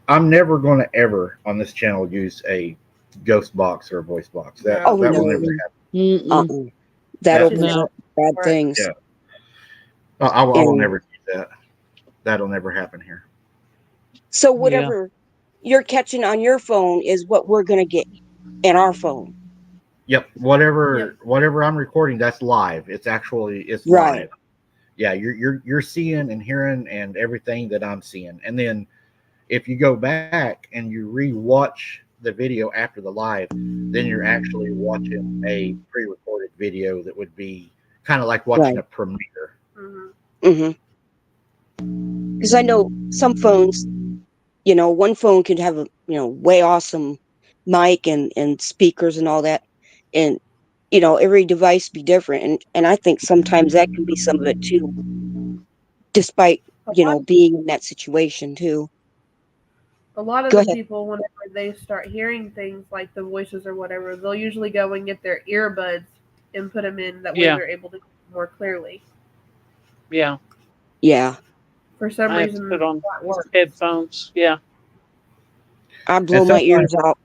I'm never going to ever on this channel use a ghost box or a voice box. That No, oh that will never no, Mm-mm. happen. Mm-mm. uh-uh. That it's That just opens not No. up bad work. things. Yeah. I will And never do that. That'll never happen here. so Yeah. whatever you're catching on your phone is what we're gonna get in our phone. Yep. Yep. Whatever I'm recording, that's live. It's Right. live. Yeah, you're seeing and hearing and everything that I'm seeing. And then if you go back and you rewatch the video after the live, then you're actually watching a pre-recorded video that would be kind of like watching Right. a premiere. Hmm. Mm-hmm. Because I know some phones, one phone could have a way awesome mic and speakers and all that, and every device be different, and I think sometimes that can be some of it too, despite A lot, being in that situation too. a lot of Go the ahead. people, whenever they start hearing things like the voices or whatever, they'll usually go and get their earbuds and put them in. That way, Yeah. they're able to hear more clearly. Yeah. Yeah, For some I have to put reason, on that works. headphones. Yeah. I And blow my sometimes, ears out.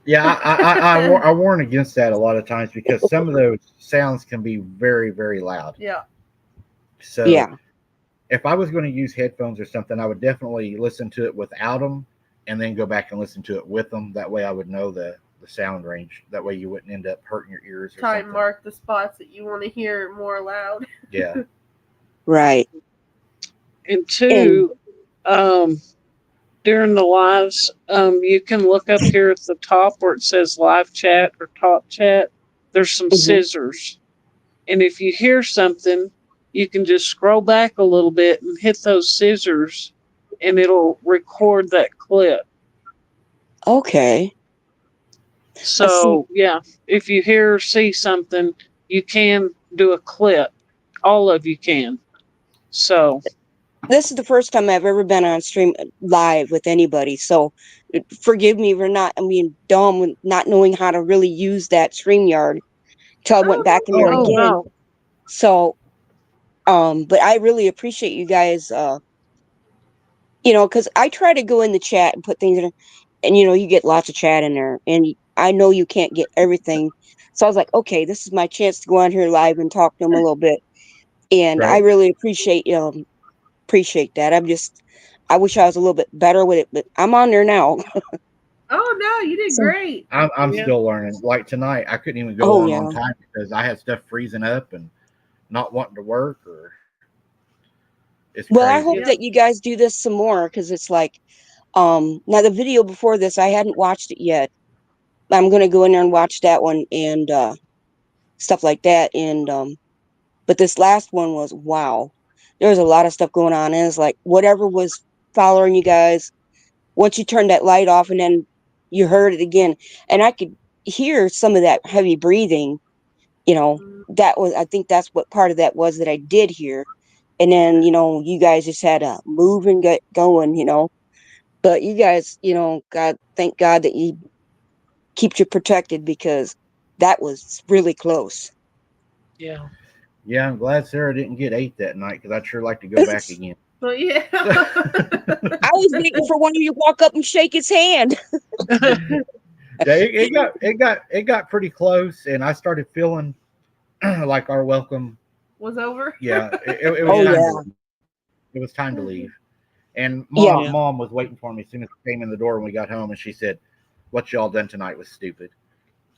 yeah, I warn against that a lot of times because some of those sounds can be very, very loud. Yeah. So Yeah. if I was going to use headphones or something, I would definitely listen to it without them and then go back and listen to it with them. That way I would know the sound range. That way you wouldn't end up hurting your ears or Time something. mark the spots that you want to hear more loud. Yeah. Right. And And two, um, during the lives, you can look up here at the top where it says live chat or talk chat. There's some mhm. scissors. And if you hear something, you can just scroll back a little bit and hit those scissors and it'll record that clip. Okay. I see. So yeah, if you hear or see something, you can do a clip. All of you can. So This is the first time I've ever been on stream live with anybody. So forgive me for not, I mean, dumb with not knowing how to really use that StreamYard till I went Oh, back in there oh Oh, again. no. So, but I really appreciate you guys, because I try to go in the chat and put things in, and you get lots of chat in there, and I know you can't get everything. So I was like, okay, this is my chance to go on here live and talk to them a little bit, and I right. really appreciate that. I wish I was a little bit better with it, but I'm on there now. oh no, you did So, great. I'm Yeah. still learning. Like tonight, I couldn't even go oh on yeah. time because I had stuff freezing up and not wanting to work, or it's Well, I hope crazy. Yep. that you guys do this some more because it's like, now the video before this, I hadn't watched it yet. I'm gonna go in there and watch that one and stuff like that. And but this last one was wow. There was a lot of stuff going on, and it's like whatever was following you guys. Once you turned that light off, and then you heard it again, and I could hear some of that heavy breathing. You know, Mm, that was I think that's what part of that was that I did hear. And then you guys just had to move and get going. But you guys, God, thank God that you keep you protected because that was really close. Yeah. Yeah, I'm glad Sarah didn't get ate that night because I'd sure like to go back again. but yeah. I was waiting for one of you to walk up and shake his hand. Yeah, it got pretty close, and I started feeling like our welcome. Was over. Yeah, it was Oh Yeah. time yeah, to it was time to leave. And mom yeah. Yeah. mom was waiting for me as soon as I came in the door when we got home, and she said, "What y'all done tonight was stupid."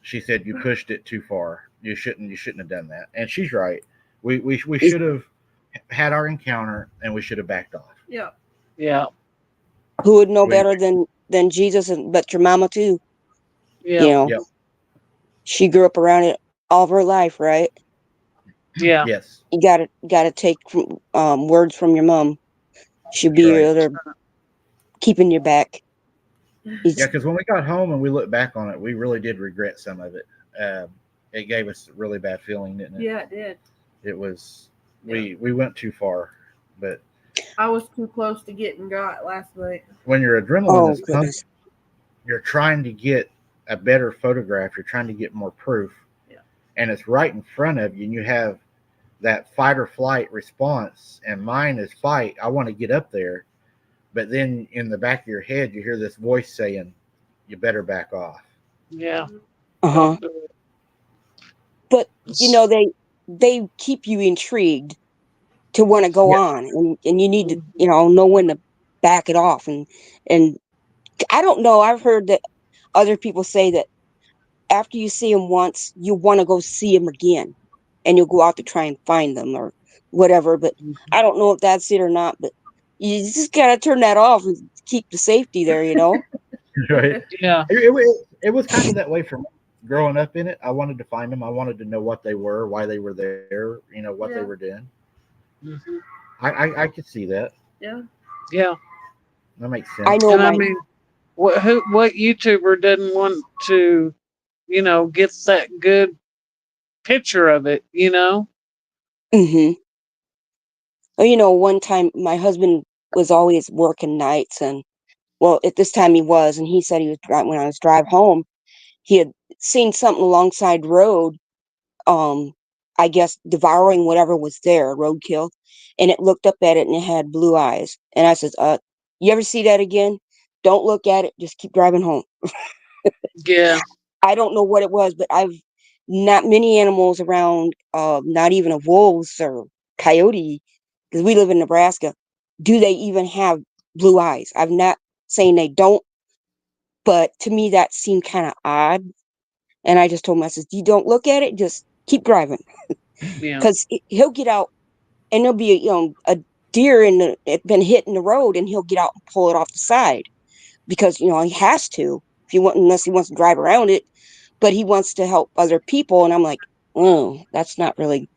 She said, "You pushed it too far. You shouldn't have done that." And she's right. We should have had our encounter, and we should have backed off. Yeah. Yeah. Who would know We better than Jesus and but your mama too? You Yeah. know, Yep. she grew up around it all of her life, right? Yeah. Yes. You gotta take words from your mom. She'll That's be right. your other keeping your back. Yeah, It's because when we got home and we looked back on it, we really did regret some of it. It gave us a really bad feeling, didn't it? Yeah, it did. It was Yeah. we went too far, but I was too close to getting got last night. when your adrenaline oh is pumping, goodness. you're trying to get a better photograph. You're trying to get more proof, Yeah. and it's right in front of you, and you have that fight or flight response. And mine is fight. I want to get up there, but then in the back of your head, you hear this voice saying, "You better back off." Yeah. Mhm. Uh-huh. Don't do it. But It's- they keep you intrigued to want to go Yeah, on, and you need to Mhm. know when to back it off. And I don't know, I've heard that other people say that after you see them once you want to go see them again, and you'll go out to try and find them or whatever. But Mhm. I don't know if that's it or not, but you just gotta turn that off and keep the safety there. right. Yeah. It was kind of that way for me growing up in it. I wanted to find them. I wanted to know what they were, why they were there, what they were Yeah. doing. Hmm. I could see that. Yeah. Yeah. That makes I sense. know And I my mean, what YouTuber doesn't want to, get that good picture of it, hmm one time my husband was always working nights, and well, at this time he was, and he said he was when I was drive home, he had seen something alongside the road, um, I guess devouring whatever was there, roadkill, and it looked up at it and it had blue eyes. And I says, you ever see that again? Don't look at it, just keep driving home. Yeah. I don't know what it was, but I've not many animals around, not even a wolves or coyote, because we live in Nebraska. Do they even have blue eyes? I'm not saying they don't, but to me that seemed kind of odd. And I just told him, I says, you don't look at it, just keep driving. Yeah. Because he'll get out and there'll be a deer it been hitting the road, and he'll get out and pull it off the side because he has to if he want unless he wants to drive around it, but he wants to help other people. And I'm like, oh, that's not really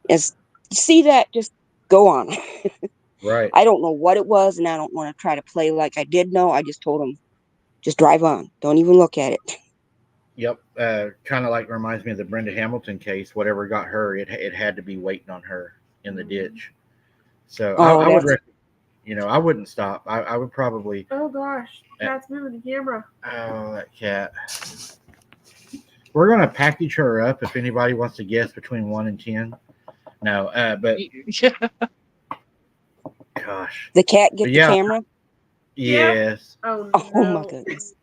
as you see that, just go on. Right. I don't know what it was, and I don't want to try to play like I did know. I just told him, just drive on, don't even look at it. Yep. Kind of like reminds me of the Brenda Hamilton case. Whatever got her, it had to be waiting on her in the ditch. So Oh, I would, that's I wouldn't stop. I would probably. Oh gosh, cat's moving the camera. Oh, that cat. We're gonna package her up if anybody wants to guess between 1 and 10. No, but Yeah. gosh, the cat but get the yeah, camera. Yeah. yes, Oh Oh my no. goodness.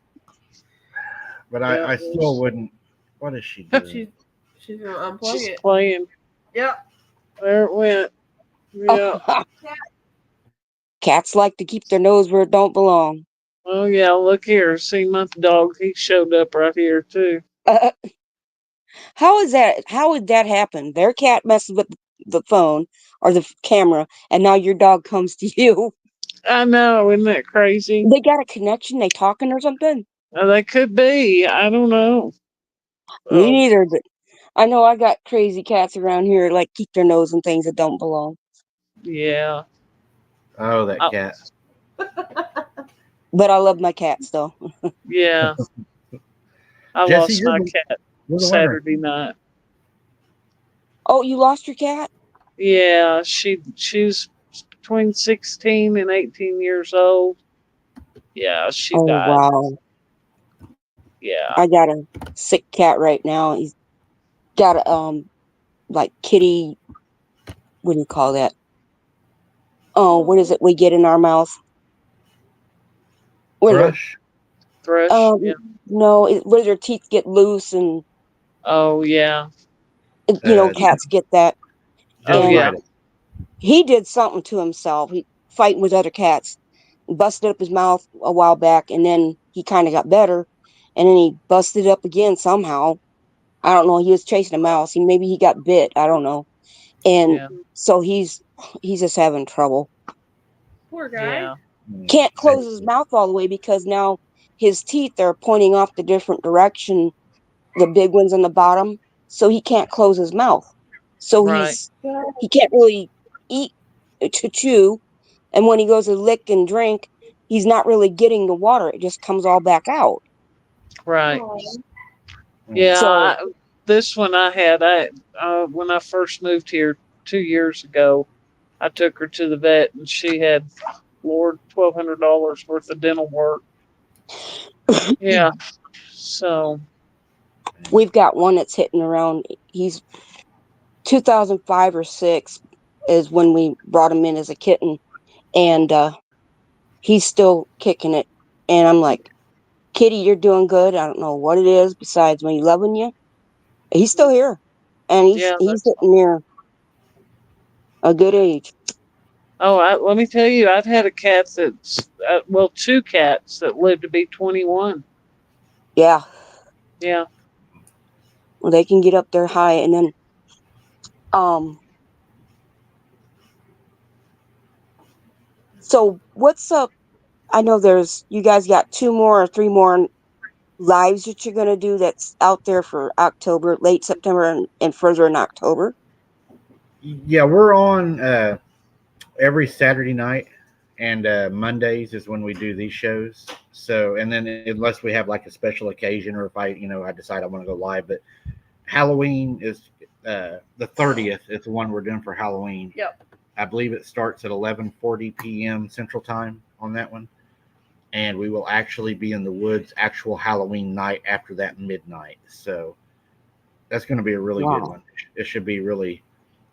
but Yeah, I still wouldn't. What is she doing? She's gonna unplug she's it. playing. Yep. There it went. Yeah. Oh, cats like to keep their nose where it don't belong. Oh yeah. Look here. See my dog. He showed up right here too. Uh, how is that? How would that happen? Their cat messes with the phone or the camera, and now your dog comes to you. I know. Isn't that crazy? They got a connection. They talking or something. That could be. I don't know. Me Um. neither, but I know I got crazy cats around here like keep their nose in things that don't belong. Yeah. Oh, that Oh, cat. But I love my cats though. yeah. I Jesse, lost my cat you're the winner. Saturday night. Oh, you lost your cat? Yeah. She's between 16 and 18 years old. Yeah. She Oh died. wow. Yeah. I got a sick cat right now. He's got a like kitty, what do you call that? Oh, what is Oh. it we get in our mouth? Where Thrush. Thrush. Yeah. no, where their teeth get loose and Oh yeah. Uh, cats get that. Oh And yeah. gingivitis. he did something to himself. He fighting with other cats, busted up his mouth a while back, and then he kind of got better, and then he busted it up again somehow. I don't know. He was chasing a mouse. Maybe he got bit. I don't know. And Yeah. so he's just having trouble. Poor guy. Yeah. Can't close his mouth all the way because now his teeth are pointing off the different direction, the big ones on the bottom, so he can't close his mouth. So Right. he can't really eat to chew, and when he goes to lick and drink, he's not really getting the water. It just comes all back out. Right. Oh. Yeah. So This one I had. When I first moved here 2 years ago, I took her to the vet, and she had, Lord, $1,200 worth of dental work. Yeah. So. we've got one that's hitting around. He's 2005 or six is when we brought him in as a kitten, and he's still kicking it. And I'm like, Kitty, you're doing good. I don't know what it is besides me loving you. He's still here, and Yeah. he's hitting near a good age. Oh, let me tell you, I've had a cat that's, two cats that lived to be 21. Yeah, Yeah. well, they can get up there high, and then um. So what's up? I know there's you guys got two more or three more lives that you're gonna do that's out there for October, late September, and further in October. Yeah, we're on every Saturday night, and Mondays is when we do these shows. So, and then unless we have like a special occasion, or if I decide I want to go live, but Halloween is the 30th is the one we're doing for Halloween. Yep. I believe it starts at 11:40 p.m. Central Time on that one, and we will actually be in the woods actual Halloween night after that midnight. So that's going to be a really good Wow. one. It should be really,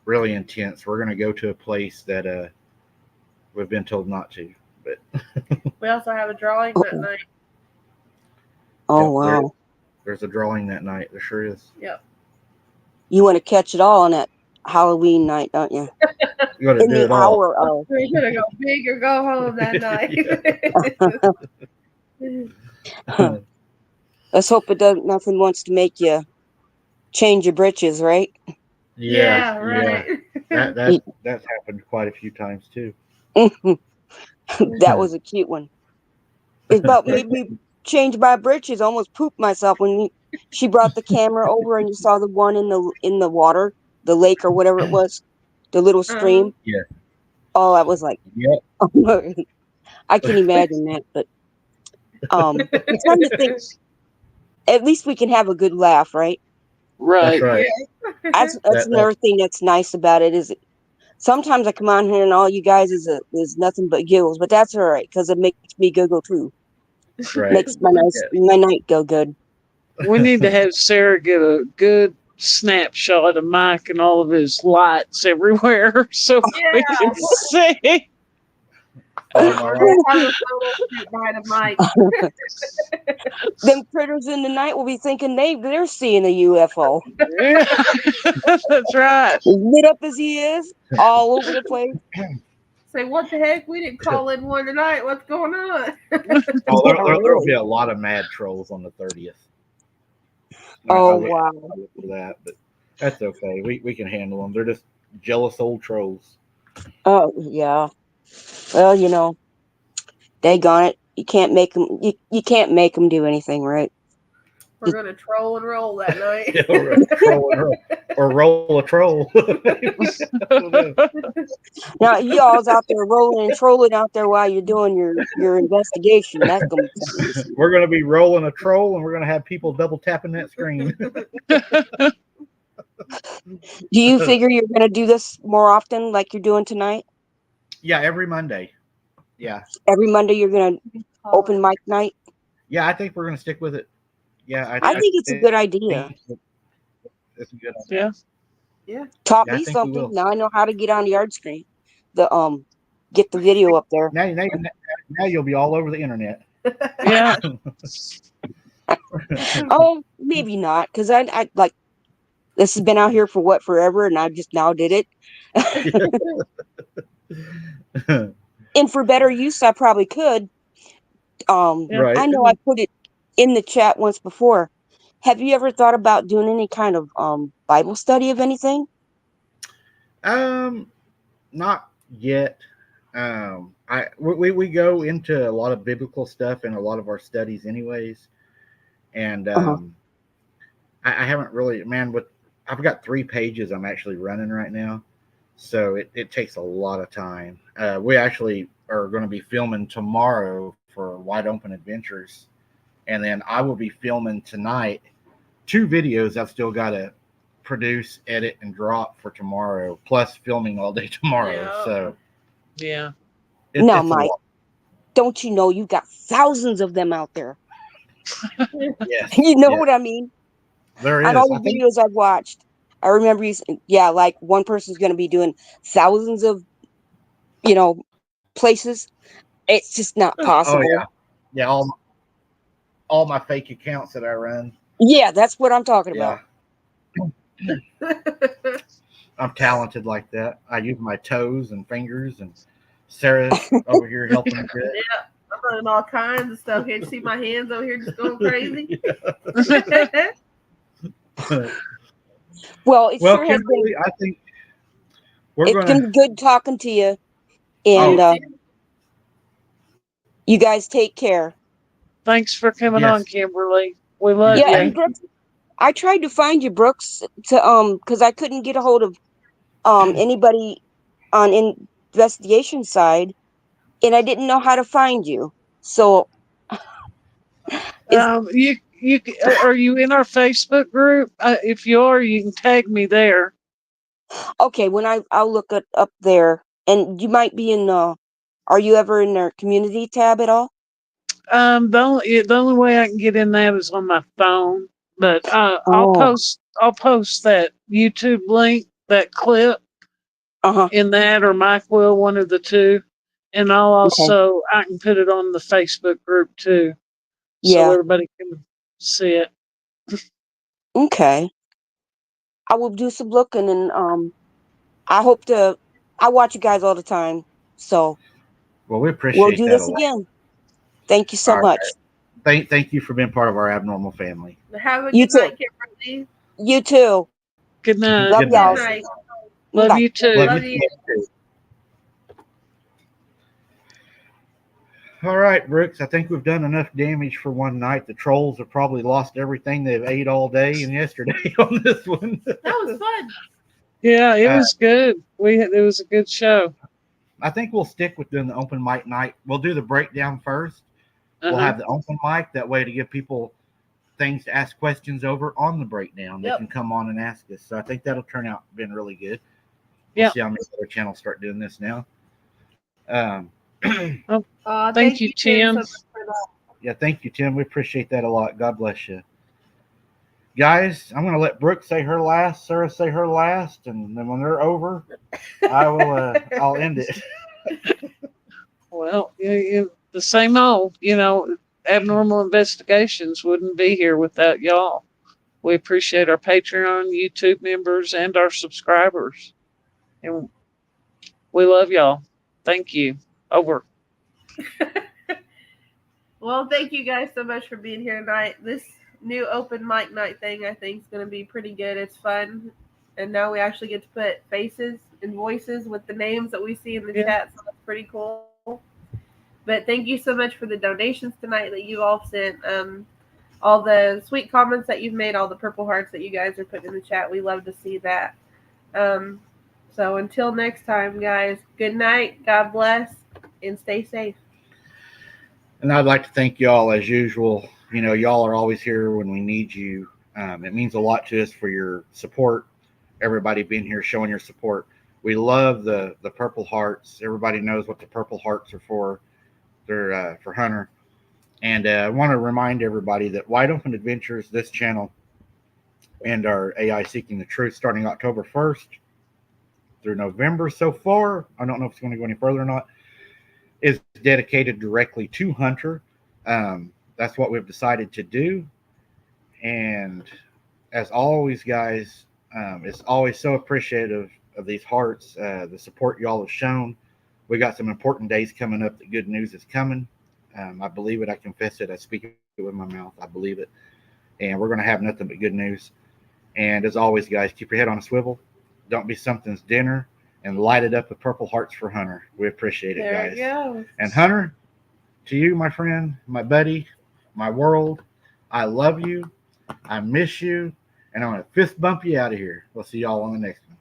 really intense. We're going to go to a place that we've been told not to, but We also have a drawing that night. Oh yep, wow! there's a drawing that night. There sure is. Yep. You want to catch it all on that Halloween night, don't you? You got to In do the it all. hour of. We're gonna go big or go home that night. Let's hope it doesn't. Nothing wants to make you change your britches, right? Yeah, right. That's happened quite a few times too. That was a cute one. It about made me change my britches. Almost pooped myself when she brought the camera over and you saw the one in the water, the lake or whatever it was, the little Uh-huh. stream. Yeah. Oh, I was like, Yep. I can imagine that. But I'm trying to think. At least we can have a good laugh, right? That's Right. right. That's That another thing that's nice about it is sometimes I come on here and all you guys is nothing but giggles, but that's all right because it makes me giggle too. right. Makes my night go good. We need to have Sarah get a good snapshot of Mike and all of his lights everywhere so we can see. All my We're life. gonna have a photo shoot night of Mike. Them critters in the night will be thinking they're seeing a UFO. Yeah. That's right. Lit up as he is, all over the place. Say, what the heck? We didn't call in one tonight. What's going on? Oh, there'll be a lot of mad trolls on the 30th. Oh I wow. look for that, but that's okay. We can handle them. They're just jealous old trolls. Oh yeah. Well, daggone it. You can't make them. You can't make them do anything, right? We're gonna troll and roll that night. Yeah, troll and roll. Or roll a troll. Now y'all's out there rolling and trolling out there while you're doing your investigation. That's gonna be something to see. We're gonna be rolling a troll, and we're gonna have people double tapping that screen. Do you figure you're gonna do this more often, like you're doing tonight? Yeah, every Monday. Yeah, Every Monday you're gonna open mic night. yeah. I think we're gonna stick with it. Yeah, I think it's a good idea. It's a good idea. Yeah. Taught Yeah, I me think we something. will. Now I know how to get on the yard screen. The get the video up there. Now you'll be all over the internet. Yeah. Oh, maybe not, because I like this has been out here for what forever, and I just now did it. And for better use, I probably could. Yeah. Right. I know I put it in the chat once before. Have you ever thought about doing any kind of Bible study of anything? Um, not yet. We go into a lot of biblical stuff in a lot of our studies, anyways, and Uh-huh. I haven't really, man. I've got 3 pages I'm actually running right now, so it takes a lot of time. We actually are going to be filming tomorrow for Wide Open Adventures, and then I will be filming tonight 2 videos I've still got to produce, edit, and drop for tomorrow, plus filming all day tomorrow. Yeah. So Yeah. Now, it's a Mike, lot. don't you know you've got thousands of them out there? Yes, You know yes, what I mean? there On is. all I the think videos I've watched, I remember like one person's going to be doing thousands of, places. It's just not Oh possible. yeah, yeah. All my fake accounts that I run. Yeah, that's what I'm talking Yeah, about. I'm talented like that. I use my toes and fingers, and Sarah's over here helping me. I'm running all kinds of stuff. Can't you see my hands over here just going crazy? Well, it Well, sure has been. Kimberly, I think we're It's been gonna. good talking to you, Oh and you guys take care. Thanks for coming on, yes, Kimberly. We you love Yeah, you. and thank you. Brooks, I tried to find you, Brooks, to because I couldn't get a hold of anybody on investigation side, and I didn't know how to find you. So is Are you in our Facebook group? If you are, you can tag me there. okay. When I'll look it up there, and you might be in the. Are you ever in their community tab at all? The only way I can get in that is on my phone. But Oh, I'll post that YouTube link, that clip uh-huh. in that, or Mike will, one of the two. And Okay. I can put it on the Facebook group too, so Yeah. everybody can see it. Okay. I will do some looking, and I hope to. I watch you guys all the time, so Well, we we'll appreciate do that a this lot. again. Thank you so All right. much. Thank you for being part of our abnormal family. Have a You good too. night, Kimberly. You too. Good night. Love Good y'all. night. Good night. Love Bye. you too. Love Love you you. too. All right, Brooks. I think we've done enough damage for one night. The trolls have probably lost everything they've ate all day and yesterday on this one. That was fun. Yeah, it Uh, was good. It was a good show. I think we'll stick with doing the open mic night. We'll do the breakdown first. We'll Uh-huh. have the open mic that way to give people things to ask questions over on the breakdown. They Yep. can come on and ask us. So I think that'll turn out being really good. We'll Yeah. see how many other channels start doing this now. Um, Thank you, Tim, Tim. so much for that. yeah, thank you, Tim. We appreciate that a lot. God bless you. Guys, I'm going to let Brooke say her last, Sarah say her last, and then when they're over, I will. I'll end it. Well, the same old, abnormal investigations wouldn't be here without y'all. We appreciate our Patreon, YouTube members, and our subscribers. And we love y'all. Thank you. Over. Well, thank you guys so much for being here tonight. This new open mic night thing, I think, is going to be pretty good. It's fun. And now we actually get to put faces and voices with the names that we see in the chat. So that's pretty cool. But thank you so much for the donations tonight that you all sent. All the sweet comments that you've made, all the purple hearts that you guys are putting in the chat. We love to see that. So until next time, guys, good night. God bless and stay safe. And I'd like to thank y'all as usual. Y'all are always here when we need you. It means a lot to us for your support. Everybody being here, showing your support. We love the purple hearts. Everybody knows what the purple hearts are for. They're for Hunter. And I want to remind everybody that Wide Open Adventures, this channel, and our AI Seeking the Truth, starting October 1st through November so far, I don't know if it's going to go any further or not, is dedicated directly to Hunter. That's what we've decided to do. And as always, guys, it's always so appreciative of these hearts, the support y'all have shown. We got some important days coming up. The good news is coming. I believe it. I confess it. I speak it with my mouth. I believe it. And we're going to have nothing but good news. And as always, guys, keep your head on a swivel. Don't be something's dinner. And light it up with purple hearts for Hunter. We appreciate it, There guys. you go. And Hunter, to you, my friend, my buddy, my world, I love you. I miss you. And I'm going to fist bump you out of here. We'll see y'all on the next one.